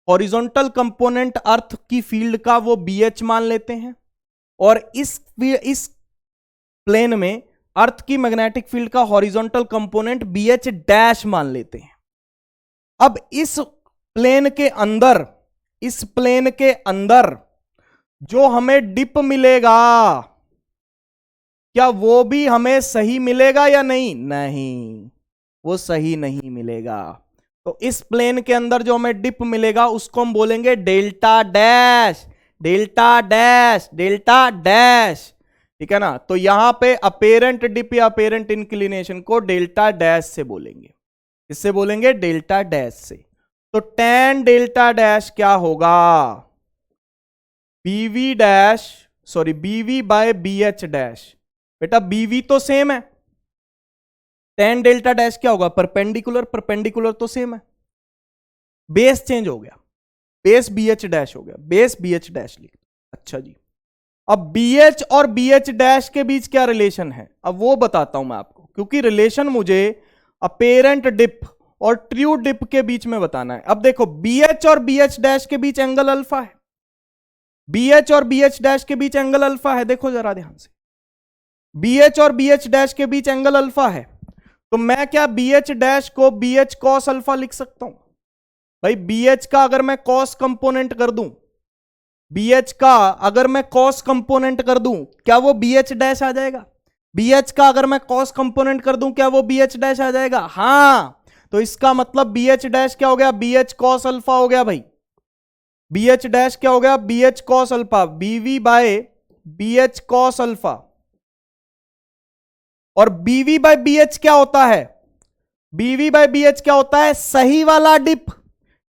Speaker 1: हॉरिजॉन्टल कंपोनेंट अर्थ की फील्ड का वो BH मान लेते हैं, और इस प्लेन में अर्थ की मैग्नेटिक फील्ड का हॉरिजॉन्टल कंपोनेंट BH डैश मान लेते हैं। अब इस प्लेन के अंदर जो हमें डिप मिलेगा, क्या वो भी हमें सही मिलेगा या नहीं? नहीं, वो सही नहीं मिलेगा। तो इस प्लेन के अंदर जो हमें डिप मिलेगा उसको हम बोलेंगे delta dash, delta dash, delta dash, ठीक है ना। तो यहां पे अपेरेंट डिप या अपेरेंट इंक्लिनेशन को डेल्टा डैश से बोलेंगे। इससे बोलेंगे डेल्टा डैश से। तो tan डेल्टा डैश क्या होगा? BV dash, sorry BV by BH dash. बेटा BV तो सेम है, tan डेल्टा डैश क्या होगा? परपेंडिकुलर, परपेंडिकुलर तो सेम है, बेस चेंज हो गया, बेस BH डैश हो गया, बेस BH डैश लिख। अच्छा जी, अब BH और BH डैश के बीच क्या रिलेशन है, अब वो बताता हूं मैं आपको, क्योंकि रिलेशन मुझे अपेरेंट डिप और ट्रू डिप के बीच में बताना है। अब देखो, BH और BH डैश के बीच एंगल अल्फा है, BH और BH डैश के बीच एंगल अल्फा है, देखो जरा ध्यान से, BH और BH डैश के बीच एंगल अल्फा है। तो मैं क्या BH डैश को BH cos अल्फा लिख सकता हूं? भाई BH का अगर मैं cos कंपोनेंट कर दूं, BH का अगर मैं cos कंपोनेंट कर दूं, क्या वो BH डैश आ जाएगा? BH का अगर मैं cos कंपोनेंट कर दूं, क्या वो BH डैश आ जाएगा? हां, तो इसका मतलब BH डैश क्या हो गया? BH cos अल्फा हो गया भाई। BH डैश क्या हो गया? BH cos alpha, BV by BH cos alpha. और BV बाय BH क्या होता है? BV बाय BH क्या होता है? सही वाला डिप,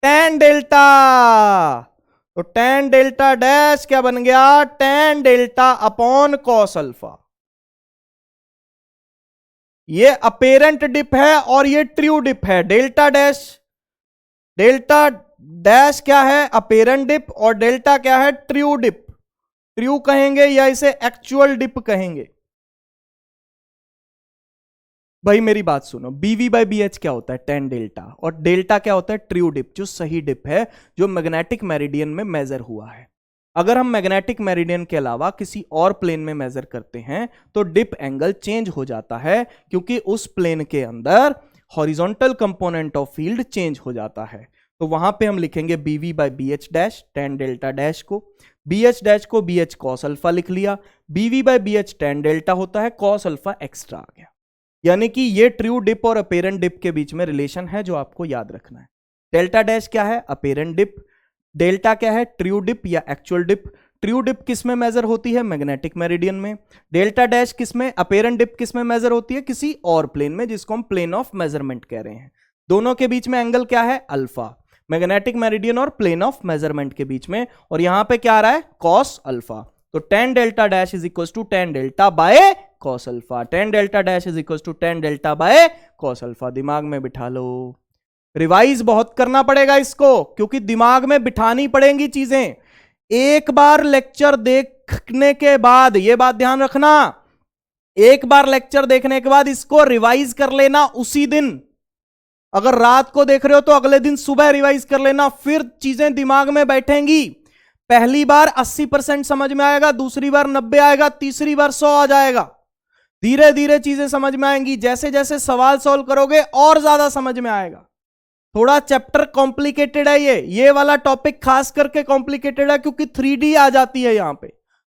Speaker 1: tan डेल्टा। तो tan डेल्टा डैश क्या बन गया? tan delta upon cos alpha. ये अपेरेंट डिप है और ये ट्रू डिप है। डेल्टा डैश, डेल्टा डैश क्या है? अपेरेंट डिप, और डेल्टा क्या है? True dip. ट्रू कहेंगे या इसे एक्चुअल डिप कहेंगे? भाई मेरी बात सुनो, BV बाय BH क्या होता है? tan डेल्टा, और डेल्टा क्या होता है? ट्रू डिप, जो सही डिप है, जो मैग्नेटिक मेरिडियन में मेजर हुआ है। अगर हम मैग्नेटिक मेरिडियन के अलावा किसी और प्लेन में मेजर करते हैं तो डिप एंगल चेंज हो जाता है, क्योंकि उस प्लेन के अंदर horizontal component of field change हो जाता है। तो वहां पे हम लिखेंगे BV by BH dash, tan delta dash को, BH डैश को BH cos अल्फा लिख लिया, BV by BH tan delta होता है, cos अल्फा एक्स्ट्रा आ गया। यानी कि ये ट्रू डिप और अपेरेंट डिप के बीच में रिलेशन है जो आपको याद रखना है। डेल्टा डैश क्या है? Apparent dip. डेल्टा क्या है? ट्रू डिप या एक्चुअल डिप। ट्रू डिप किस में मेजर होती है? मैग्नेटिक मेरिडियन में। डेल्टा डैश किस में? अपेरेंट डिप किस में मेजर होती है? किसी और प्लेन में, जिसको हम प्लेन ऑफ मेजरमेंट कह रहे हैं। दोनों के बीच में एंगल क्या है? अल्फा। मैग्नेटिक मेरिडियन और प्लेन ऑफ मेजरमेंट के बीच में, और यहां पे क्या आ रहा है? Cos alpha. तो tan delta dash is equal to tan delta by cos alpha. tan delta dash is equal to tan delta by cos alpha. दिमाग में बिठा लो, रिवाइज बहुत करना पड़ेगा इसको, क्योंकि दिमाग में बिठानी पड़ेंगी चीजें। एक बार लेक्चर देखने के बाद, यह बात ध्यान रखना, एक बार लेक्चर देखने के बाद इसको रिवाइज कर लेना उसी दिन। अगर रात को देख रहे हो तो अगले दिन सुबह रिवाइज कर लेना, फिर चीजें दिमाग में बैठेंगी। पहली बार 80% समझ में आएगा, दूसरी बार 90 आएगा, तीसरी बार 100 आ जाएगा। धीरे धीरे चीजें समझ में आएंगी, जैसे जैसे सवाल सॉल्व करोगे और ज्यादा समझ में आएगा। थोड़ा चैप्टर कॉम्प्लिकेटेड है, ये वाला टॉपिक खास करके कॉम्प्लिकेटेड है, क्योंकि 3D आ जाती है, यहां पे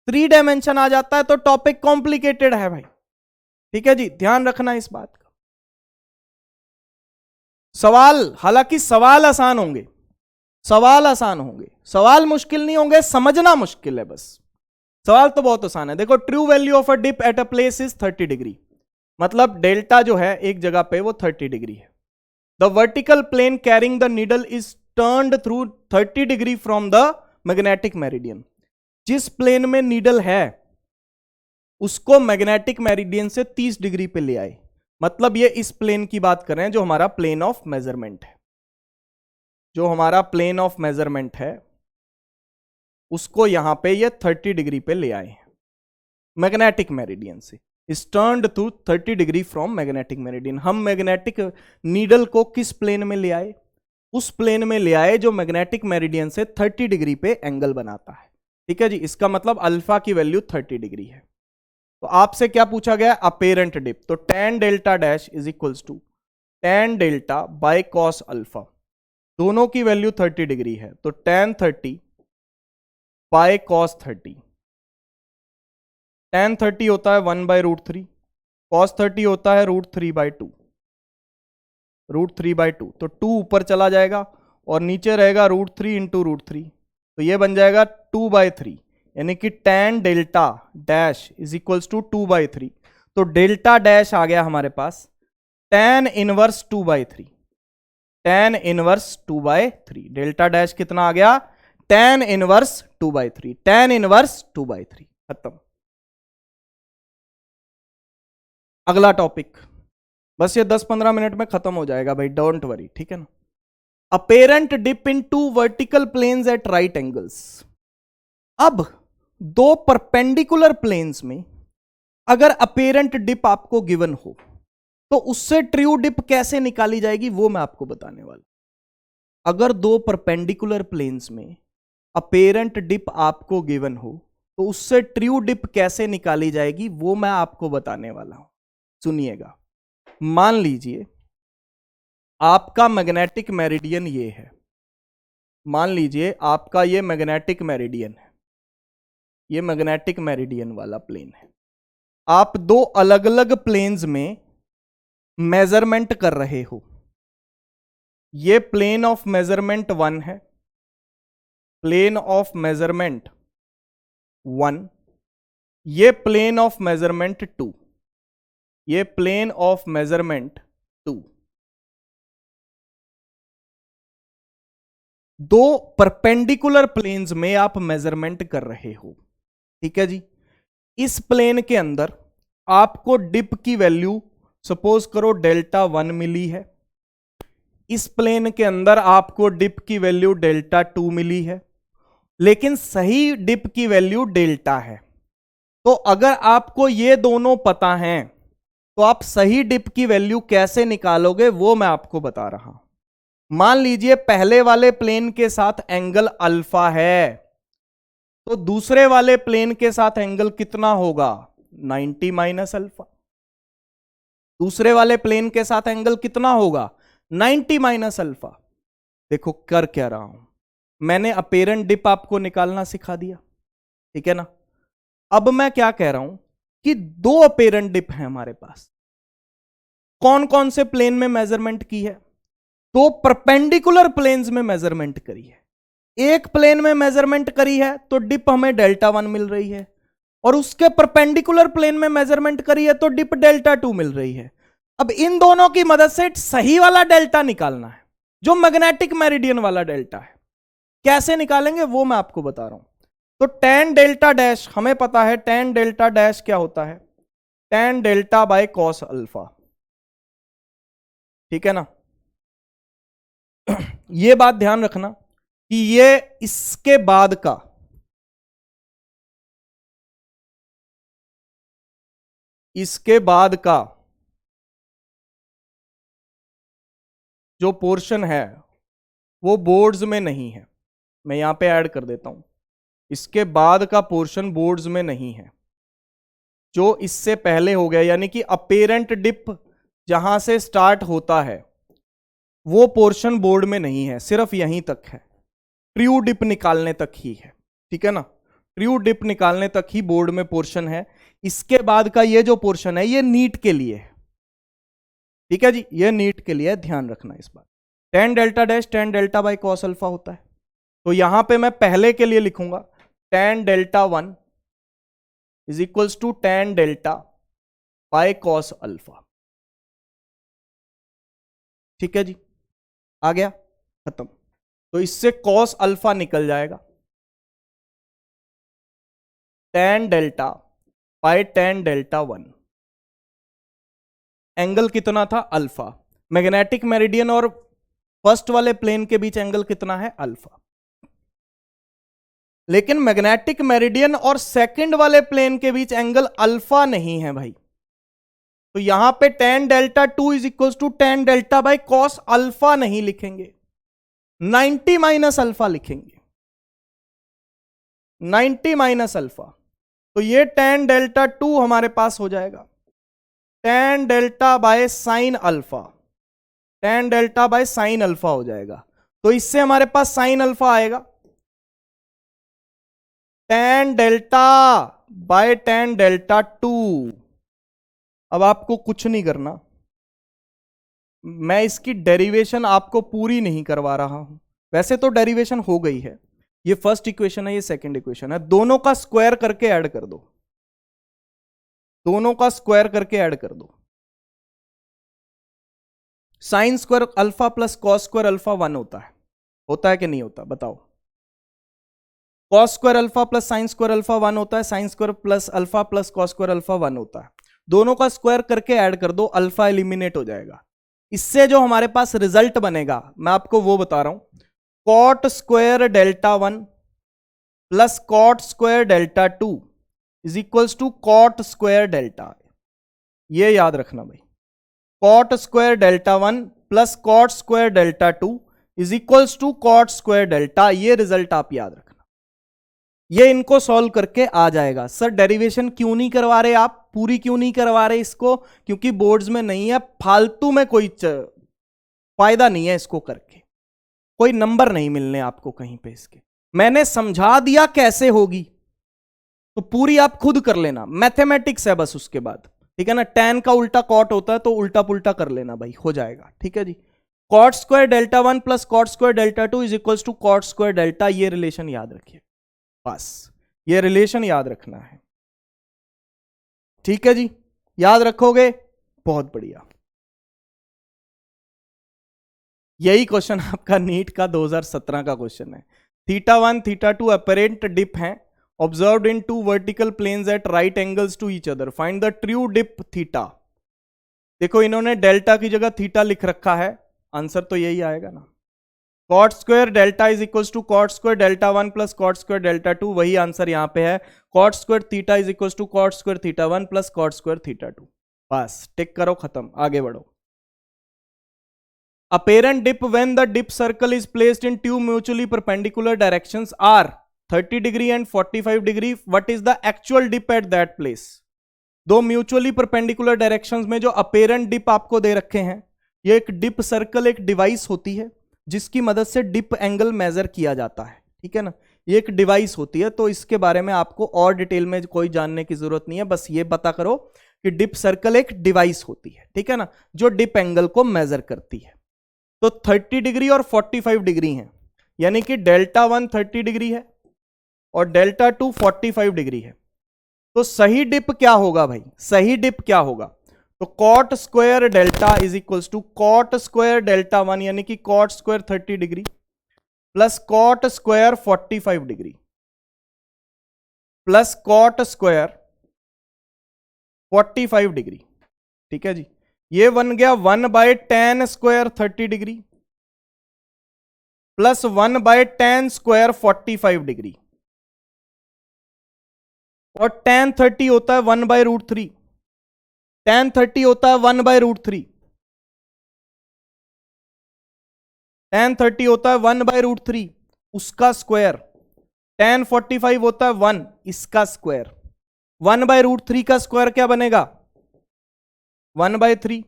Speaker 1: 3 डायमेंशन आ जाता है, तो टॉपिक कॉम्प्लिकेटेड है भाई। ठीक है जी, ध्यान रखना इस बात का। सवाल, हालांकि सवाल आसान होंगे, सवाल आसान होंगे, सवाल मुश्किल नहीं होंगे, समझना मुश्किल है बस। सवाल तो बहुत आसान है। देखो, true value of a dip at a place is 30 degree, मतलब डेल्टा जो है एक जगह पे वो 30 डिग्री है। The vertical plane carrying the needle is turned through 30 degree from the magnetic meridian. जिस प्लेन में नीडल है उसको मैग्नेटिक मेरिडियन से 30 डिग्री पे ले आए, मतलब ये इस प्लेन की बात कर रहे हैं जो हमारा प्लेन ऑफ मेजरमेंट है। जो हमारा प्लेन ऑफ मेजरमेंट है उसको यहां पे ये 30 डिग्री पे ले आए मैग्नेटिक मेरिडियन से। Is turned to 30 degree from magnetic meridian. हम मैग्नेटिक नीडल को किस प्लेन में ले आए? उस प्लेन में ले आए जो मैग्नेटिक मेरिडियन से 30 डिग्री पे एंगल बनाता है। ठीक है जी, इसका मतलब अल्फा की वैल्यू 30 डिग्री है। तो आपसे क्या पूछा गया? Apparent dip. तो tan delta dash is equals to tan delta by cos alpha. दोनों की वैल्यू 30 डिग्री है, तो tan 30 बाय कॉस 30। tan 30 होता है 1/√3, cos 30 होता है √3/2, √3/2। तो 2 ऊपर चला जाएगा और नीचे रहेगा √3 इंटू √3, तो ये बन जाएगा 2/3, यानी कि tan delta dash is equals to 2/3। तो डेल्टा डैश आ गया हमारे पास tan inverse 2/3, tan inverse 2/3। Delta dash कितना आ गया? tan inverse 2/3, tan inverse 2/3। खत्म। अगला टॉपिक, बस ये 10-15 मिनट में खत्म हो जाएगा भाई, डोंट वरी, ठीक है ना। Apparent dip in 2 vertical planes at right angles. अब 2 परपेंडिकुलर प्लेन्स में अगर अपेरेंट डिप आपको गिवन हो तो उससे ट्रू डिप कैसे निकाली जाएगी वो मैं आपको बताने वाला। अगर 2 परपेंडिकुलर प्लेन्स में अपेरेंट डिप आपको गिवन हो तो उससे ट्रू डिप कैसे निकाली जाएगी वो मैं आपको बताने वाला हूं। सुनिएगा, मान लीजिए आपका मैग्नेटिक मेरिडियन ये है, मान लीजिए आपका ये मैग्नेटिक मेरिडियन है, ये मैग्नेटिक मेरिडियन वाला प्लेन है। आप 2 अलग अलग प्लेन्स में मेजरमेंट कर रहे हो। ये प्लेन ऑफ मेजरमेंट 1 है, प्लेन ऑफ मेजरमेंट 1, ये प्लेन ऑफ मेजरमेंट 2, ये plane of measurement 2। 2 perpendicular planes में आप मेजरमेंट कर रहे हो, ठीक है जी। इस प्लेन के अंदर आपको डिप की वैल्यू सपोज करो डेल्टा 1 मिली है, इस प्लेन के अंदर आपको डिप की वैल्यू डेल्टा 2 मिली है, लेकिन सही डिप की वैल्यू डेल्टा है। तो अगर आपको ये दोनों पता हैं तो आप सही डिप की वैल्यू कैसे निकालोगे वो मैं आपको बता रहा हूं। मान लीजिए पहले वाले प्लेन के साथ एंगल अल्फा है, तो दूसरे वाले प्लेन के साथ एंगल कितना होगा? 90 माइनस अल्फा। दूसरे वाले प्लेन के साथ एंगल कितना होगा? 90 माइनस अल्फा। देखो कर क्या रहा हूं, मैंने अपेरेंट डिप आपको निकालना सिखा दिया, ठीक है ना। अब मैं क्या कह रहा हूं कि दो अपेरेंट डिप है हमारे पास। कौन कौन से प्लेन में मेजरमेंट की है? तो परपेंडिकुलर प्लेन्स में मेजरमेंट करी है। एक प्लेन में मेजरमेंट करी है तो डिप हमें डेल्टा 1 मिल रही है, और उसके परपेंडिकुलर प्लेन में मेजरमेंट करी है तो डिप डेल्टा 2 मिल रही है। अब इन दोनों की मदद से सही वाला डेल्टा निकालना है, जो मैग्नेटिक मेरिडियन वाला डेल्टा है। कैसे निकालेंगे वो मैं आपको बता रहा हूं। तो tan डेल्टा डैश हमें पता है, tan डेल्टा डैश क्या होता है? tan delta by cos alpha, ठीक है ना। ये बात ध्यान रखना कि ये इसके बाद का जो पोर्शन है वो बोर्ड्स में नहीं है। मैं यहां पे ऐड कर देता हूं, इसके बाद का पोर्शन बोर्ड्स में नहीं है। जो इससे पहले हो गया, यानी कि अपेरेंट डिप जहां से स्टार्ट होता है वो पोर्शन बोर्ड में नहीं है, सिर्फ यहीं तक है। ट्रू डिप निकालने तक ही है, ठीक है ना। ट्रू डिप निकालने तक ही बोर्ड में पोर्शन है। इसके बाद का ये जो पोर्शन है ये नीट के लिए है, ठीक है जी, ये नीट के लिए, ध्यान रखना इस बात। tan delta dash tan delta by cos alpha होता है। तो यहां पे मैं पहले के लिए लिखूंगा tan delta 1 is equals to tan delta by cos alpha, ठीक है जी, आ गया, खत्म। तो इससे कॉस अल्फा निकल जाएगा, tan delta bye tan delta 1। Angle कितना था? अल्फा। मैग्नेटिक मेरिडियन और फर्स्ट वाले प्लेन के बीच एंगल कितना है? अल्फा। लेकिन मैग्नेटिक मेरिडियन और सेकंड वाले प्लेन के बीच एंगल अल्फा नहीं है भाई। तो यहां पे tan delta 2 is equal to tan delta by cos alpha नहीं लिखेंगे, 90 माइनस अल्फा लिखेंगे, 90 माइनस अल्फा। तो ये tan डेल्टा 2 हमारे पास हो जाएगा tan delta by sine alpha, tan delta by sine alpha हो जाएगा। तो इससे हमारे पास साइन अल्फा आएगा tan delta bye tan delta 2। अब आपको कुछ नहीं करना, मैं इसकी डेरिवेशन आपको पूरी नहीं करवा रहा हूं, वैसे तो डेरिवेशन हो गई है। ये फर्स्ट इक्वेशन है, ये सेकंड इक्वेशन है, दोनों का स्क्वायर करके ऐड कर दो, दोनों का स्क्वायर करके ऐड कर दो। Sine square alpha plus cos square alpha 1 होता है कि नहीं होता? बताओ। Cos square alpha plus sine square alpha 1 होता है, sine square plus alpha plus cos square alpha 1 होता है। दोनों का स्क्वायर करके ऐड कर दो, अल्फा एलिमिनेट हो जाएगा। इससे जो हमारे पास रिजल्ट बनेगा मैं आपको वो बता रहा हूं, cot square delta 1 plus cot square delta 2 is equals to cot square delta. ये याद रखना भाई, cot square delta 1 plus cot square delta 2 is equals to cot square delta. ये रिजल्ट आप याद रखना, ये इनको सॉल्व करके आ जाएगा। सर डेरिवेशन क्यों नहीं करवा रहे आप, पूरी क्यों नहीं करवा रहे इसको? क्योंकि बोर्ड्स में नहीं है, फालतू में कोई फायदा नहीं है इसको करके, कोई नंबर नहीं मिलने आपको कहीं पे इसके। मैंने समझा दिया कैसे होगी, तो पूरी आप खुद कर लेना, मैथमेटिक्स है बस उसके बाद, ठीक है ना। tan का उल्टा कॉट होता है तो उल्टा पुल्टा कर लेना भाई, हो जाएगा, ठीक है जी। Cot square delta 1 plus cot square delta 2 is equals to cot square delta. ये रिलेशन याद रखिए, बस ये रिलेशन याद रखना है, ठीक है जी। याद रखोगे, बहुत बढ़िया। यही क्वेश्चन आपका नीट का 2017 का क्वेश्चन है। θ1 θ2 अपेरेंट डिप है observed in two vertical planes at right angles to each other, find the true dip theta. देखो इन्होंने डेल्टा की जगह थीटा लिख रखा है, आंसर तो यही आएगा ना। Cot square delta is equals to cot square delta 1 plus cot square delta 2, वही आंसर यहां पे है। Cot square theta is equals to cot square theta 1 plus cot square theta 2। बस टिक करो, खत्म, आगे बढ़ो। Apparent dip when the dip circle is placed in two mutually perpendicular directions are, 30 degree and 45 degree, what is the actual dip at that place. दो mutually perpendicular directions में जो apparent dip आपको दे रखे हैं, ये एक डिप सर्कल एक device होती है जिसकी मदद से डिप एंगल मेजर किया जाता है, ठीक है ना। ये एक डिवाइस होती है, तो इसके बारे में आपको और डिटेल में कोई जानने की जरूरत नहीं है, बस ये पता करो कि डिप सर्कल एक डिवाइस होती है, ठीक है ना, जो डिप एंगल को मेजर करती है। तो 30 डिग्री और 45 डिग्री है, यानी कि डेल्टा 1 30 डिग्री है और डेल्टा 2 45 डिग्री है। तो सही डिप क्या होगा भाई, सही डिप क्या होगा, तो cot square delta is equals to cot square delta 1 यानी कि cot square 30 degree plus cot square 45 degree plus cot square 45 degree, ठीक है जी। ये बन गया 1/tan square 30 degree plus 1/tan square 45 degree, और tan 30 होता है 1/√3, tan 30 होता है 1/√3, tan 30 होता है 1/√3 उसका स्क्वायर, tan 45 होता है 1 इसका स्क्वायर, 1/√3 का स्क्वायर क्या बनेगा 1/3,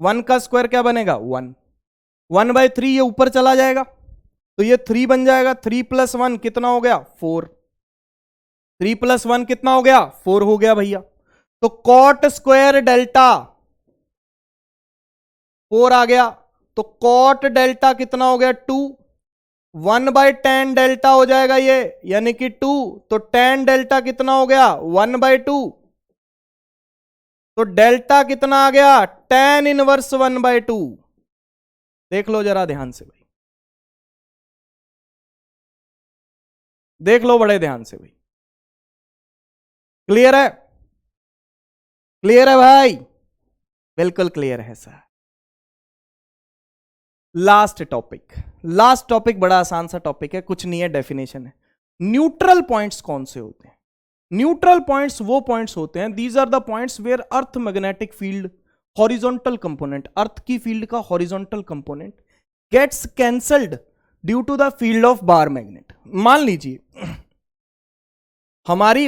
Speaker 1: 1 का स्क्वायर क्या बनेगा 1, 1/3 ये ऊपर चला जाएगा तो ये 3 बन जाएगा, 3 + 1 कितना हो गया 4, 3 + 1 कितना हो गया 4 हो गया भैया। तो कॉट स्क्वायर डेल्टा 4 आ गया, तो कॉट डेल्टा कितना हो गया 2, 1/tan डेल्टा हो जाएगा ये यानी कि 2, तो tan डेल्टा कितना हो गया 1/2, तो डेल्टा कितना आ गया tan इनवर्स 1/2। देख लो जरा ध्यान से भाई, देख लो बड़े ध्यान से भाई, क्लियर है, क्लियर है भाई, बिल्कुल क्लियर है सर। लास्ट टॉपिक बड़ा आसान सा टॉपिक है, कुछ नहीं है, डेफिनेशन है। न्यूट्रल पॉइंट्स कौन से होते हैं, न्यूट्रल पॉइंट्स वो पॉइंट्स होते हैं, these are the points where earth magnetic field horizontal component, earth की फील्ड का horizontal component gets cancelled due to the field of bar magnet. मान लीजिए हमारी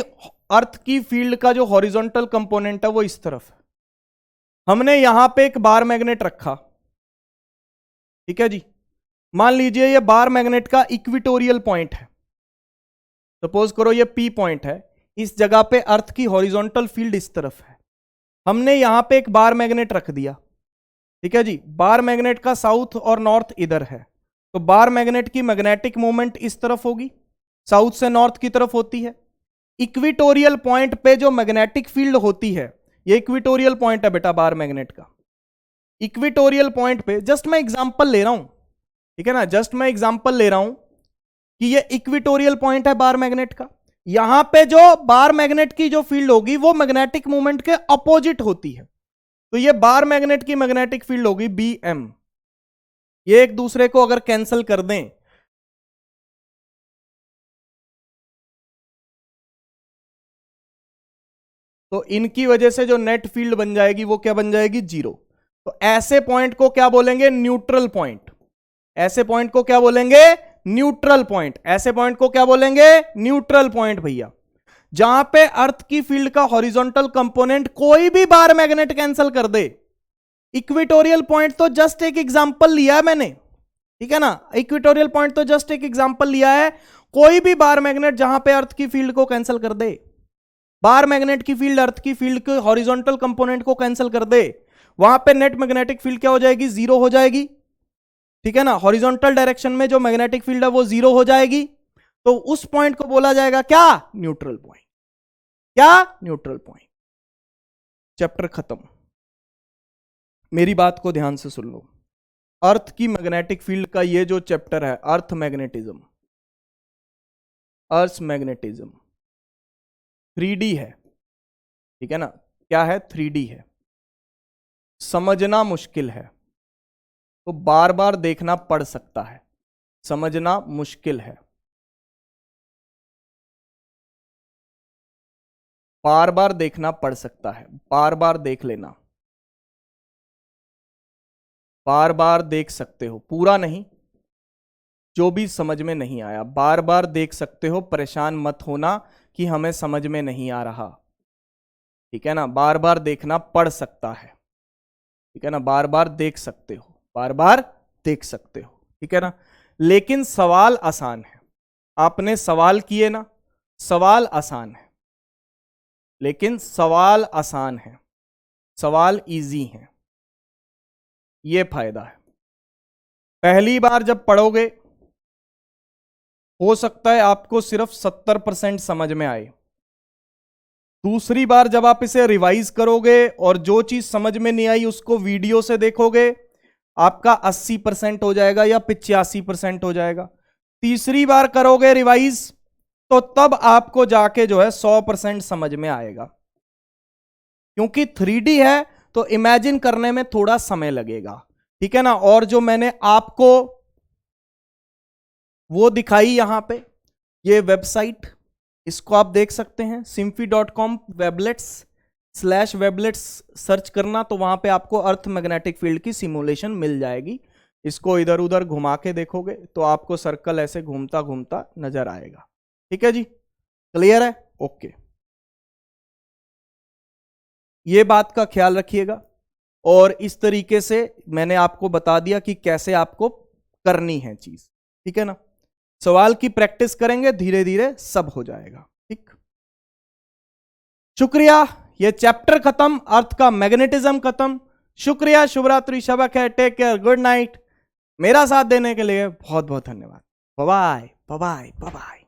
Speaker 1: अर्थ की फील्ड का जो हॉरिजॉन्टल कंपोनेंट है वो इस तरफ है, हमने यहां पे एक बार मैग्नेट रखा, ठीक है जी। मान लीजिए ये बार मैग्नेट का इक्विटोरियल पॉइंट है, सपोज करो ये P पॉइंट है, इस जगह पे अर्थ की हॉरिजॉन्टल फील्ड इस तरफ है, हमने यहां पे एक बार मैग्नेट रख दिया, ठीक है जी। बार मैग्नेट का साउथ और नॉर्थ इधर है, तो बार मैग्नेट की मैग्नेटिक मोमेंट इस तरफ होगी, साउथ से नॉर्थ की तरफ होती है। इक्विटोरियल पॉइंट पे जो मैग्नेटिक फील्ड होती है, ये इक्विटोरियल पॉइंट है बेटा बार मैग्नेट का, इक्विटोरियल पॉइंट पे जस्ट मैं एग्जांपल ले रहा हूं, ठीक है ना, जस्ट मैं एग्जांपल ले रहा हूं कि ये इक्विटोरियल पॉइंट है बार मैग्नेट का, यहां पे जो बार मैग्नेट की जो फील्ड होगी वो मैग्नेटिक मोमेंट के अपोजिट होती है, तो ये बार मैग्नेट की मैग्नेटिक फील्ड होगी BM। ये एक दूसरे को अगर कैंसिल कर दें तो इनकी वजह से जो नेट फील्ड बन जाएगी वो क्या बन जाएगी 0। तो ऐसे पॉइंट को क्या बोलेंगे न्यूट्रल पॉइंट, ऐसे पॉइंट को क्या बोलेंगे न्यूट्रल पॉइंट, ऐसे पॉइंट को क्या बोलेंगे न्यूट्रल पॉइंट भैया, जहां पे अर्थ की फील्ड का हॉरिजॉन्टल कंपोनेंट कोई भी बार मैग्नेट कैंसिल कर दे। इक्विटोरियल पॉइंट तो जस्ट एक एग्जांपल लिया है मैंने, ठीक है ना, इक्विटोरियल पॉइंट तो जस्ट एक एग्जांपल लिया है, कोई भी बार मैग्नेट जहां पे अर्थ की फील्ड को कैंसिल कर दे, बार मैग्नेट की फील्ड अर्थ की फील्ड के हॉरिजॉन्टल कंपोनेंट को कैंसिल कर दे, वहां पे नेट मैग्नेटिक फील्ड क्या हो जाएगी 0 हो जाएगी, ठीक है ना, हॉरिजॉन्टल डायरेक्शन में जो मैग्नेटिक फील्ड है वो 0 हो जाएगी, तो उस पॉइंट को बोला जाएगा क्या न्यूट्रल पॉइंट, क्या न्यूट्रल पॉइंट। चैप्टर खत्म, मेरी बात को ध्यान से सुन लो, अर्थ की मैग्नेटिक फील्ड का ये जो चैप्टर है अर्थ मैग्नेटिज्म, अर्थ मैग्नेटिज्म 3D है, ठीक है ना, क्या है 3D है, समझना मुश्किल है, तो बार बार देखना पड़ सकता है, समझना मुश्किल है, बार बार देखना पड़ सकता है, बार बार देख लेना, बार बार देख सकते हो, पूरा नहीं, जो भी समझ में नहीं आया बार बार देख सकते हो, परेशान मत होना कि हमें समझ में नहीं आ रहा, ठीक है ना। बार बार देखना पड़ सकता है, ठीक है ना, बार बार देख सकते हो, बार बार देख सकते हो, ठीक है ना। लेकिन सवाल आसान है, आपने सवाल किए ना, सवाल आसान है, लेकिन सवाल आसान है, सवाल इजी है, ये फायदा है। पहली बार जब पढ़ोगे हो सकता है आपको सिर्फ 70% समझ में आए, दूसरी बार जब आप इसे रिवाइज करोगे और जो चीज समझ में नहीं आई उसको वीडियो से देखोगे, आपका 80% हो जाएगा या 85% हो जाएगा। तीसरी बार करोगे रिवाइज तो तब आपको जाके जो है 100% समझ में आएगा, क्योंकि 3D है तो इमेजिन करने में थोड़ा समय लगेगा, ठीक है ना। और जो मैंने आपको वो दिखाई यहां पे, ये वेबसाइट, इसको आप देख सकते हैं symfy.com weblets/weblets सर्च करना तो वहां पे आपको अर्थ मैग्नेटिक फील्ड की सिमुलेशन मिल जाएगी। इसको इधर उधर घुमा के देखोगे तो आपको सर्कल ऐसे घूमता घूमता नजर आएगा, ठीक है जी, क्लियर है, ओके। ये बात का ख्याल रखिएगा। और इस तरीके से मैंने आपको बता दिया कि कैसे आपको करनी है चीज, ठीक है ना। सवाल की प्रैक्टिस करेंगे धीरे धीरे सब हो जाएगा, ठीक। शुक्रिया, ये चैप्टर खत्म, अर्थ का मैग्नेटिज्म खत्म। शुक्रिया, शुभरात्रि, शब खैर, टेक केयर, गुड नाइट। मेरा साथ देने के लिए बहुत बहुत धन्यवाद। Bye bye bye bye.